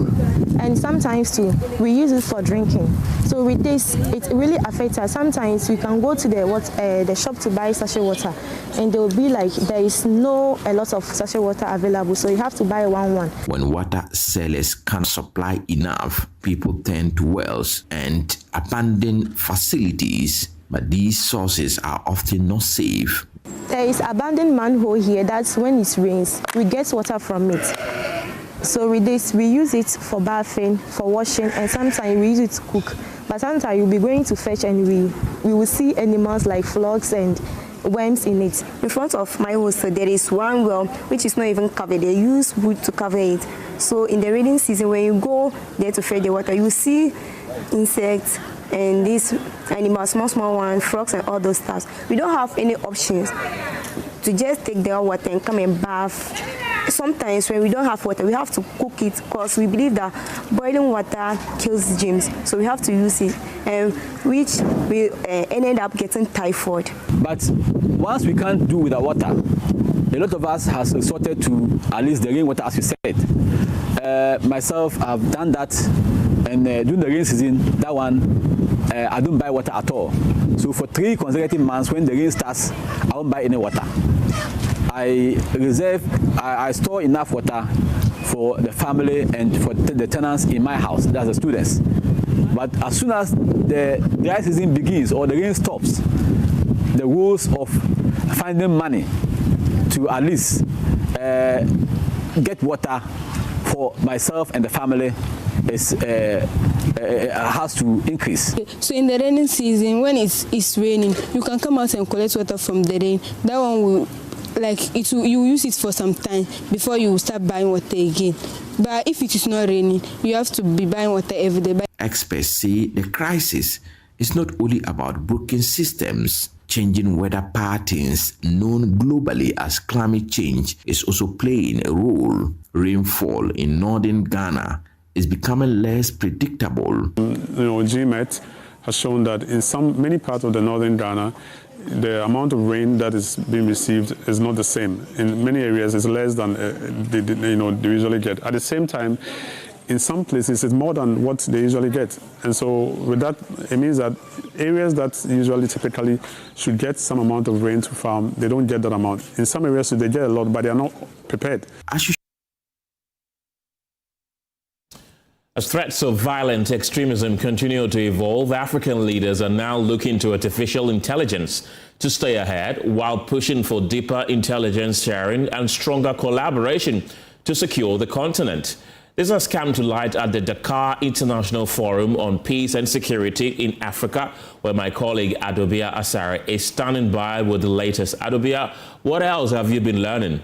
and sometimes too we use it for drinking. So with this, it really affects us. Sometimes we can go to the shop to buy sachet water, and there will be like there is a lot of sachet water available, so you have to buy one. When water sellers can't supply enough, people turn to wells and abandoned facilities, but these sources are often not safe. There is abandoned manhole here. That's when it rains, we get water from it. So with this, we use it for bathing, for washing, and sometimes we use it to cook. But sometimes you'll be going to fetch and we will see animals like frogs and worms in it. In front of my house, there is one well which is not even covered. They use wood to cover it. So in the rainy season, when you go there to fetch the water, you see insects and these animals, small ones, frogs and all those stuff. We don't have any options to just take their water and come and bath. Sometimes when we don't have water, we have to cook it, because we believe that boiling water kills germs. So we have to use it, which we ended up getting typhoid. But once we can't do without water, a lot of us has resorted to at least the rainwater, as you said. Myself, I've done that, and during the rain season, that one, I don't buy water at all. So for 3 consecutive months, when the rain starts, I don't buy any water. I store enough water for the family and for the tenants in my house, that's the students. But as soon as the dry season begins or the rain stops, the rules of finding money to at least get water for myself and the family has to increase. So in the rainy season, when it's raining, you can come out and collect water from the rain. That one will, you use it for some time before you start buying water again. But if it is not raining, you have to be buying water every day. Experts say the crisis is not only about broken systems. Changing weather patterns, known globally as climate change, is also playing a role. Rainfall in northern Ghana is becoming less predictable. GMET has shown that in many parts of the northern Ghana, the amount of rain that is being received is not the same. In many areas, it's less than they usually get. At the same time, in some places, it's more than what they usually get. And so with that, it means that areas that usually typically should get some amount of rain to farm, they don't get that amount. In some areas, they get a lot, but they are not prepared. As threats of violent extremism continue to evolve, African leaders are now looking to artificial intelligence to stay ahead while pushing for deeper intelligence sharing and stronger collaboration to secure the continent. This has come to light at the Dakar International Forum on Peace and Security in Africa, where my colleague Adobia Asare is standing by with the latest. Adobia, what else have you been learning?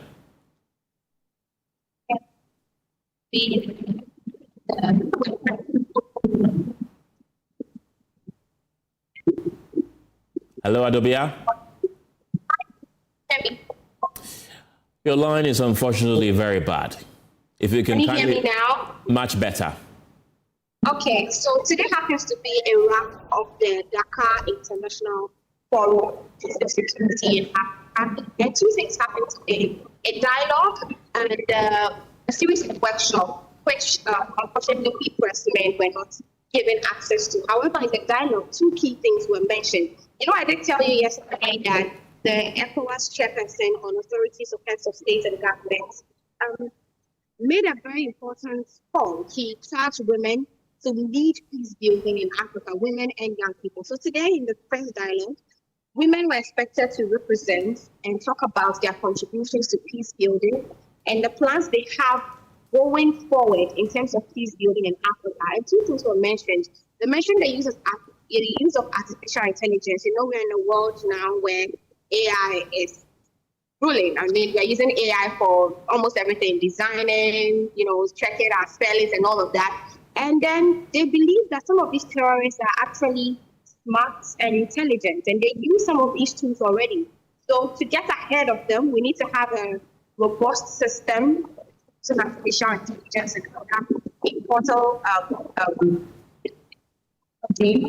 Hello, Adobia. Your line is unfortunately very bad. If you can hear me now? Much better. Okay, so today happens to be a wrap of the Dakar International Forum on Security in Africa. And 2 things happened today: a dialogue and a series of workshops, which unfortunately people were not given access to. However, in the dialogue, 2 key things were mentioned. I did tell you yesterday that the ECOWAS chairperson on authorities of heads of state and governments made a very important point. He charged women to lead peace building in Africa, women and young people. So today in the press dialogue, women were expected to represent and talk about their contributions to peace building and the plans they have going forward in terms of peace building in Africa. And 2 things were mentioned. They mentioned the use of artificial intelligence. We're in a world now where AI is ruling. I mean, we are using AI for almost everything, designing, checking our spellings and all of that. And then they believe that some of these terrorists are actually smart and intelligent, and they use some of these tools already. So to get ahead of them, we need to have a robust system using artificial intelligence and a portal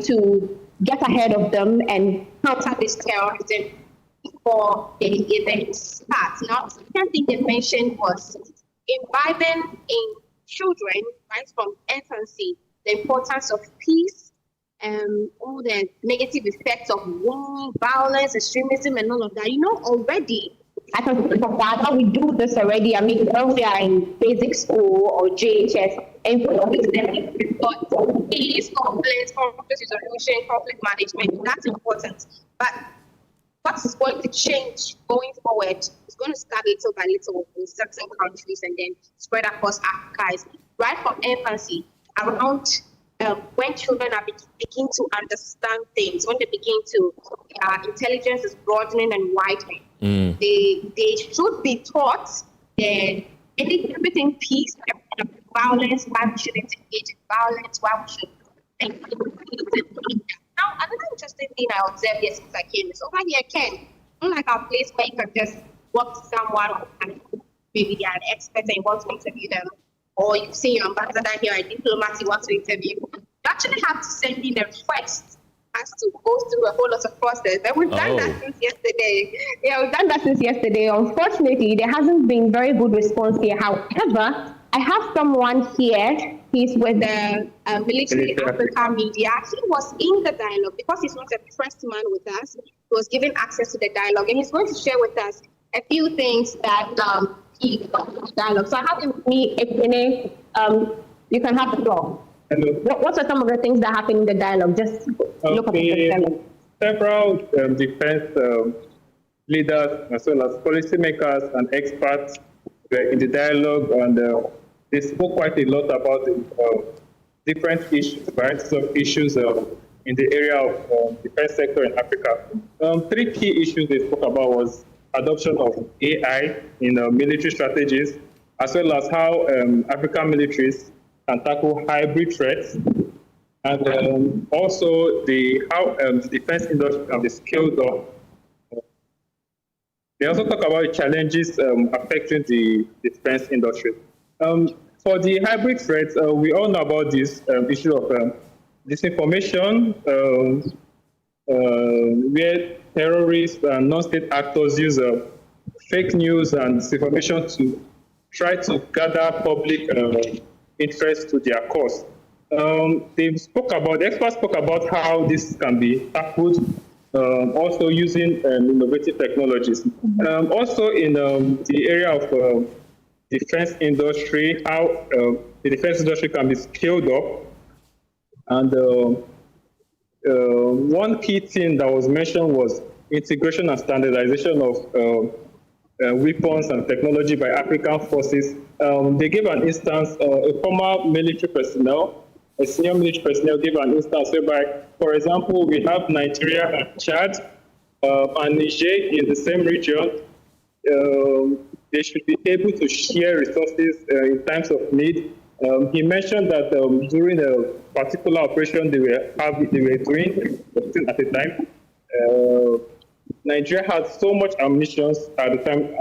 to get ahead of them and counter this terrorism before the event starts. Now, the second thing they mentioned was imbibing in children, right from infancy, the importance of peace, all the negative effects of war, violence, extremism, and all of that. You know, already, I can think of that, how we do this already. I mean, when we are in basic school or JHS, and but it is conflict resolution, conflict management. That's important. But what is going to change going forward is going to start little by little in certain countries and then spread across Africa. Is right from infancy, around when children are begin to understand things, when they begin to, intelligence is broadening and widening. They should be taught that everything peace, everything violence, why we shouldn't engage in violence, why we should. Now, another interesting thing I observed here since I came is over here, Ken, unlike our place where you can just walk to someone and maybe they are an expert and you want to interview them, or you see your ambassador here, a diplomat you want to interview, you actually have to send in a request. Has to go through a whole lot of process. And we've done that since yesterday. Yeah, we've done that since yesterday. Unfortunately, there hasn't been very good response here. However, I have someone here. He's with the Military Africa Media. He was in the dialogue because he's not a pressed man with us. He was given access to the dialogue, and he's going to share with us a few things that he got from the dialogue. So I have him with me. You can have the floor. Hello. What are some of the things that happen in the dialogue? Just look at the several defense leaders as well as policymakers and experts were in the dialogue, and they spoke quite a lot about different issues, right? Some issues in the area of defense sector in Africa. Three key issues they spoke about was adoption of AI in military strategies, as well as how African militaries can tackle hybrid threats, and also how the defense industry can be scaled up. They also talk about challenges affecting the defense industry. For the hybrid threats, we all know about this issue of disinformation, where terrorists and non-state actors use fake news and disinformation to try to gather public interest to their cause. The experts spoke about how this can be tackled, also using innovative technologies. Also in the area of defense industry, how the defense industry can be scaled up. And one key thing that was mentioned was integration and standardization of weapons and technology by African forces. They gave an instance, a former military personnel, a senior military personnel gave an instance whereby, for example, we have Nigeria and Chad and Niger in the same region. They should be able to share resources in times of need. He mentioned that during a particular operation they were doing at the time, Nigeria had so much ammunition at the time,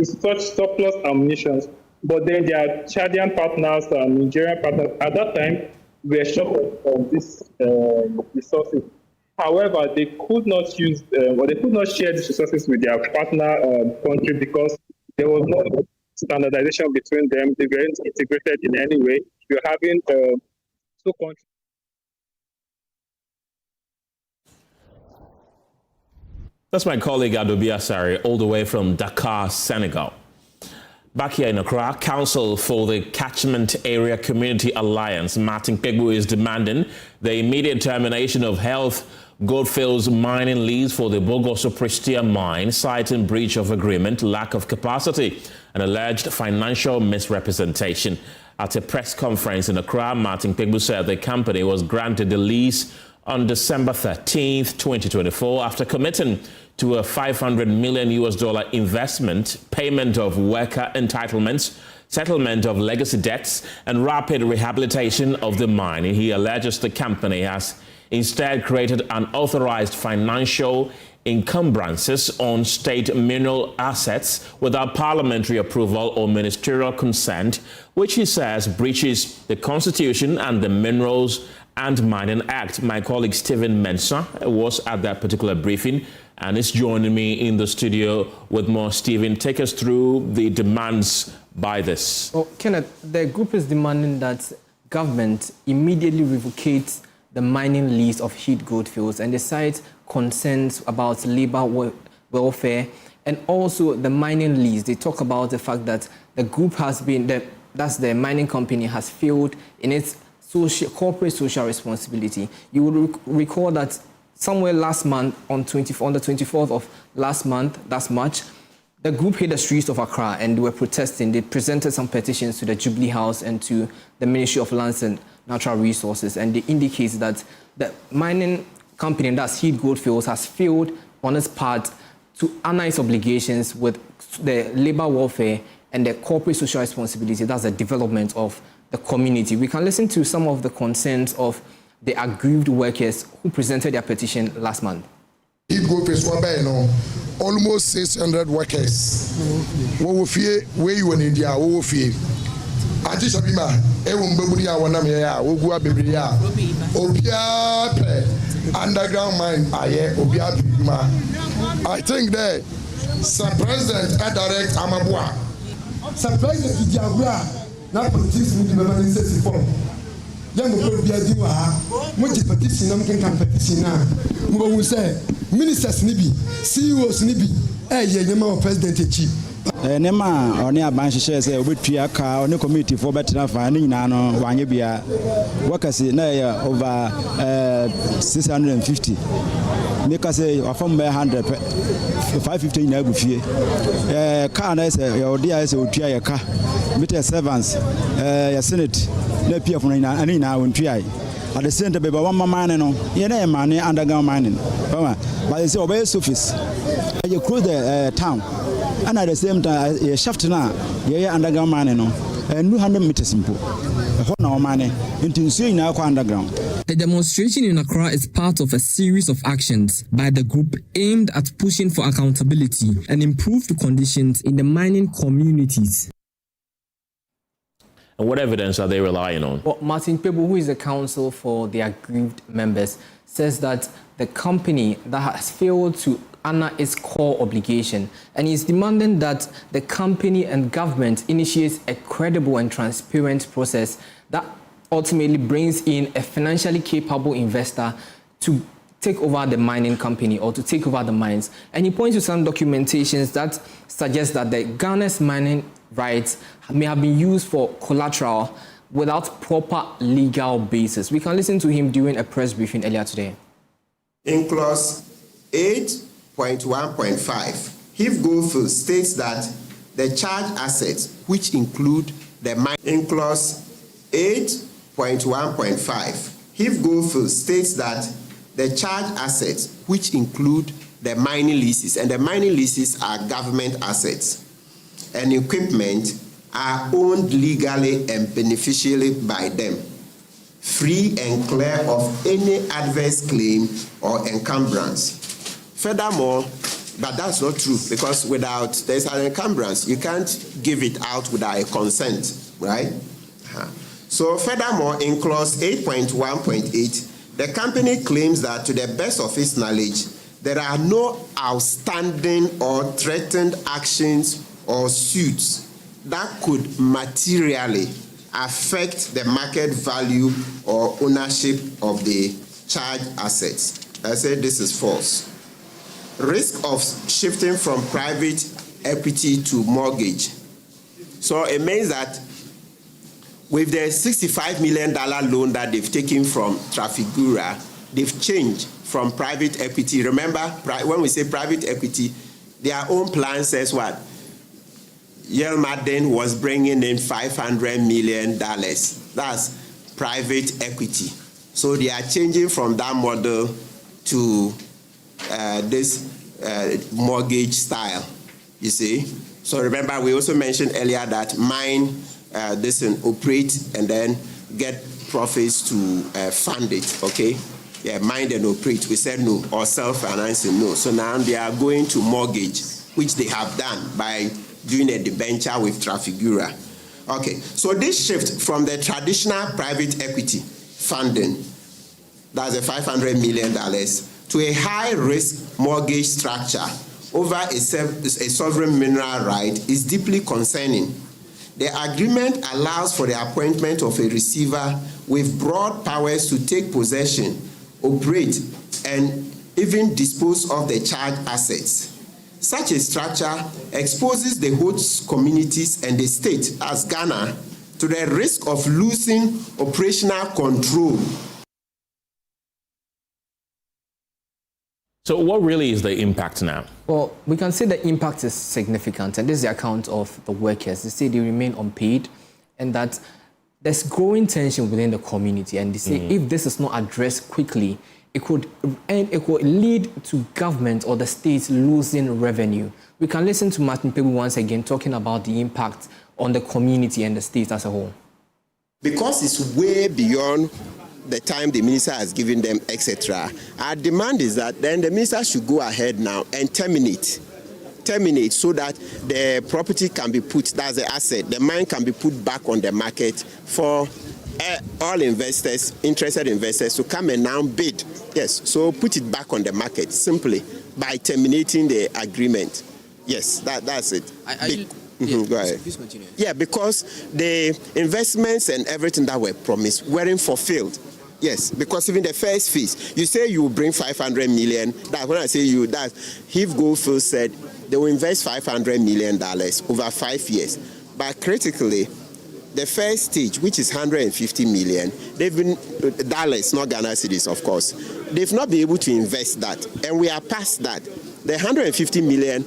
such surplus ammunition, but then their Chadian partners and Nigerian partners at that time were short of these resources. However, they could not use or they could not share these resources with their partner country because there was no standardization between them. They weren't integrated in any way. You're having two countries. That's my colleague Adobe Asari, all the way from Dakar, Senegal. Back here in Accra, Council for the Catchment Area Community Alliance, Martin Kpodo, is demanding the immediate termination of Health Goldfields mining lease for the Bogoso Prestia mine, citing breach of agreement, lack of capacity, and alleged financial misrepresentation. At a press conference in Accra, Martin Kpodo said the company was granted the lease on December 13th, 2024, after committing to a $500 million investment, payment of worker entitlements, settlement of legacy debts, and rapid rehabilitation of the mine. He alleges the company has instead created unauthorized financial encumbrances on state mineral assets without parliamentary approval or ministerial consent, which he says breaches the Constitution and the Minerals and Mining Act. My colleague Stephen Mensah was at that particular briefing and is joining me in the studio with more. Stephen, take us through the demands by this. Well, Kenneth, the group is demanding that government immediately revocate the mining lease of Heath Goldfields, and they cite concerns about labor welfare and also the mining lease. They talk about the fact that the group has been, the mining company has failed in its corporate social responsibility. You will recall that somewhere last month, on the 24th of last month, that's March, the group hit the streets of Accra and they were protesting. They presented some petitions to the Jubilee House and to the Ministry of Lands and Natural Resources, and they indicate that the mining company, that's Heath Goldfields, has failed on its part to honor its obligations with the labor welfare and the corporate social responsibility. That's the development of the community. We can listen to some of the concerns of the aggrieved workers who presented their petition last month. Heath Goldfields, almost 600 workers. What will fear where you in India? What will fear? Ati Sabima, Ewumbebunia Wanamia, Ogua Bibria, Obia underground mine, Obia Bima. I think that Sir President Direct Amabua, Sir President Ijabra, not politics with the Memanises form. Young Obia, much petition, can petition now. Who will say, Ministers Nibi, CEOs Nibi, Yama President Chief. Nema oni abanshi say obetua ka oni committee for better fa ni nyina no wanye bia workers na over 650 make us say from 100 550 na agufie car na say your dia say otua ya ka meter servants ya senate na pia for na ani na ontua at the center be one man no ye na mane underground mining but they say obey surface you close the town. And at the same time, a shaft now, underground mining, and 200 meters simple. No money into seeing now underground. The demonstration in Accra is part of a series of actions by the group aimed at pushing for accountability and improved conditions in the mining communities. And what evidence are they relying on? Well, Martin Kpodo, who is the counsel for the aggrieved members, says that the company that has failed to honor its core obligation, and is demanding that the company and government initiates a credible and transparent process that ultimately brings in a financially capable investor to take over the mining company or to take over the mines. And he points to some documentations that suggest that the Ghana's mining rights may have been used for collateral without proper legal basis. We can listen to him during a press briefing earlier today. In clause 8.1.5, Heath Goldfields states that the charged assets, which include the mine. In clause 8.1.5, Heath Goldfields states that the charged assets, which include the mining leases, and the mining leases are government assets, and equipment are owned legally and beneficially by them, free and clear of any adverse claim or encumbrance. Furthermore, but that's not true, because without, there's an encumbrance, you can't give it out without a consent, right? So furthermore, in clause 8.1.8, the company claims that to the best of its knowledge, there are no outstanding or threatened actions or suits that could materially affect the market value or ownership of the charged assets. I said this is false. Risk of shifting from private equity to mortgage. So it means that with the $65 million loan that they've taken from Trafigura, they've changed from private equity. Remember, when we say private equity, their own plan says what? Yelmadin was bringing in $500 million. That's private equity. So they are changing from that model to this mortgage style, you see. So remember, we also mentioned earlier that mine this and operate and then get profits to fund it, okay? mine and operate. We said no, or self-financing, no. So now they are going to mortgage, which they have done by doing a debenture with Trafigura. Okay, so this shift from the traditional private equity funding, that's a $500 million, to a high-risk mortgage structure over a sovereign mineral right is deeply concerning. The agreement allows for the appointment of a receiver with broad powers to take possession, operate, and even dispose of the charged assets. Such a structure exposes the host communities and the state, as Ghana, to the risk of losing operational control. So what really is the impact now? Well, we can say the impact is significant, and this is the account of the workers. They say they remain unpaid, and that there's growing tension within the community, and they say if this is not addressed quickly, it could lead to government or the state losing revenue. We can listen to Martin Pebu once again talking about the impact on the community and the state as a whole. Because it's way beyond the time the minister has given them, etc., our demand is that then the minister should go ahead now and terminate so that the property can be put, that's the asset, the mine can be put back on the market for all investors, interested investors, to come and now bid. Yes, so put it back on the market simply by terminating the agreement. Yes, that's it. Go ahead. Please continue. Yeah, because the investments and everything that were promised weren't fulfilled. Yes, because even the first phase, you say you will bring 500 million. That when I say you, that Heath Goldfield said they will invest $500 million over 5 years. But critically, the first stage, which is 150 million, they've been dollars, not Ghana cedis, of course. They've not been able to invest that, and we are past that. The 150 million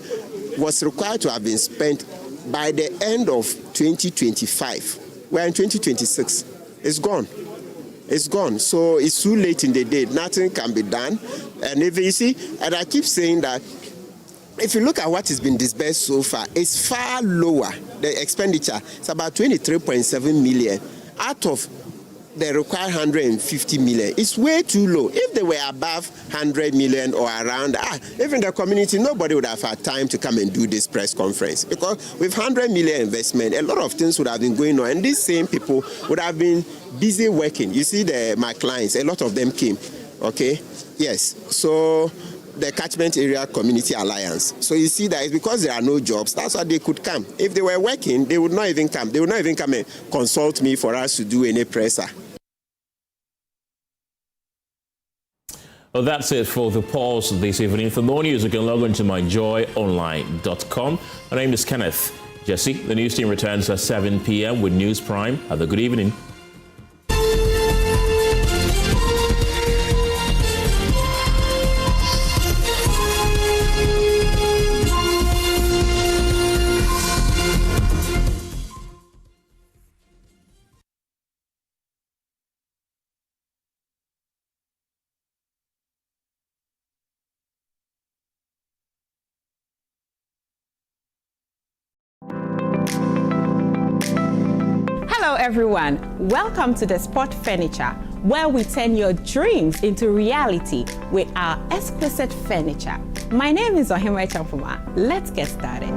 was required to have been spent by the end of 2025. We're in 2026. It's gone. It's gone. So it's too late in the day. Nothing can be done. And if you see, and I keep saying that, if you look at what has been disbursed so far, it's far lower. The expenditure, it's about 23.7 million out of the required 150 million. It's way too low. If they were above 100 million or around, even the community, nobody would have had time to come and do this press conference. Because with 100 million investment, a lot of things would have been going on. And these same people would have been busy working. You see my clients, a lot of them came. Okay? Yes. So the Catchment Area Community Alliance. So you see that it's because there are no jobs, that's why they could come. If they were working, they would not even come. They would not even come and consult me for us to do any presser. Well, that's it for the pulse this evening. For more news, you can log on to myjoyonline.com. My name is Kenneth Gyasi. The news team returns at 7 p.m. with News Prime. Have a good evening. Hello everyone, welcome to the Spot Furniture, where we turn your dreams into reality with our exquisite furniture. My name is Ohima Champuma. Let's get started.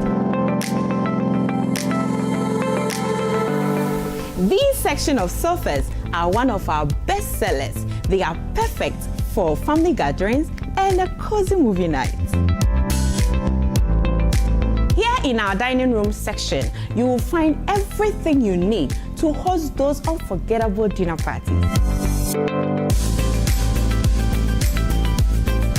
These section of sofas are one of our best sellers. They are perfect for family gatherings and a cozy movie night. Here in our dining room section, you will find everything you need to host those unforgettable dinner parties.